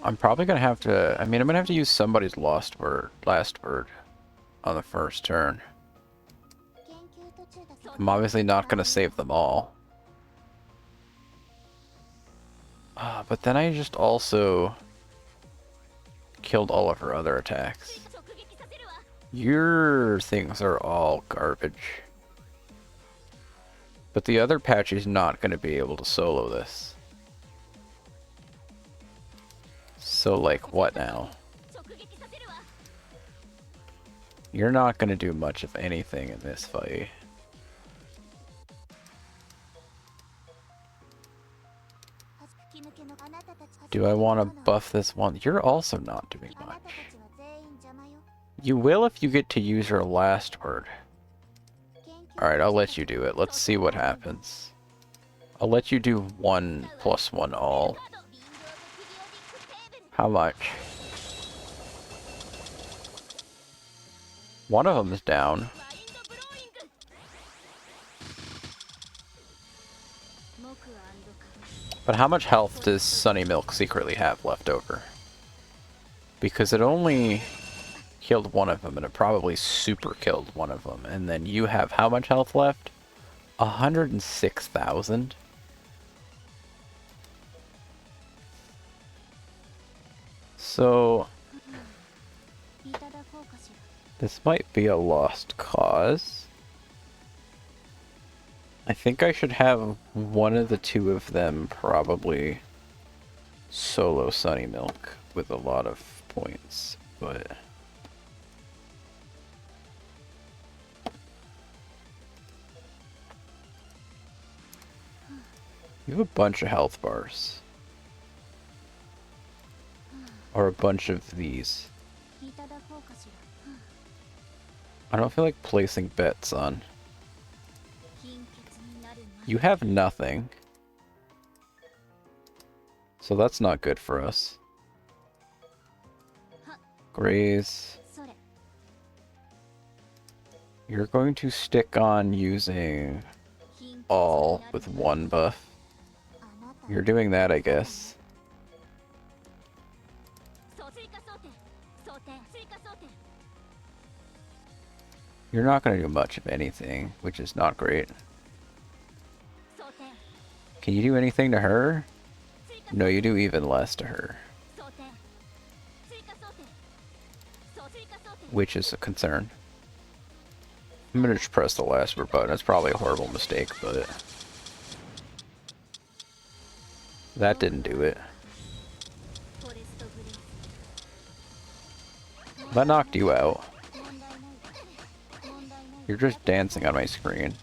I'm probably gonna have to... I mean, I'm gonna have to use somebody's last word on the first turn. I'm obviously not gonna save them all. But then I just also killed all of her other attacks. Your things are all garbage. But the other Patchy's not going to be able to solo this. So, like, what now? You're not going to do much of anything in this fight. Do I want to buff this one? You're also not doing much. You will if you get to use your last word. Alright, I'll let you do it. Let's see what happens. I'll let you do 1 + 1 all. How much? One of them is down. But how much health does Sunny Milk secretly have left over? Because it only killed one of them, and it probably super killed one of them. And then you have how much health left? 106,000. So this might be a lost cause. I think I should have one of the two of them probably solo Sunny Milk with a lot of points, but you have a bunch of health bars. Or a bunch of these. I don't feel like placing bets on. You have nothing. So that's not good for us. Graze. You're going to stick on using all with 1 buff. You're doing that, I guess. You're not going to do much of anything, which is not great. Can you do anything to her? No, you do even less to her. Which is a concern. I'm gonna just press the LostWord button. It's probably a horrible mistake, but that didn't do it. That knocked you out. You're just dancing on my screen.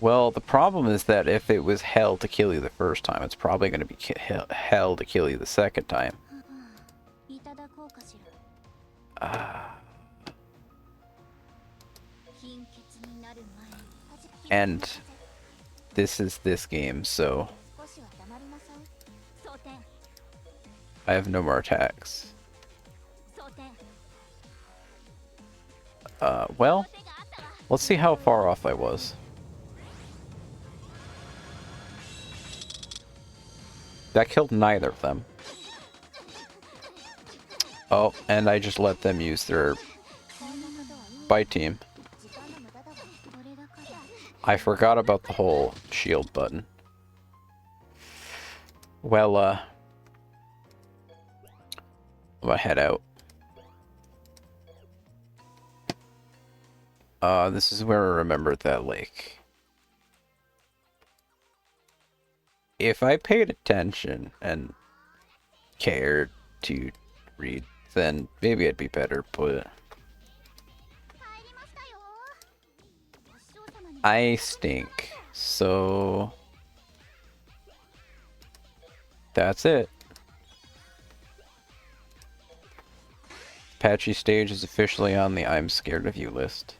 Well, the problem is that if it was hell to kill you the first time, it's probably going to be hell to kill you the second time. And this is this game, so I have no more attacks. Well, let's see how far off I was. That killed neither of them. Oh, and I just let them use their bite team. I forgot about the whole shield button. Well, I'm gonna head out. This is where I remembered that, like, if I paid attention and cared to read, then maybe it'd be better, but I stink, so that's it. Patchy stage is officially on the I'm scared of you list.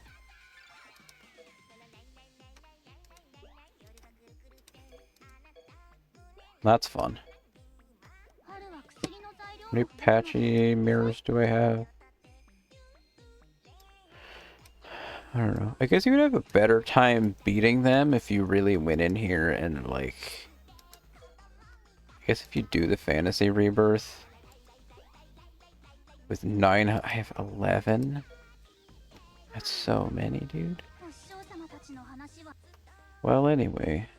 That's fun. How many patchy mirrors do I have? I don't know. I guess you would have a better time beating them if you really went in here and, like, I guess if you do the fantasy rebirth with 9, I have 11. That's so many, dude. Well, anyway.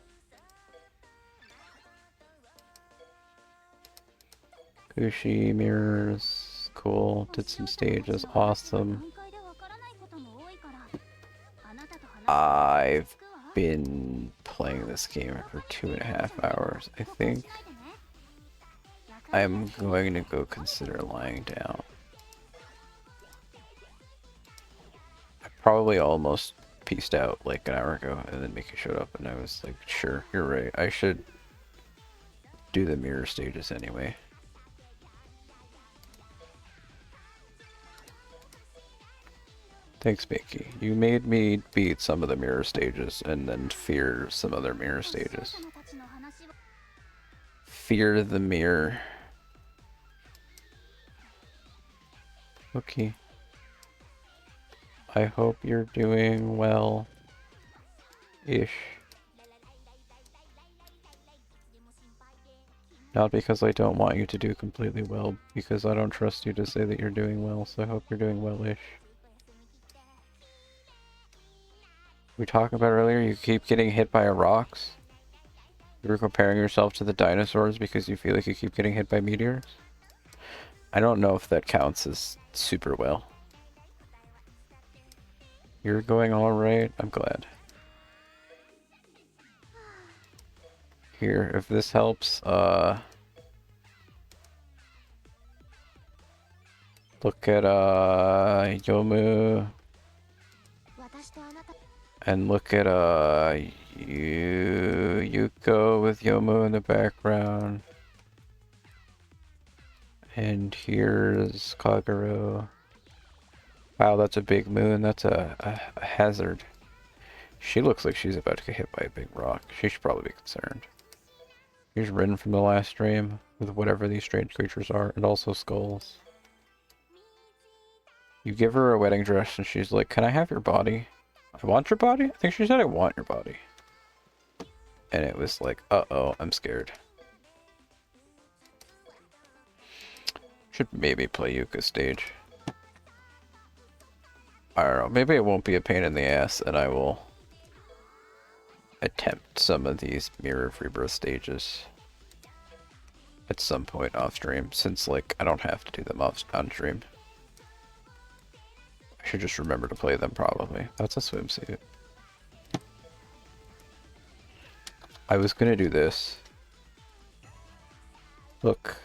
Gushi mirrors, cool. Did some stages, awesome. I've been playing this game for 2.5 hours. I think I'm going to go consider lying down. I probably almost peaced out like an hour ago, and then Mika showed up, and I was like, sure, you're right. I should do the mirror stages anyway. Thanks, Mickey. You made me beat some of the mirror stages and then fear some other mirror stages. Fear the mirror. Okay. I hope you're doing well-ish. Not because I don't want you to do completely well, because I don't trust you to say that you're doing well, so I hope you're doing well-ish. We talked about earlier, you keep getting hit by rocks. You were comparing yourself to the dinosaurs because you feel like you keep getting hit by meteors. I don't know if that counts as super well. You're going alright? I'm glad. Here, if this helps, look at, Yomu. And look at, Yuko with Yomu in the background. And here's Kagero. Wow, that's a big moon. That's a hazard. She looks like she's about to get hit by a big rock. She should probably be concerned. Here's Rin from the last stream with whatever these strange creatures are, and also skulls. You give her a wedding dress and she's like, can I have your body? I want your body? I think she said I want your body. And it was like, uh-oh, I'm scared. should maybe play Yuka stage. I don't know. Maybe it won't be a pain in the ass, and I will attempt some of these Mirror of Rebirth stages at some point off stream, since like I don't have to do them on stream. I should just remember to play them probably. That's a swimsuit. I was gonna do this. Look,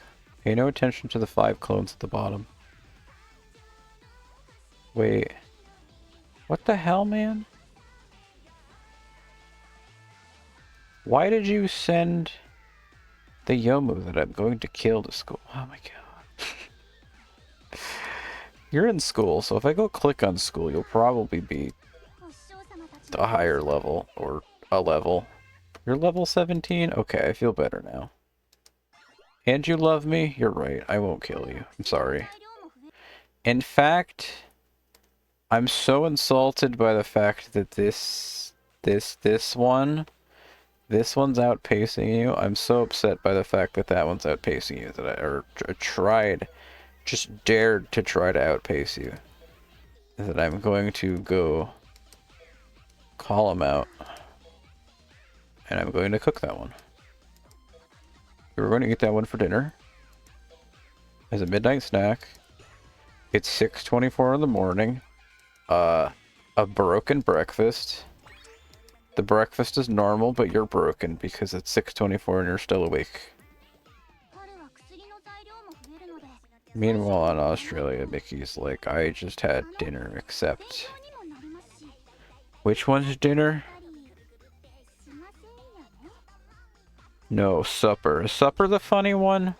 pay no attention to the 5 clones at the bottom. Wait. What the hell, man? Why did you send the Yomu that I'm going to kill to school? Oh my god. You're in school, so if I go click on school, you'll probably be a higher level, or a level. You're level 17? Okay, I feel better now. And you love me? You're right, I won't kill you. I'm sorry. In fact, I'm so insulted by the fact that this one's outpacing you. I'm so upset by the fact that that one's outpacing you that I just dared to try to outpace you. That I'm going to go call him out. And I'm going to cook that one. We're going to eat that one for dinner. As a midnight snack. It's 6:24 in the morning. A broken breakfast. The breakfast is normal, but you're broken because it's 6:24 and you're still awake. Meanwhile, in Australia, Mickey's like, I just had dinner, except... Which one's dinner? No, supper. Is supper the funny one?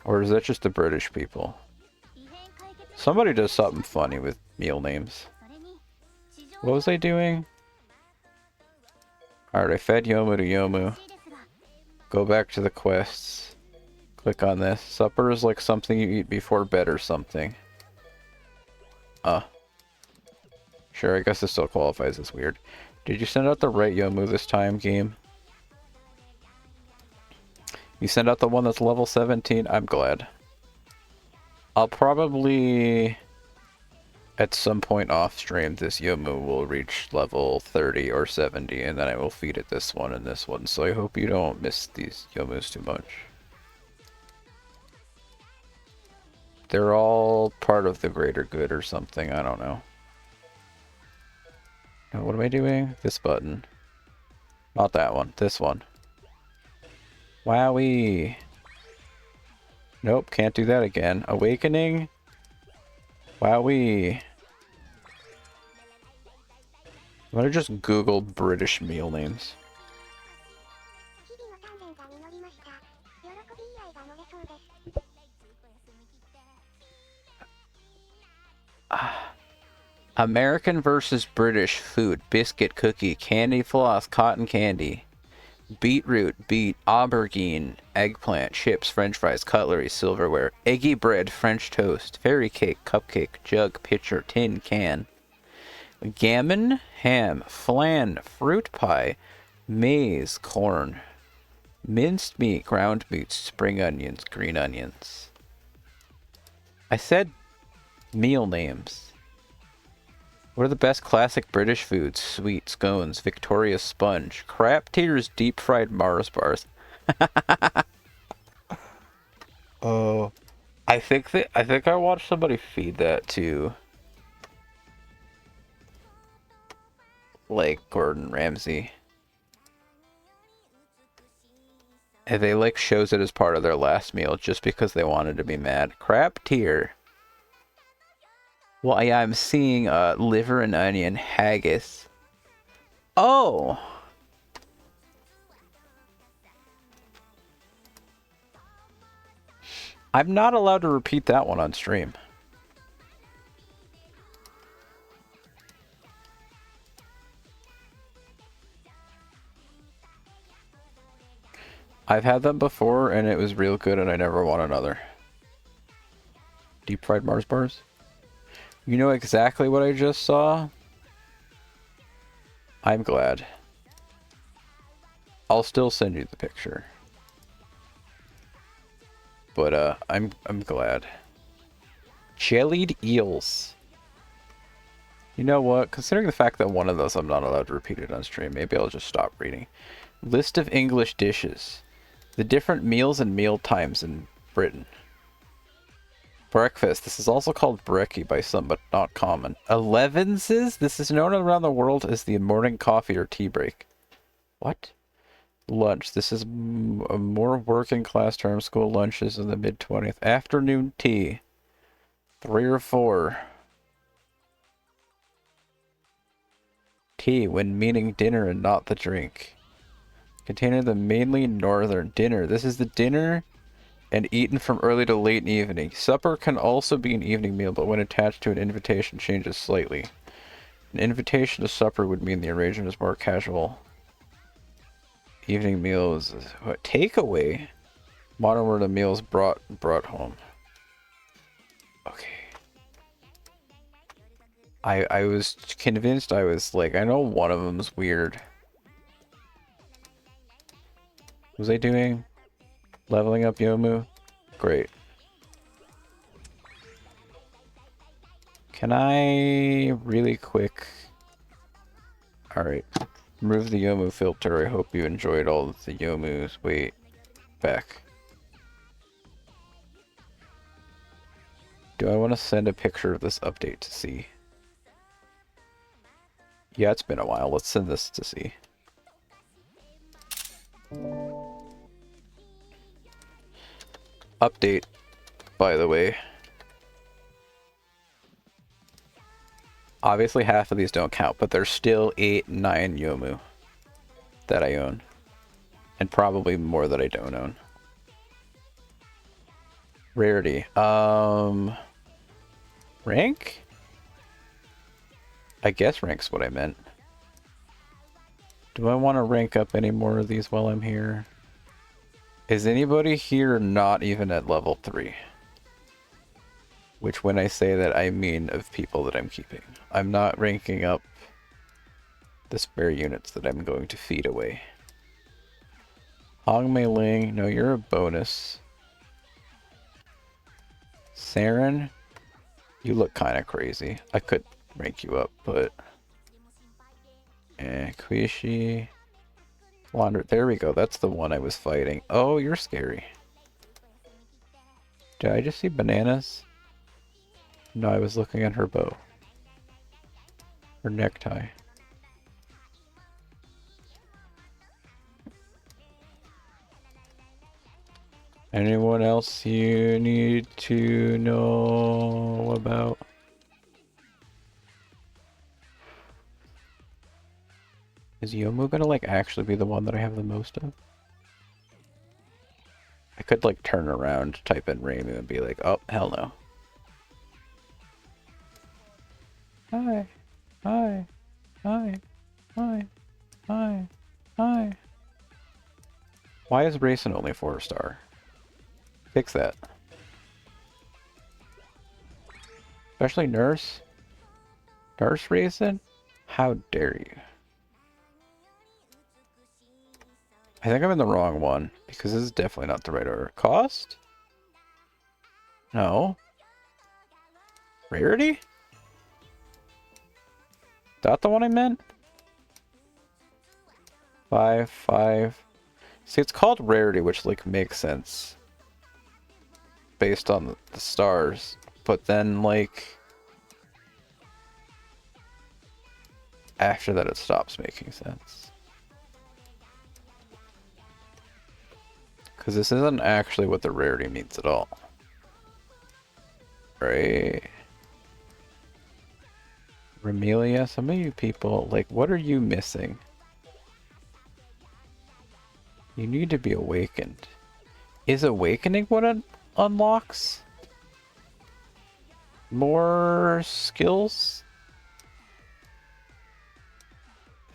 Or is that just the British people? Somebody does something funny with meal names. What was I doing? Alright, I fed Yomu to Yomu. Go back to the quests. Click on this. Supper is like something you eat before bed or something. Sure, I guess this still qualifies as weird. Did you send out the right Yomu this time, game? You send out the one that's level 17? I'm glad. I'll probably... At some point off stream, this Yomu will reach level 30 or 70, and then I will feed it this one and this one. So I hope you don't miss these Yomus too much. They're all part of the greater good or something, I don't know. Now, what am I doing? This button. Not that one, this one. Wowee! Nope, can't do that again. Awakening? Wowee! I'm gonna just Google British meal names. American versus British food. Biscuit, cookie, candy floss, cotton candy. Beetroot, beet, aubergine, eggplant, chips, french fries, cutlery, silverware. Eggy bread, French toast. Fairy cake, cupcake, jug, pitcher, tin, can. Gammon, ham, flan, fruit pie, maize, corn. Minced meat, ground meat, spring onions, green onions. I said meal names. What are the best classic British foods? Sweet, scones, Victoria sponge, crap tears, deep fried Mars bars. Oh, I think I watched somebody feed that to like Gordon Ramsay. And they like shows it as part of their last meal just because they wanted to be mad. Crap tier. Well, yeah, I'm seeing liver and onion haggis. Oh! I'm not allowed to repeat that one on stream. I've had them before and it was real good and I never want another. Deep fried Mars bars? You know exactly what I just saw? I'm glad. I'll still send you the picture. but I'm glad. Jellied eels. You know what? Considering the fact that one of those I'm not allowed to repeat it on stream, maybe I'll just stop reading. List of English dishes. The different meals and meal times in Britain. Breakfast. This is also called brekkie by some, but not common. Elevenses. This is known around the world as the morning coffee or tea break. What? Lunch. This is a more working class term. School lunches in the mid-20th. Afternoon tea. 3 or 4. Tea, when meaning dinner and not the drink. Containing the mainly northern dinner. This is the dinner and eaten from early to late in evening. Supper can also be an evening meal, but when attached to an invitation changes slightly. An invitation to supper would mean the arrangement is more casual. Evening meals, what, takeaway? Modern word of meals brought home. Okay. I was convinced. I was like, I know one of them's weird. Was I doing leveling up Yomu? Great. Can I really quick? Alright. Remove the Yomu filter. I hope you enjoyed all of the Yomus. Wait. Back. Do I want to send a picture of this update to see? Yeah, it's been a while. Let's send this to see. Update, by the way. Obviously half of these don't count, but there's still 8, 9 Yomu that I own. And probably more that I don't own. Rarity. Rank? I guess rank's what I meant. Do I want to rank up any more of these while I'm here? Is anybody here not even at level 3? Which when I say that, I mean of people that I'm keeping. I'm not ranking up the spare units that I'm going to feed away. Hong Mei Ling, no, you're a bonus. Saren, you look kind of crazy. I could rank you up, but... Kuishi... Wander, there we go, that's the one I was fighting. Oh, you're scary. Did I just see bananas? No, I was looking at her bow. Her necktie. Anyone else you need to know about? Is Yomu gonna like actually be the one that I have the most of? I could like turn around, type in Reimu and be like, oh, hell no. Hi. Hi. Hi. Hi. Hi. Hi. Why is Reisen only 4-star? Fix that. Especially Nurse. Nurse Reisen? How dare you? I think I'm in the wrong one, because this is definitely not the right order. Cost? No. Rarity? That the one I meant? 5, 5. See, it's called rarity, which like makes sense based on the stars, but then like after that it stops making sense. Because this isn't actually what the rarity means at all. Right? Remelia, some of you people, like, what are you missing? You need to be awakened. Is awakening what it unlocks? More skills?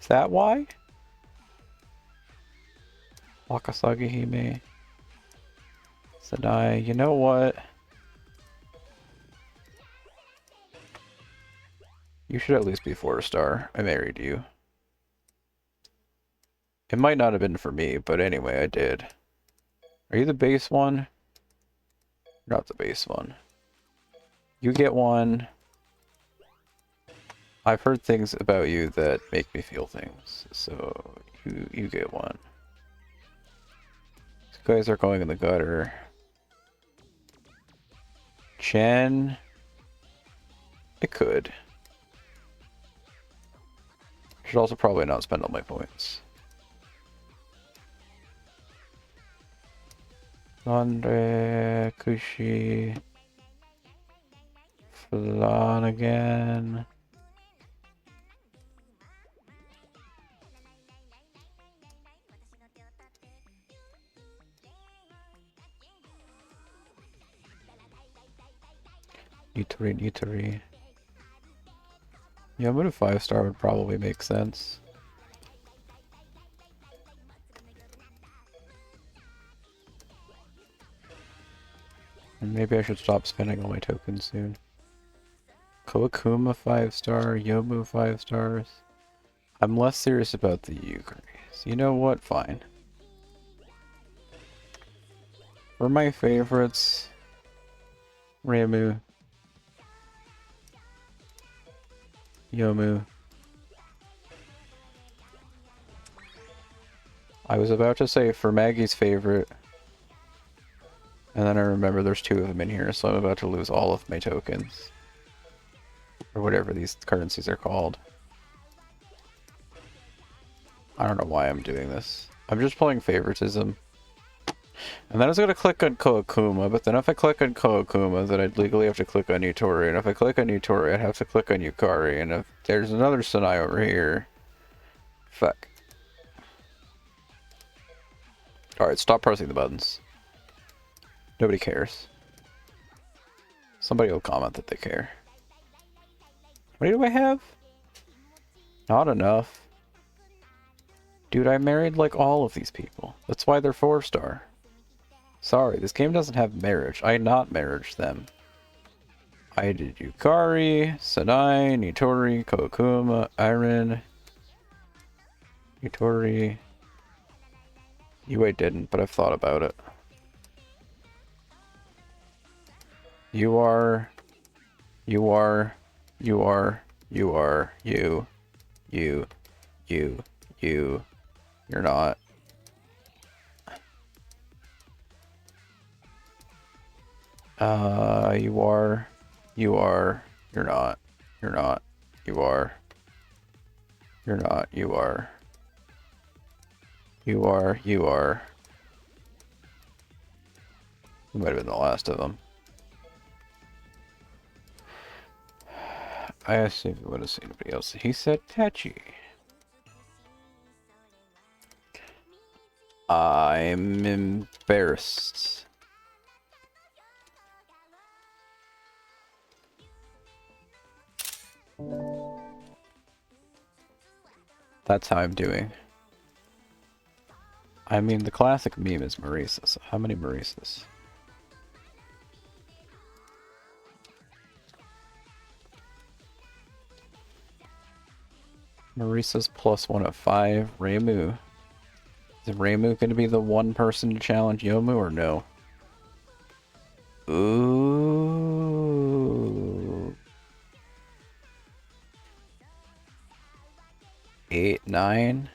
Is that why? Wakasagi Hime. Sadai, you know what? You should at least be 4-star. I married you. It might not have been for me, but anyway, I did. Are you the base one? Not the base one. You get one. I've heard things about you that make me feel things, so you get one. These guys are going in the gutter. Chen. It could. Should also probably not spend all my points. Andre, Kushi, Flanagan. Nitori. Yeah, but a 5-star would probably make sense. And maybe I should stop spending all my tokens soon. Koakuma 5-star, Yomu 5 stars. I'm less serious about the Yukaris. You know what? Fine. For my favorites, Ramu, Yomu. I was about to say for Maggie's favorite, and then I remember there's 2 of them in here, so I'm about to lose all of my tokens. Or whatever these currencies are called. I don't know why I'm doing this. I'm just playing favoritism. And then I was going to click on Koakuma, but then if I click on Koakuma, then I'd legally have to click on Yutori. And if I click on Yutori, I'd have to click on Yukari. And if there's another Sanai over here... Fuck. Alright, stop pressing the buttons. Nobody cares. Somebody will comment that they care. What do I have? Not enough. Dude, I married like all of these people. That's why they're 4-star. Sorry, this game doesn't have marriage. I not marriage them. I did Yukari, Sanai, Nitori, Kokuma, Iron, Nitori. You I didn't, but I've thought about it. You are, you, you're not. You're not. You're not. You are. You're not. You are. You are. You are. You might have been the last of them. I asked if you would have seen anybody else. He said Tachi. I'm embarrassed. That's how I'm doing. I mean, the classic meme is Marisa, so how many Marisas? Marisa's +1 of 5. Ramu. Is Ramu going to be the one person to challenge Yomu or no? Ooh. 8, 9.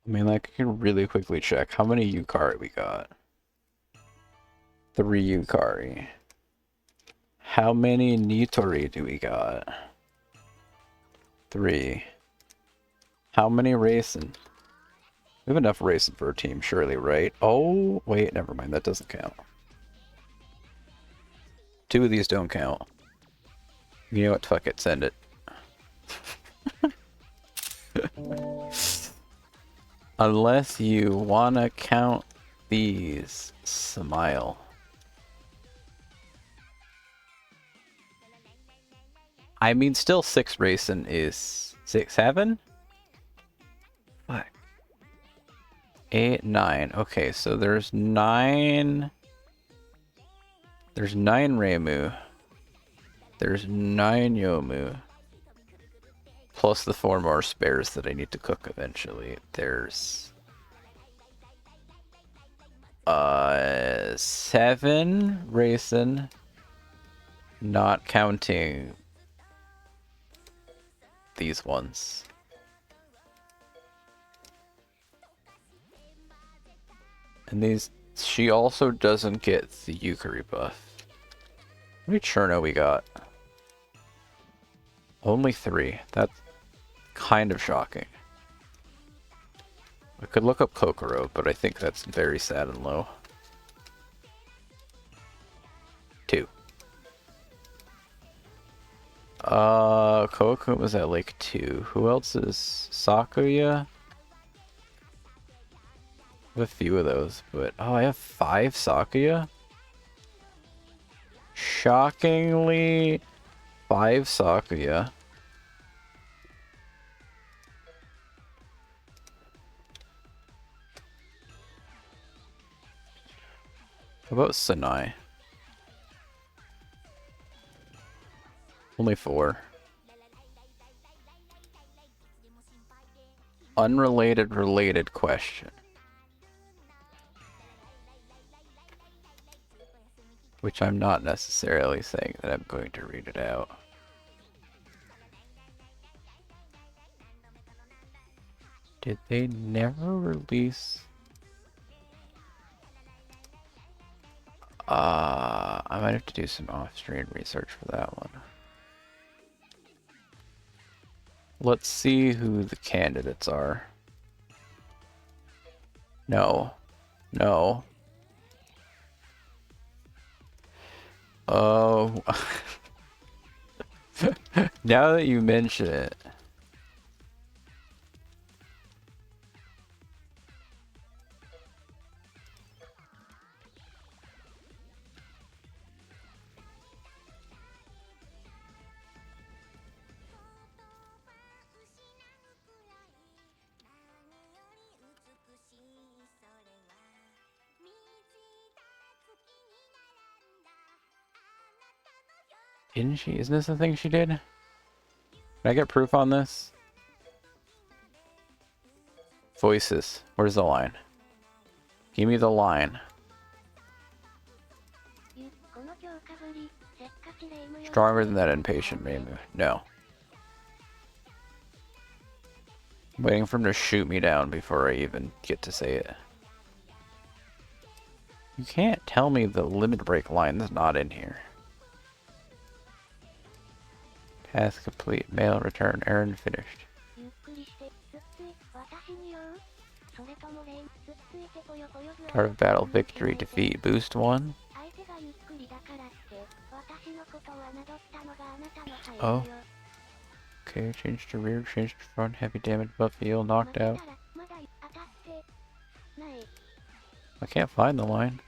I mean, like, I can really quickly check how many Yukari we got. 3 Yukari. How many Nitori do we got? 3. How many Reisen? We have enough Reisen for a team, surely, right? Oh, wait, never mind, that doesn't count. 2 of these don't count. You know what, fuck it, send it. Unless you wanna count these, smile. I mean, still 6 Reisen is 6, 7? What? 8, 9. Okay, so there's 9. There's 9 Reimu. There's 9 Yomu. Plus the 4 more spares that I need to cook eventually. There's 7 Reisen. Not counting these ones. And these, she also doesn't get the Yukari buff. How many Cherno we got? Only 3. That's kind of shocking. I could look up Kokoro, but I think that's very sad and low. 2. Koku was at like 2. Who else is Sakuya? I have a few of those, but oh, I have 5 Sakuya? Shockingly, 5 Sakuya. How about Sanai? Only 4. Unrelated, related question. Which I'm not necessarily saying that I'm going to read it out. Did they never release... I might have to do some off-screen research for that one. Let's see who the candidates are. No. No. Oh. Now that you mention it. Didn't she? Isn't this the thing she did? Can I get proof on this? Voices. Where's the line? Give me the line. Stronger than that impatient Reimu. No. I'm waiting for him to shoot me down before I even get to say it. You can't tell me the limit break line is not in here. Task complete. Mail return. Errand finished. Start of battle. Victory. Defeat. Boost 1. Oh. Okay, change to rear, change to front, heavy damage, buff heal, knocked out. I can't find the line.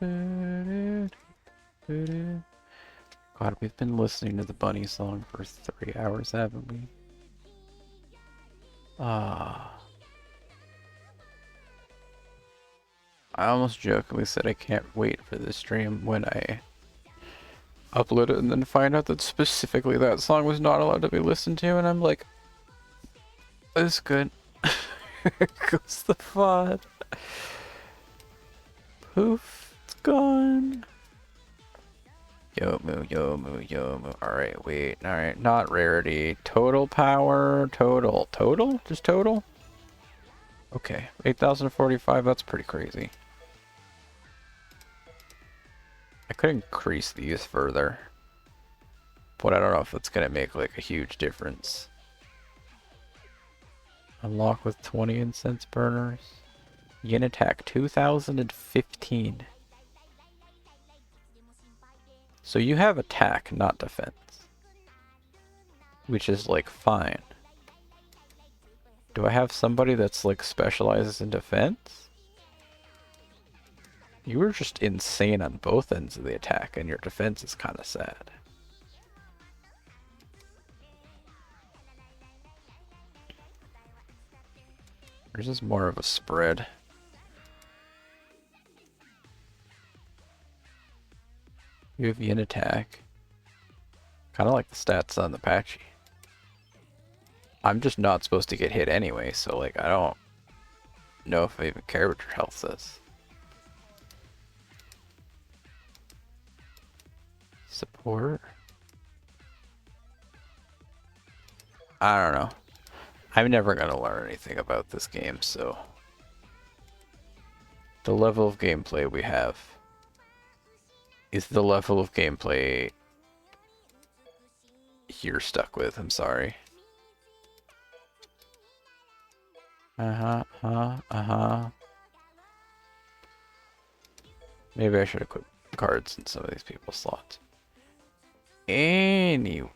God, we've been listening to the bunny song for 3 hours, haven't we? Ah. I almost jokingly said I can't wait for this stream when I upload it and then find out that specifically that song was not allowed to be listened to, and I'm like, it's good. Here goes the fun. Poof, it's gone. Yomu, Yomu, Yomu. Alright, wait. Alright, not rarity. Total power. Total. Total? Just total? Okay. 8,045, that's pretty crazy. I could increase these further. But I don't know if it's gonna make like a huge difference. Unlock with 20 incense burners. Yin attack 2015. So you have attack, not defense. Which is like fine. Do I have somebody that's like specializes in defense? You were just insane on both ends of the attack, and your defense is kind of sad. Yours is more of a spread. You have yin attack. Kind of like the stats on the Patchy. I'm just not supposed to get hit anyway, so like I don't know if I even care what your health says. Support? I don't know. I'm never gonna learn anything about this game, so the level of gameplay we have is the level of gameplay you're stuck with. I'm sorry. Maybe I should equip cards in some of these people's slots. Anyway,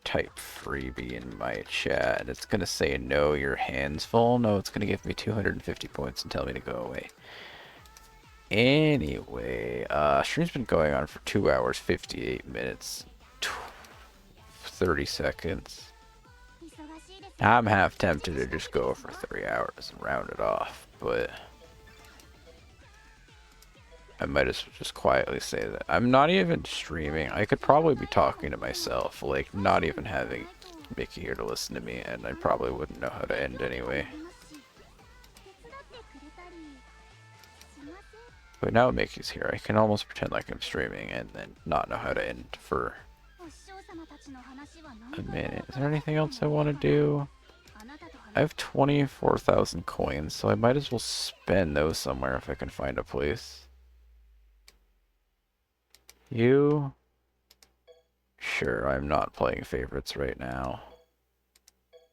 type freebie in my chat, and it's gonna say no, your hand's full. No, it's gonna give me 250 points and tell me to go away. Anyway, stream's been going on for 2 hours, 58 minutes, 30 seconds. I'm half tempted to just go for 3 hours and round it off, but I might as well just quietly say that I'm not even streaming. I could probably be talking to myself, like not even having Mickey here to listen to me, and I probably wouldn't know how to end anyway. But now Mickey's here, I can almost pretend like I'm streaming and then not know how to end for a minute. Is there anything else I want to do? I have 24,000 coins, so I might as well spend those somewhere if I can find a place. You? Sure, I'm not playing favorites right now.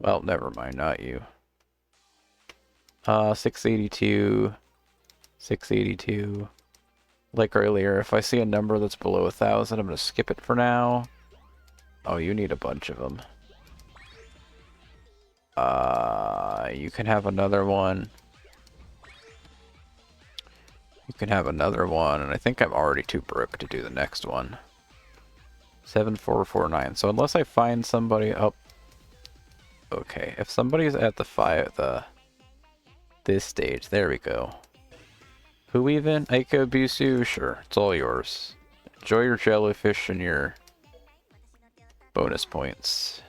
Well, never mind, not you. 682. 682. Like earlier, if I see a number that's below 1,000, I'm gonna skip it for now. Oh, you need a bunch of them. You can have another one. You can have another one, and I think I'm already too broke to do the next one. 7449. So unless I find somebody up. Okay, if somebody's at this stage, there we go. Who even? Aiko Bisu? Sure, it's all yours. Enjoy your jellyfish and your bonus points.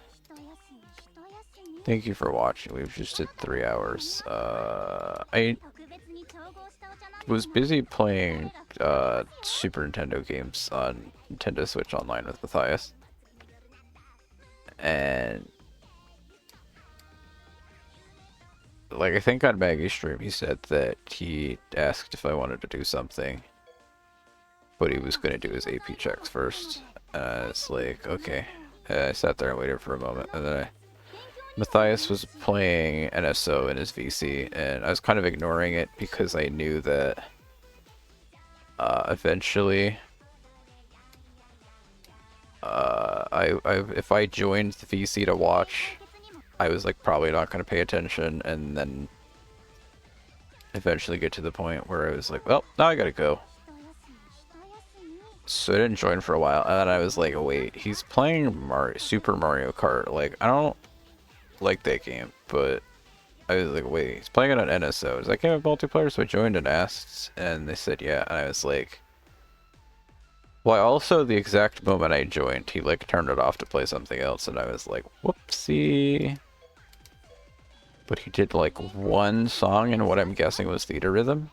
Thank you for watching. We've just did 3 hours. I was busy playing Super Nintendo games on Nintendo Switch Online with Matthias. And like I think on Maggie's stream he said that he asked if I wanted to do something, but he was going to do his AP checks first. It's like, okay. I sat there and waited for a moment, and then Matthias was playing NSO in his VC, and I was kind of ignoring it because I knew that eventually if I joined the VC to watch, I was like probably not going to pay attention, and then eventually get to the point where I was like, well, now I gotta go. So I didn't join for a while, and then I was like, wait, he's playing Super Mario Kart. Like, I don't like that game, but I was like, wait, he's playing it on NSO. Is that game have multiplayer? So I joined and asked, and they said yeah, and I was like, well, also the exact moment I joined, he like turned it off to play something else, and I was like, whoopsie. But he did like one song in what I'm guessing was Theater Rhythm,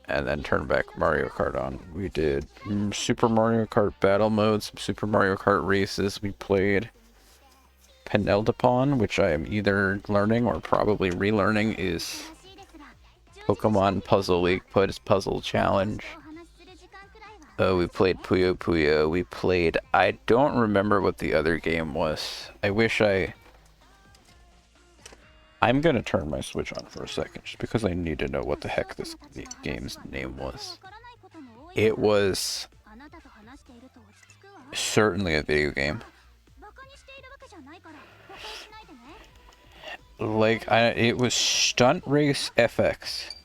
and then turned back Mario Kart on. We did Super Mario Kart Battle Mode, some Super Mario Kart races. We played Peneldopon, which I am either learning or probably relearning is Pokemon Puzzle League Puzzle Challenge. We played Puyo Puyo. We played... I don't remember what the other game was. I wish I... I'm gonna turn my Switch on for a second, just because I need to know what the heck this game's name was. It was certainly a video game. Like, it was Stunt Race FX.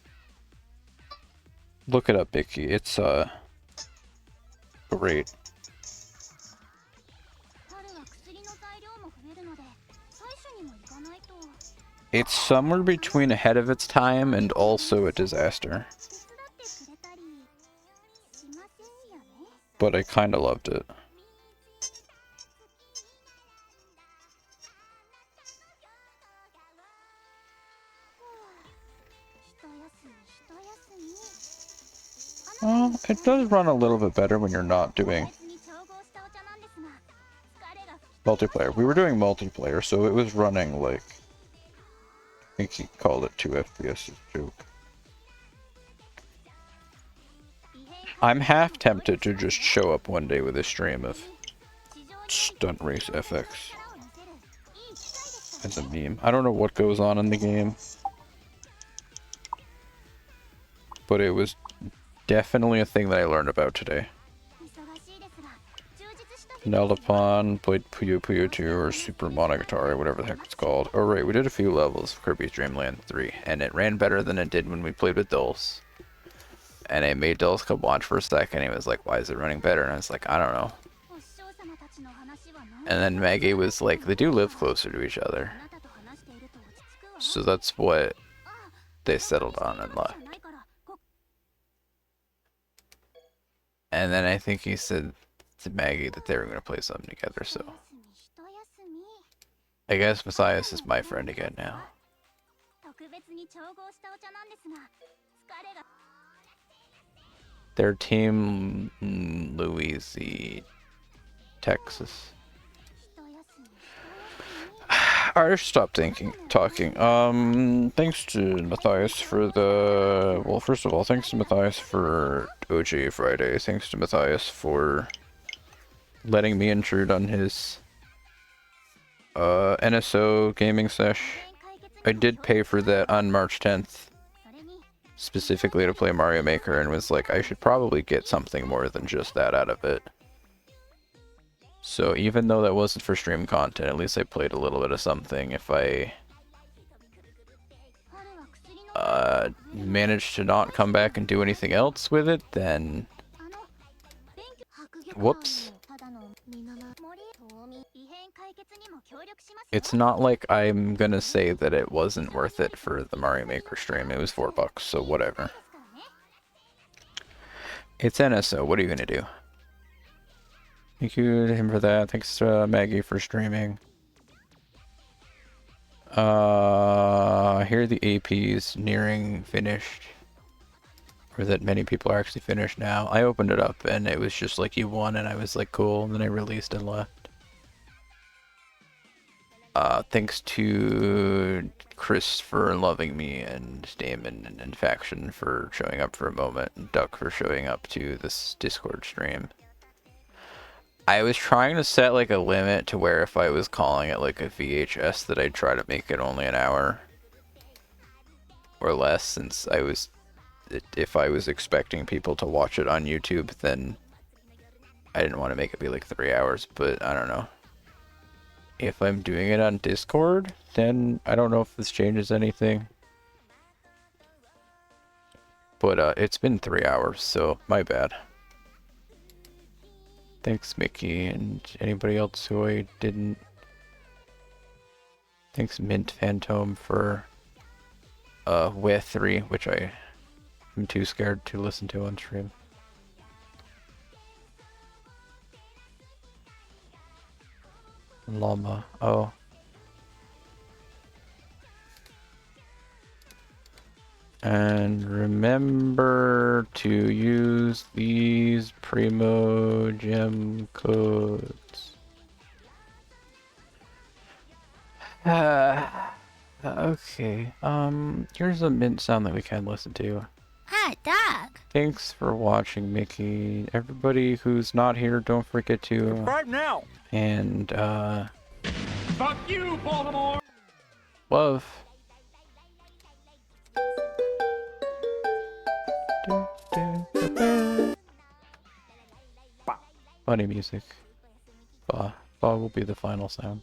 Look it up, Vicky. It's, great. It's somewhere between ahead of its time and also a disaster. But I kinda loved it. Well, it does run a little bit better when you're not doing multiplayer. We were doing multiplayer, so it was running like... I think he called it 2 FPS as a joke. I'm half tempted to just show up one day with a stream of Stunt Race FX as a meme. I don't know what goes on in the game, but it was definitely a thing that I learned about today. Peneldopon, played Puyo Puyo 2 or Super Monogatari, whatever the heck it's called. Oh right, we did a few levels of Kirby's Dream Land 3, and it ran better than it did when we played with Dulce. And I made Dulce come watch for a second, and he was like, why is it running better? And I was like, I don't know. And then Maggie was like, they do live closer to each other. So that's what they settled on and left. And then I think he said to Maggie that they were going to play something together, so... I guess Matthias is my friend again now. Their team... Louise... Texas. I should stop talking. Thanks to Matthias for the... Well, first of all, thanks to Matthias for OG Friday. Thanks to Matthias for letting me intrude on his NSO gaming sesh. I did pay for that on March 10th, specifically to play Mario Maker, and was like, I should probably get something more than just that out of it. So even though that wasn't for stream content, at least I played a little bit of something. If I managed to not come back and do anything else with it, then... Whoops. It's not like I'm gonna say that it wasn't worth it for the Mario Maker stream. It was $4, so whatever. It's NSO, what are you gonna do? Thank you to him for that. Thanks to Maggie for streaming. Here the AP's nearing finished. Or that many people are actually finished now. I opened it up and it was just like you won, and I was like, cool, and then I released and left. Thanks to Chris for loving me, and Damon and Faction for showing up for a moment, and Duck for showing up to this Discord stream. I was trying to set like a limit to where if I was calling it like a VHS that I'd try to make it only an hour or less, since if I was expecting people to watch it on YouTube, then I didn't want to make it be like 3 hours, but I don't know. If I'm doing it on Discord, then I don't know if this changes anything. But it's been 3 hours, so my bad. Thanks, Mickey, and anybody else who I didn't. Thanks, Mint Phantom, for Way 3, which I am too scared to listen to on stream. Llama. Oh. And remember to use these Primo Gem codes. Okay. Here's a mint sound that we can listen to. Hot dog. Thanks for watching, Mickey. Everybody who's not here, don't forget to Right now. and Fuck you, Baltimore. love. Funny music. Ba will be the final sound.